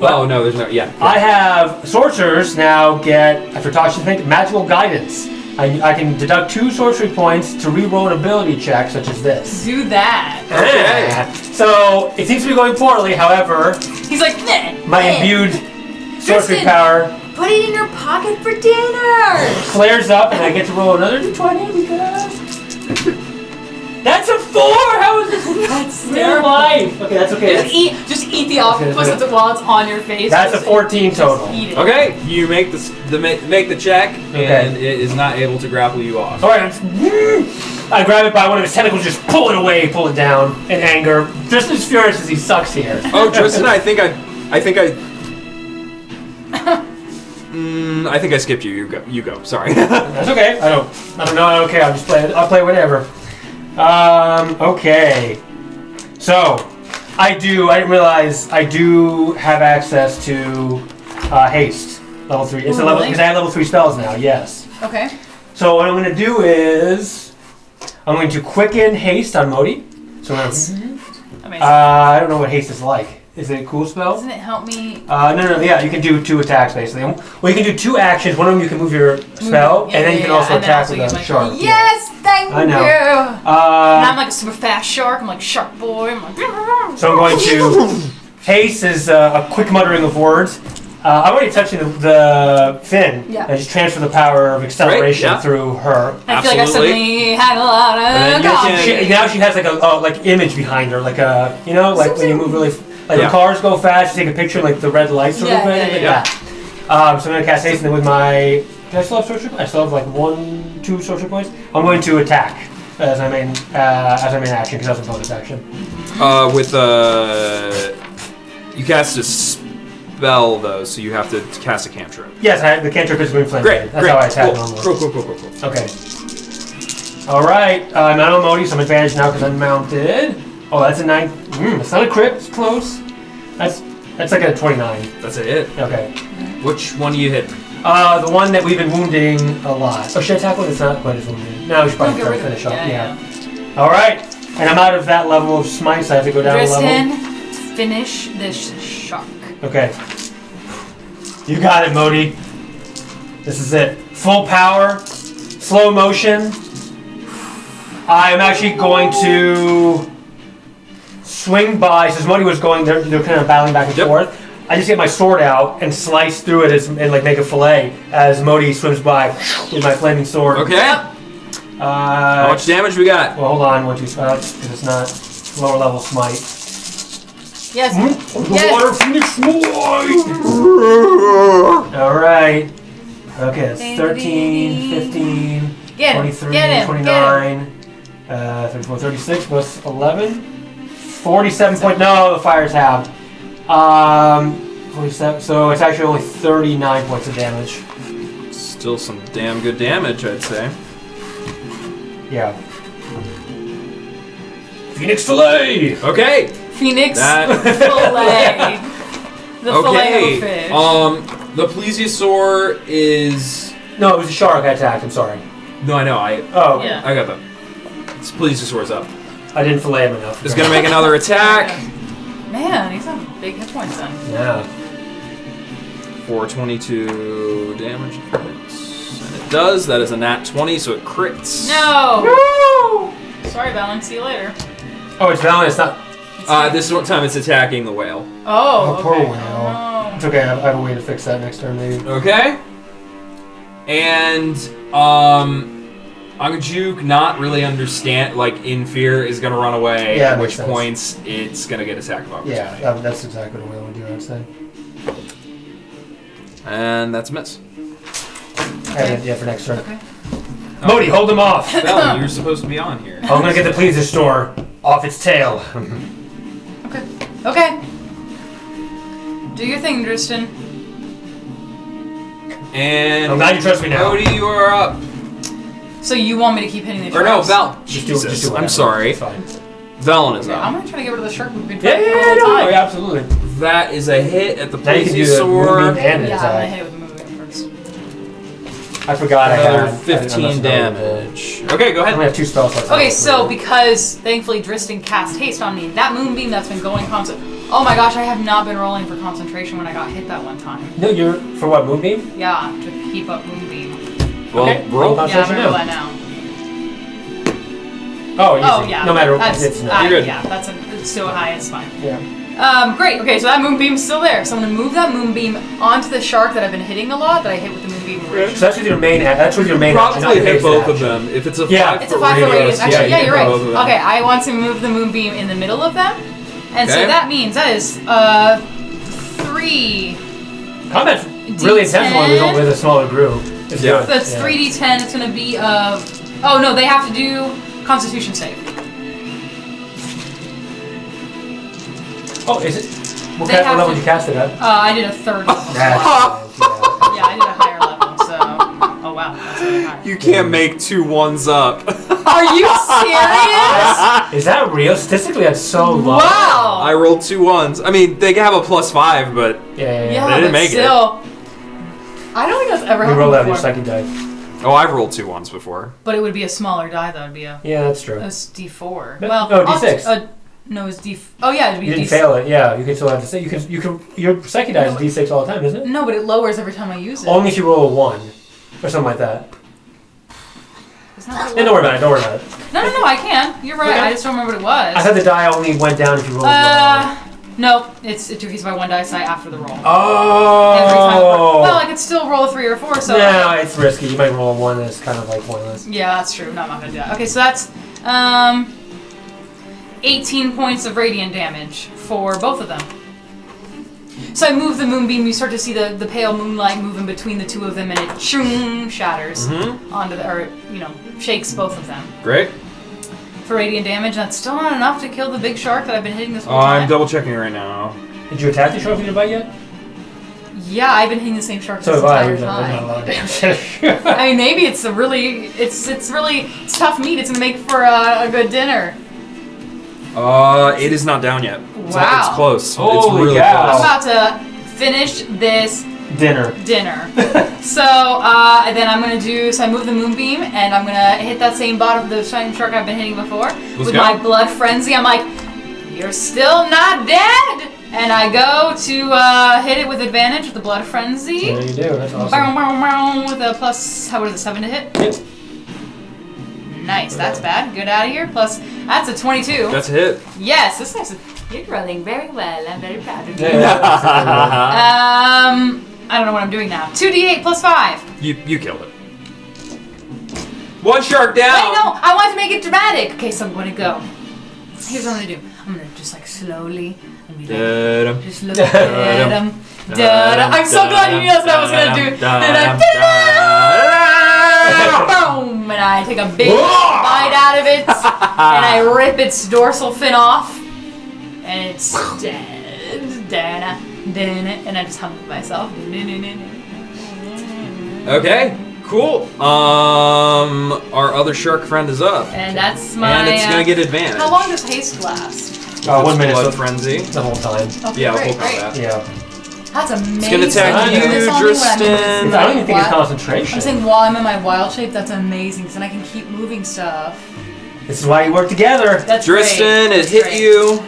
Oh no, there's no. Yeah. I have sorcerers now get, after Tasha think, magical guidance. I can deduct 2 sorcery points to re-roll an ability check, such as this. Do that. Okay. So, it seems to be going poorly, however, He's like, nah, my nah. imbued sorcery Drystan. power Put it in your pocket for dinner. flares up and I get to roll another d20 because... That's a 4! How is this That's real terrible. life? Okay, that's okay. Just eat the octopus while it's on your face. That's a Just 14 total. Eat it. Okay, you make make the check, and it is not able to grapple you off. Alright, I grab it by one of his tentacles, just pull it away, pull it down in anger. Just as furious as he sucks here. Oh, Drystan, I think I skipped you. You go. Sorry. That's okay. I don't know. I don't care. I'll just play it. I'll play whatever. Okay. So, I didn't realize I do have access to haste. Level 3. It's a level, Really? because I have level 3 spells now, yes. Okay. So what I'm going to do is, I'm going to quicken haste on Mohdee. So I'm gonna, Amazing. I don't know what haste is like. Is it a cool spell? Doesn't it help me? No, yeah, you can do 2 attacks basically. Well, you can do 2 actions. One of them you can move your spell, Yeah, and then you can also and then attack also with use a my shark. Yes, thank I know. you. And Uh, I'm like a super fast shark. I'm like shark boy. I'm like. so I'm going to. Haste is a quick muttering of words. I'm already touching the fin. Yeah. And just transfer the power of acceleration Great, yeah. through her. I feel like I Absolutely. suddenly had a lot And of then you coffee. Now she has like a like image behind her, like a like when you move really like Yeah. the cars go fast, you take a picture like the red lights sort of Yeah, red, yeah, like yeah. that. So I'm gonna cast haste and then with my. Do I still have sorcery? I still have like 2 sorcery points. I'm going to attack as my main action because that's a bonus action. You cast a spell though, so you have to cast a cantrip. Yes, the cantrip is Green Flame. Great. That's how I attack normally. Cool. Okay. All right. I'm not on Mohdee, so I'm advantaged now because I'm mounted. Oh, that's a 9. It's not a crit. It's close. That's like a 29. That's a hit. Okay. Which one do you hit? The one that we've been wounding a lot. Oh, should I attack one that's not quite as wounded? No, we should probably Don't get try to rid of finish it. up. Yeah. All right. And I'm out of that level of smite, so I have to go down a level. Drystan, finish this shark. Okay. You got it, Mohdee. This is it. Full power, slow motion. I am actually going to swing by, since Mohdee was going, they're kind of battling back and forth. I just get my sword out and slice through it and like make a fillet as Mohdee swims by with my flaming sword. Okay. How much damage we got? Well, hold on, 1, 2 spots, because it's not lower level smite. Yes. Water Phoenix Smite! Alright. Okay, that's 13, 15, Get him, 23, get him, 29, 34, 36 plus 11. 47 point. No, the fires have. 47. So it's actually only 39 points of damage. Still some damn good damage, I'd say. Yeah. Phoenix fillet. Okay. Phoenix That- fillet. The fillet of Okay. fish. The plesiosaur is. No, it was a shark I attacked. I'm sorry. No, I know. Oh, Yeah. I got the. This plesiosaur's up. I didn't fillet him enough. It's gonna make another attack. Man, he's on big hit points then. Yeah. For 22 damage. And it does. That is a nat 20, so it crits. No! Sorry, Valen. See you later. Oh, it's Valen. It's not. This time it's attacking the whale. Oh, Oh, poor okay. whale. Oh. It's okay. I have a way to fix that next turn, maybe. Okay. And Angajuk, not really understand, like in fear, is gonna run away. Yeah, at makes which sense. points it's gonna get attack of opportunity. Yeah, that's exactly what a whale would do, I'd say. And that's a miss. Yeah, for next turn. Okay. Mohdee, hold him off. Bella, you're supposed to be on here. I'm gonna get the pleaser store off its tail. Okay. Okay. Do your thing, Drystan. And I'm glad you trust me now. Mohdee, you are up. So you want me to keep hitting the Or sharks? no, Val. Just Jesus, do whatever. I'm sorry. It's fine. Valen is Okay, I'm up. gonna try to get rid of the shark. We've been Yeah, trying yeah, all yeah, the no, time. yeah, absolutely. That is a hit at the Now you can do the plesiosaur. moonbeam and an Yeah, I'm gonna attack. hit it with the moving first. I forgot I had Another 15 damage. Okay, go I only ahead. have 2 spells left. Okay, so because thankfully Drystan cast haste on me, that moonbeam that's been going constant. Oh my gosh, I have not been rolling for concentration when I got hit that one time. No, you're for what, moonbeam? Yeah, to keep up moonbeam. Well, Okay, roll. roll Yeah, I'm concentration gonna roll now. that now. Oh, easy. Oh yeah, No matter what, that's, it's not. You're good. Yeah, it's so high, it's fine. Yeah. Great. Okay, so that moonbeam's still there. So I'm gonna move that moonbeam onto the shark that I've been hitting a lot. That I hit with the moonbeam originally. So that's with your main. That's with your main. action, not Probably your hit base both of action. them. If it's a Yeah. 5 It's a 5-foot radius. Actually, yeah, you you're hit right. both of them. Okay, I want to move the moonbeam in the middle of them, and so Okay. that means that is 3. Combat's really intense one D10. with a smaller group. It's Yeah. good. That's Yeah. 3d10. It's gonna be of. Oh no, they have to do Constitution save. Oh, is it? What They kind have of level to- did you cast it at? I did a 3rd level. That's Yeah, I did a higher level. So. Oh wow, that's really high. You can't make 2 1s up. Are you serious? Is that real? Statistically, that's so low. Wow. I rolled 2 1s. I mean, they can have a +5, but Yeah. Yeah, They didn't but make it. still. I don't think that's ever You happened roll out your before. second die. oh, I've rolled 2 1s before. But it would be a smaller die, though. It'd be a Yeah, that's true. D4. No, Well, no, D6. No, it's D. Oh yeah, it'd be You D6. didn't fail it. Yeah, you can still have to say you can. Your second die is D6 all the time, isn't it? No, but it lowers every time I use it. Only if you roll a 1 or something like that. Isn't that what it Yeah, don't worry was? about it. Don't worry about it. No, I can. You're right. Okay. I just don't remember what it was. I thought the die only went down if you rolled one. No, it decreases by 1 dice die after the roll. Oh. Every time. Well, I could still roll a 3 or 4, so. No, it's risky. You might roll a 1 and it's kind of like pointless. Yeah, that's true. No, I'm not gonna do that. Okay, so that's 18 points of radiant damage for both of them. So I move the moonbeam. You start to see the pale moonlight moving between the two of them, and it shatters onto the, or shakes both of them Great. for radiant damage. That's still not enough to kill the big shark that I've been hitting this whole I'm time. double checking right now. Did you attack the shark you didn't bite yet? Yeah, I've been hitting the same shark So this have I. entire There's not a time. lot of damage. I mean, maybe it's it's tough meat. It's gonna make for a good dinner. It is not down yet. It's Wow. It's close. It's Holy really cow. I'm close. about to finish this Dinner. So, and then I'm gonna I move the moonbeam, and I'm gonna hit that same bottom, the shining shark I've been hitting before. With my blood frenzy, I'm like, you're still not dead! And I go to hit it with advantage with the blood frenzy. Yeah, you do. That's awesome. With a plus, what is it, 7 to hit? Yep. Nice, that's bad. Good out of here. Plus, that's a 22. That's a hit. Yes, this is. You're rolling very well. I'm very proud of you. I don't know what I'm doing now. 2d8 plus 5. You killed it. One shark down. Wait, no, I want to make it dramatic. Okay, so I'm gonna go. Here's what I'm gonna do. I'm gonna just like slowly. Just look at him. I'm so glad you knew that's what I was gonna do. Boom! And I take a big bite out of it, and I rip its dorsal fin off, and it's dead. And I just hum to myself. Okay, cool. Our other shark friend is up. And that's my. And it's gonna get advantage. How long does haste last? 1 minute. Blood frenzy. The whole time. Okay, Yeah, great, we'll call great. that. Yeah. That's amazing. It's gonna attack You do you, this on me when I'm in Drystan. this, I don't even think it's concentration. I'm saying while I'm in my wild shape, that's amazing, because then I can keep moving stuff. This is why you work together. That's Drystan, great. it hit Great. you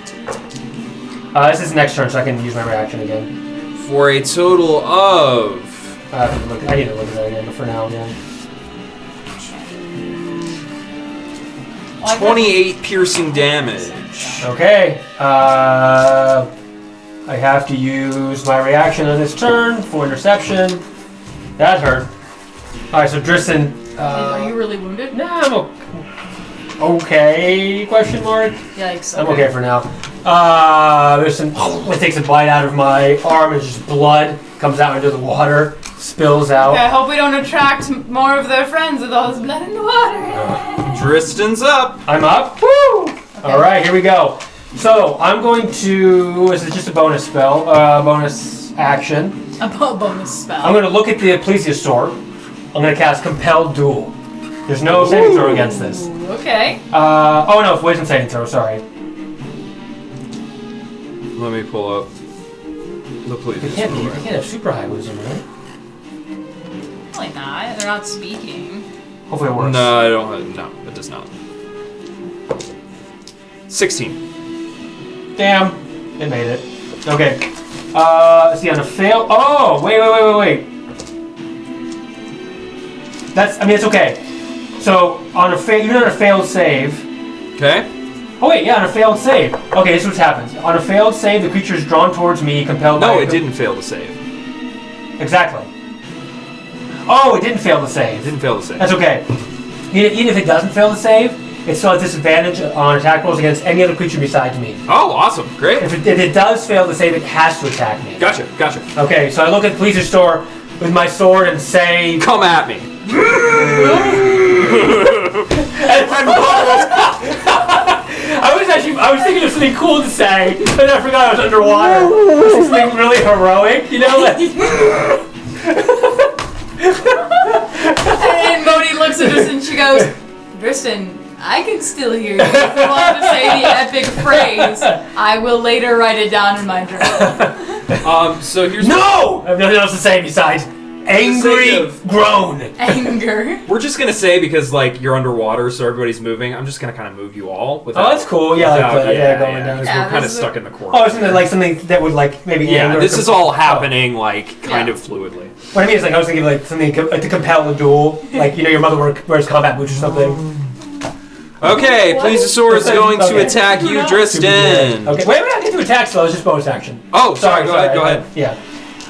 This is next turn, so I can use my reaction again. for a total of I need to look at that again, but for now, yeah. 28 piercing damage. Okay. I have to use my reaction on this turn for interception. That hurt. Alright, so Drystan. Are you really wounded? Nah, I'm okay. Question mark. Yikes. I'm okay for now. Drystan takes a bite out of my arm and just blood comes out into the water, spills out. Okay, I hope we don't attract more of their friends with all this blood in the water. Dristan's up. I'm up. Woo! Alright, here we go. So, I'm going to... This is just a bonus spell. Bonus action. A bonus spell. I'm going to look at the plesiosaur. I'm going to cast Compelled Duel. There's no saving throw against this. Ooh, okay. Oh no, wisdom saving throw, sorry. Let me pull up the You can't have super high wisdom, right? Probably not. They're not speaking. Hopefully it works. No, I don't have, no, it does not. 16. Damn. It made it. Okay. See, on a fail... Oh! Wait. It's okay. So, on a even on a failed save... Okay. Oh wait, yeah, on a failed save. Okay, this is what happens. On a failed save, the creature is drawn towards me, compelled by... No, it didn't fail to save. Exactly. Oh, it didn't fail to save. It didn't fail to save. That's okay. Even if it doesn't fail to save, it still has disadvantage on attack rolls against any other creature besides me. Oh, awesome. Great. If it does fail to save, it has to attack me. Gotcha. Okay, so I look at the police store with my sword and say... Come at me. I was thinking of something cool to say, but I forgot I was underwater. This is something really heroic, you know? And Mohdee looks at us and she goes, Drystan, I can still hear you. If you want to say the epic phrase, I will later write it down in my journal. So here's... No! I have nothing else to say besides angry groan. Anger. We're just gonna say, because like you're underwater, so everybody's moving. I'm just gonna kind of move you all. Oh, that's cool. Yeah, without, like that. Going yeah, down. because Yeah, we're kind of this is stuck in the corner. Oh, something that would like maybe. Yeah, anger this is all happening like kind of fluidly. What I mean is like I was thinking like something like to compel a duel, like your mother wears combat boots or something. Okay, Plesiosaur is going to attack you, Drystan. Okay, wait, I get to attack still. It's just bonus action. Oh, sorry. Go ahead. Yeah.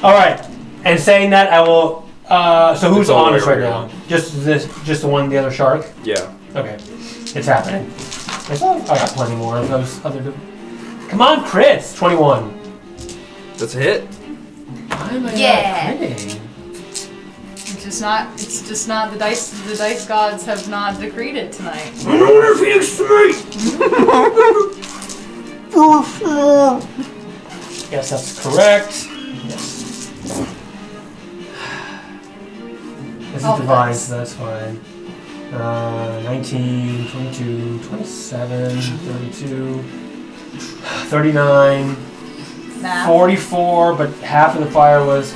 All right. And saying that, I will. So who's It's all on us the way right around. now? Just the one, the other shark. Yeah. Okay, it's happening. I got plenty more of those other. Come on, crits. 21. That's a hit. Why am I Yeah. not critting? It's just not the dice gods have not decreed it tonight. I don't want to Phoenix to me! Yes, that's correct. Yes. This is divine, so that's fine. 19, 22, 27, 32, 39, Math. 44, but half of the fire was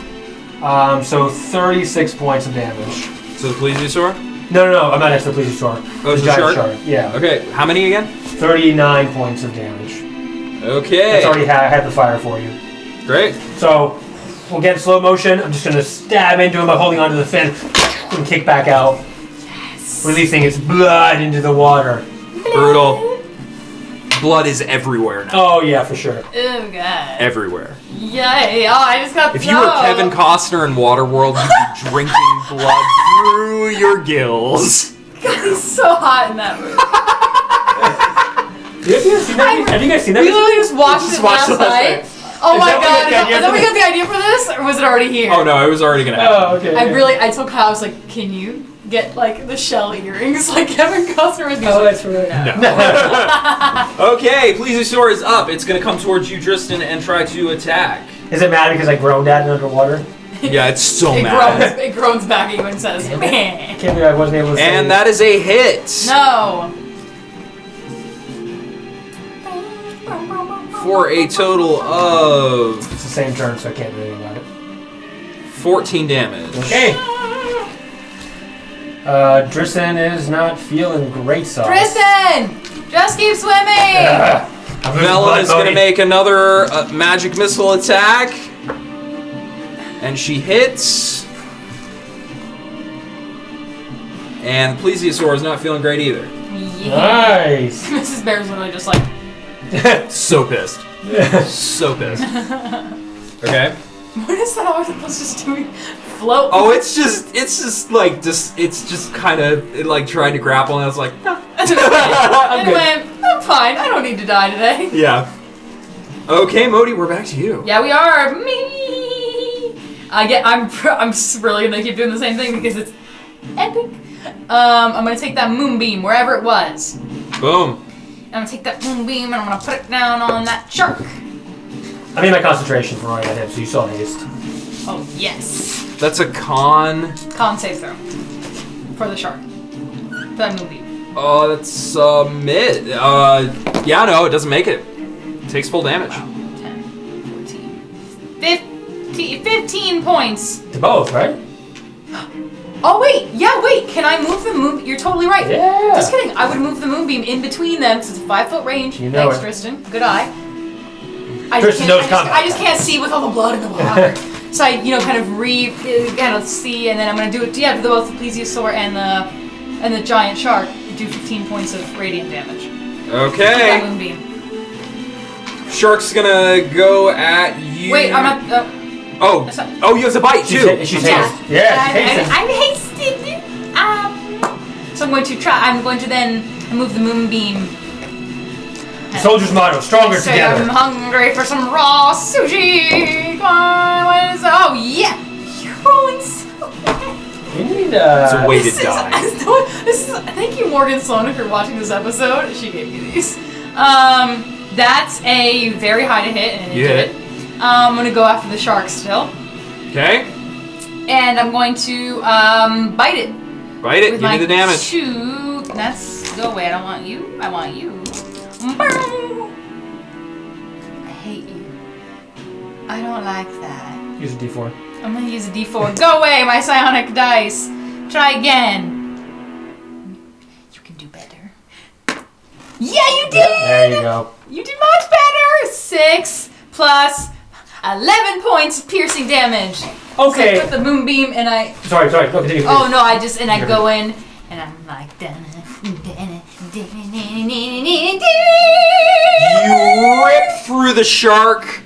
So 36 points of damage. So the plesiosaur? No, I'm not next to the plesiosaur. Oh, it's the giant shark? Yeah. Okay, how many again? 39 points of damage. Okay. That's already had the fire for you. Great. So, we'll get in slow motion. I'm just going to stab into him by holding onto the fin and kick back out. Yes. Releasing its blood into the water. Brutal. Blood is everywhere now. Oh, yeah, for sure. Oh, God. Everywhere. Yay. Oh, I just got If you were Kevin Costner in Waterworld, you'd be drinking blood through your gills. God, he's so hot in that movie. Have you guys seen that? We literally just watched it last night. Oh my God. Is that we got the idea for this? Or was it already here? Oh no, it was already gonna happen. Oh, okay. I told Kyle, I was like, can you get like the shell earrings like Kevin Costner was? Oh, that's right. No. Okay, plesiosaur is up. It's gonna come towards you, Drystan, and try to attack. Is it mad because I groaned at it underwater? Yeah, it's so mad. It groans back at you and says, meh. Can't believe I wasn't able to say And that is a hit. No. For a total of It's the same turn, so I can't do anything about it. 14 damage. Okay. Drystan is not feeling great sauce. Drystan! Just keep swimming! Velen is going to make another magic missile attack. And she hits. And the plesiosaur is not feeling great either. Yeah. Nice. Mrs. Bear's literally just like... So pissed. So pissed. Okay. What is that octopus just doing? Float? Oh, it's just kind of like trying to grapple, and I was like, no. Anyway, I'm fine. I don't need to die today. Yeah. Okay, Mohdee, we're back to you. Yeah, we are. Me. I'm really gonna keep doing the same thing because it's epic. I'm gonna take that moonbeam wherever it was. Boom. I'm gonna take that moonbeam and I'm gonna put it down on that shark. I made my concentration for running at him, so you saw haste. Oh yes. That's a con. Con save throw for the shark. For that moonbeam. Oh, that's mid. Yeah, no, it doesn't make it. It takes full damage. 10, 14, 15 points. To both, right? Oh wait, can I move the moon? You're totally right. Yeah. Just kidding, I would move the moonbeam in between them because it's a 5-foot range. You know Thanks, Drystan. Good eye. I just can't see with all the blood in the water. So I, kind of see, and then I'm gonna do it. Yeah, to both the plesiosaur and the giant shark. Do 15 points of radiant damage. Okay. Moonbeam. Shark's gonna go at you. Wait, I'm not. Oh, you have to bite too. She's hasted. Yeah, she's hasted. I'm hasted. So I'm going to then move the moonbeam. Soldier's motto: stronger together. I'm hungry for some raw sushi. Come on, what is it? Oh yeah, you're rolling so bad. You need It's a way to die. Thank you, Morgan Sloan, if you're watching this episode. She gave me these. That's a very high to hit, and it did. I'm gonna go after the shark still. Okay. And I'm going to bite it. Bite it. Give me the damage. That's go away. I don't want you. I want you. I hate you. I don't like that. Use a D4. I'm gonna use a D4. Go away, my psionic dice. Try again. You can do better. Yeah, you did. There you go. You did much better. 6 plus 11 points of piercing damage. Okay. So I put the moonbeam and I. Sorry. Go continue. Oh no! I go in and I'm like. You rip through the shark,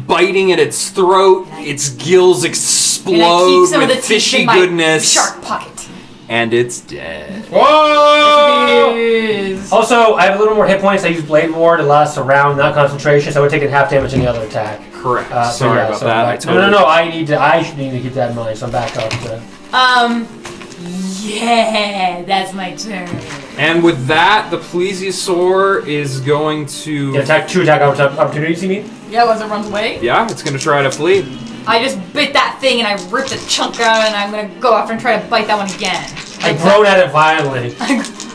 biting at its throat. Its gills explode with fishy goodness. Shark pocket. And it's dead. Whoa! Also, I have a little more hit points. I use Blade Ward. It lasts a round, not concentration, so I would take half damage in the other attack. Correct. Sorry about that. No. I should need to keep that in mind. So I'm back up to. Yeah, that's my turn. And with that, the plesiosaur is going to two attack opportunities. You mean? Yeah, once it runs away. Yeah, it's going to try to flee. I just bit that thing and I ripped a chunk out, and I'm gonna go after and try to bite that one again. I groan at it violently.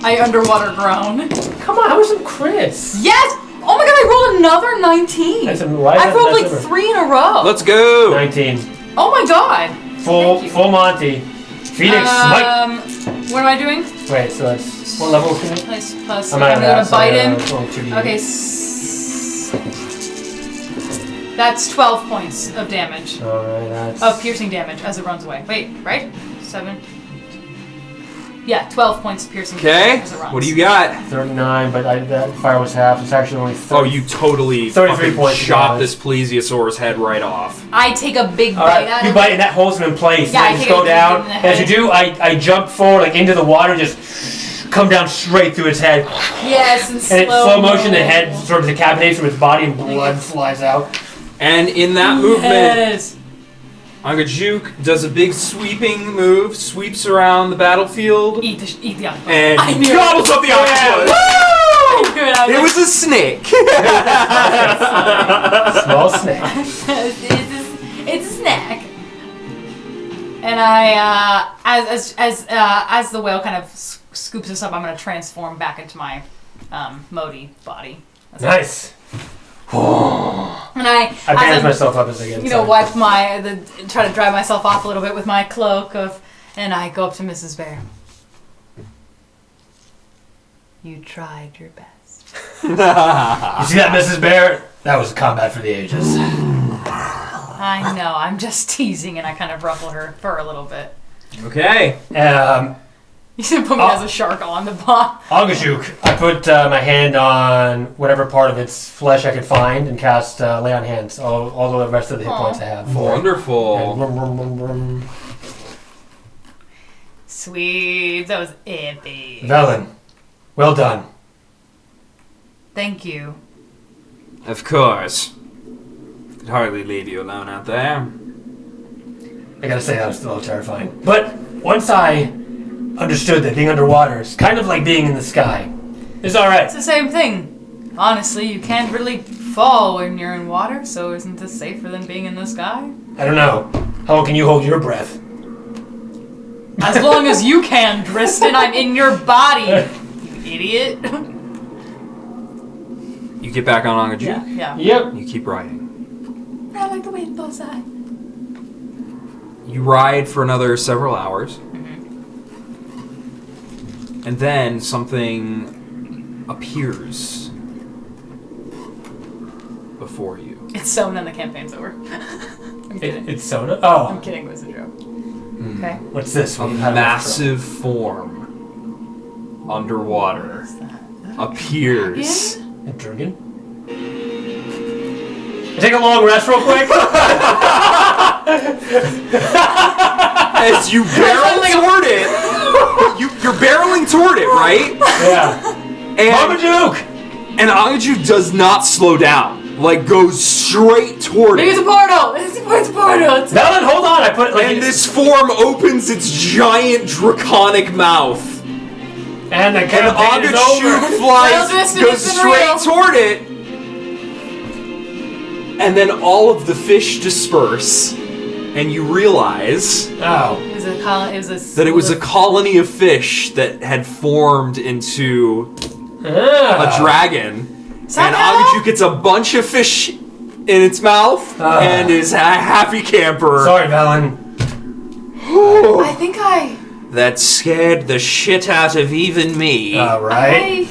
I underwater groan. Come on, how was some crits? Yes! Oh my god, I rolled another 19. I've rolled like 3 in a row. Let's go. 19. Oh my god. Thank you. Full Monty. Phoenix Smite. What am I doing? Wait, so that's what level can you? Plus, I'm I'm out of gonna that. bite him. So, Okay, that's 12 points of damage. Alright, that's... Of piercing damage as it runs away. Wait, right? 7. Yeah, 12 points of piercing Okay. damage as it runs. What do you got? 39, but that fire was half. It's actually only 30. Oh, you totally 33 fucking points of shot damage. this plesiosaur's head right off. I take a big bite Alright, out you of bite and that holds him in place. Yeah, and I just take a go big down. hit in the And as you head. do, I jump forward like into the water, just come down straight through its head. Yes, and And in slow motion, the head sort of decapitates from its body and blood flies out. And in that movement, Yes. Angajuk does a big sweeping move, sweeps around the battlefield, Eat the octopus. and I knew gobbles up the octopus. I knew it. I was It like, was a snake. Small snake. it's a snack. And I, as the whale kind of scoops us up, I'm going to transform back into my Mohdee body. Nice. And I bandage myself up as I get inside. wipe try to dry myself off a little bit with my cloak and I go up to Mrs. Bear. You tried your best. You see that, Mrs. Bear? That was combat for the ages. I know, I'm just teasing, and I kind of ruffle her fur a little bit. Okay. You should put me as a shark on the bot. Angajuk, I put my hand on whatever part of its flesh I could find and cast Lay on Hands. All the rest of the hit points I have. Wonderful. And vroom, vroom, vroom, vroom. Sweet, that was epic. Velen, well done. Thank you. Of course. Could hardly leave you alone out there. I gotta say, that was still terrifying. But once I understood that being underwater is kind of like being in the sky. It's alright. It's the same thing. Honestly, you can't really fall when you're in water, so isn't this safer than being in the sky? I don't know. How long can you hold your breath? As long as you can, Drystan, I'm in your body, you idiot. You get back on Angajuk. Yeah. Yep. You keep riding. I like the way it goes out. You ride for another several hours. And then something appears before you. It's sewn and the campaign's over. I'm kidding. It's soda? Oh. I'm kidding, it was a joke. Okay. What's this? A massive form underwater appears. A dragon? Take a long rest real quick. As you barrel toward it, you're barreling toward it, right? Yeah. And Angajuk! And Angajuk does not slow down. Like, goes straight toward Maybe it's a it. portal! It's a portal! Velen, hold on! I put it like... And this form opens its giant draconic mouth. And the And campaign is over. Angajuk flies, Drystan, goes it's been straight real. toward it. And then all of the fish disperse. And you realize Oh. that it was a colony of fish that had formed into a dragon. And Angajuk gets a bunch of fish in its mouth and is a happy camper. Sorry, Velen. I think I... That scared the shit out of even me. Alright. I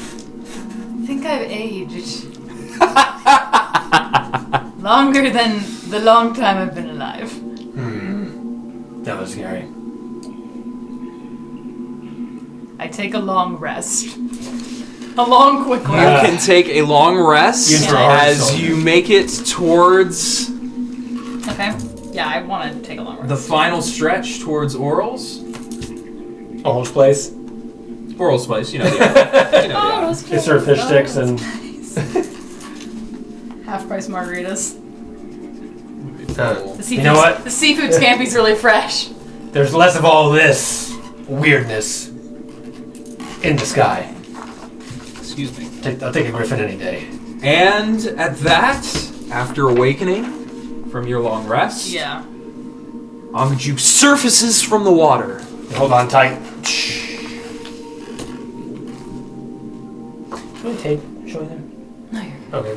think I've aged. Longer than the long time I've been alive. That was scary. I take a long rest. A long, quick You rest. can take a long rest Use for hard as soldier. you make it towards Okay. Yeah, I want to take a long rest. the final stretch towards Oral's. Oral's place. Oral's place, you know the Oh, They serve fish sticks and... half-price margaritas. The You know what? The seafood scampi's really fresh. There's less of all this weirdness in the sky. Excuse me. I'll take a griffin any day. And at that, after awakening from your long rest, Yeah. Angajuk surfaces from the water. Hold on tight. Should I tape? Show you there? No, you're Okay.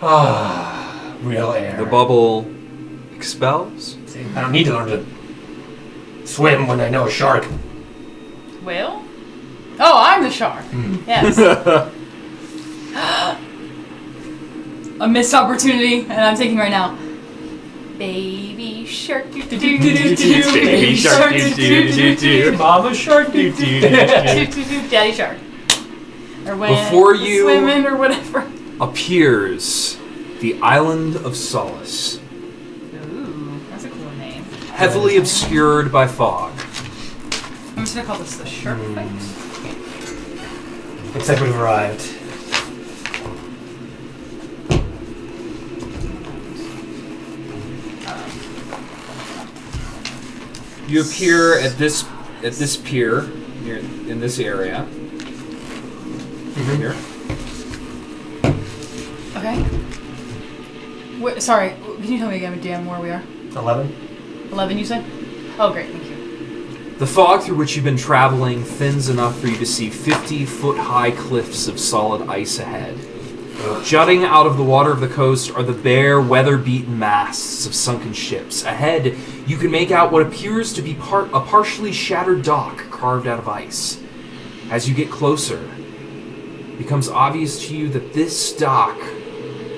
Ah, real air. The bubble spells. See, I don't need to learn to swim when I know a shark. Whale? Oh, I'm the shark. Yes. A missed opportunity, and I'm taking right now. Baby shark, do do do do do. Baby shark, do do do do. Mama shark, do do do. Daddy shark. Or when Before you- swimming or whatever. Appears the Island of Solace, Ooh, that's a cool name. heavily obscured by fog. I'm just gonna call this the shark fight. Looks like we've arrived. You appear at this pier near in this area. Here. Okay. Wait, sorry, can you tell me again, Dan, where we are? 11. 11, you said? Oh, great, thank you. The fog through which you've been traveling thins enough for you to see 50-foot-high cliffs of solid ice ahead. Jutting out of the water of the coast are the bare, weather-beaten masts of sunken ships. Ahead, you can make out what appears to be a partially shattered dock carved out of ice. As you get closer, it becomes obvious to you that this dock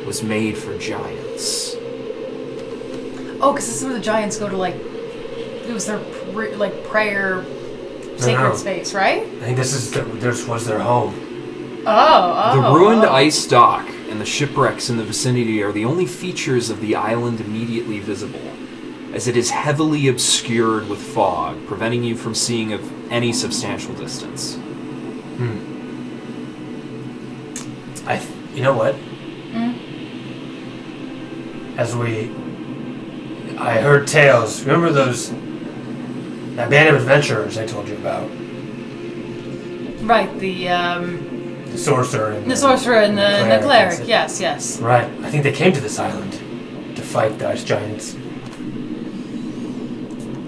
was made for giants. Oh, because this is where the giants go to, like, it was their, prayer sacred space, right? I think this was their home. Oh. The ruined ice dock and the shipwrecks in the vicinity are the only features of the island immediately visible, as it is heavily obscured with fog, preventing you from seeing of any substantial distance. You know what? Mm. I heard tales. Remember that band of adventurers I told you about? Right, the Sorcerer and the sorcerer and the cleric. It. Yes. Right. I think they came to this island to fight the ice giants.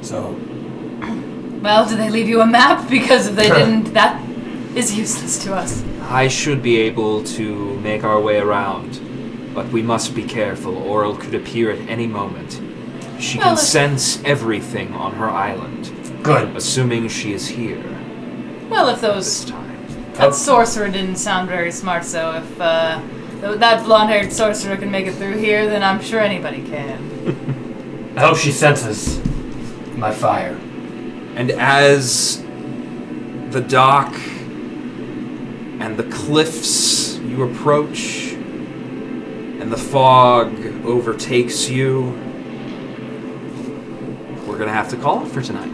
So. Well, did they leave you a map? Because if they didn't, that is useless to us. I should be able to make our way around, but we must be careful. Oral could appear at any moment. She can sense everything on her island. Good. Assuming she is here. Well, if This time. that sorcerer didn't sound very smart, so if that blonde-haired sorcerer can make it through here, then I'm sure anybody can. I hope she senses my fire. And as the dock and the cliffs you approach and the fog overtakes you, we're gonna have to call it for tonight.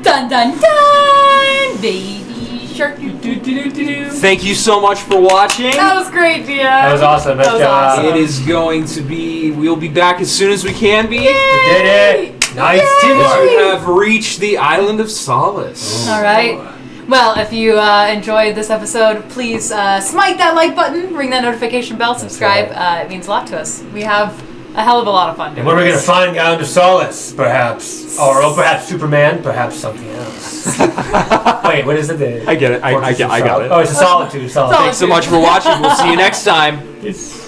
Dun dun dun! Baby shark do do do do do. Thank you so much for watching. That was great, Dia. That was awesome. That was awesome. It is going to be, we'll be back as soon as we can be. We did it! Nice teamwork! We have reached the Island of Solace. All right. Well, if you enjoyed this episode, please smite that like button, ring that notification bell, subscribe. right. It means a lot to us. We have a hell of a lot of fun doing And what are we going to this. find the Island of Solace, perhaps? Or perhaps Superman, perhaps something else. Wait, what is it? I get it. I got it. Oh, it's a solitude. Solitude. Thanks so much for watching. We'll see you next time. It's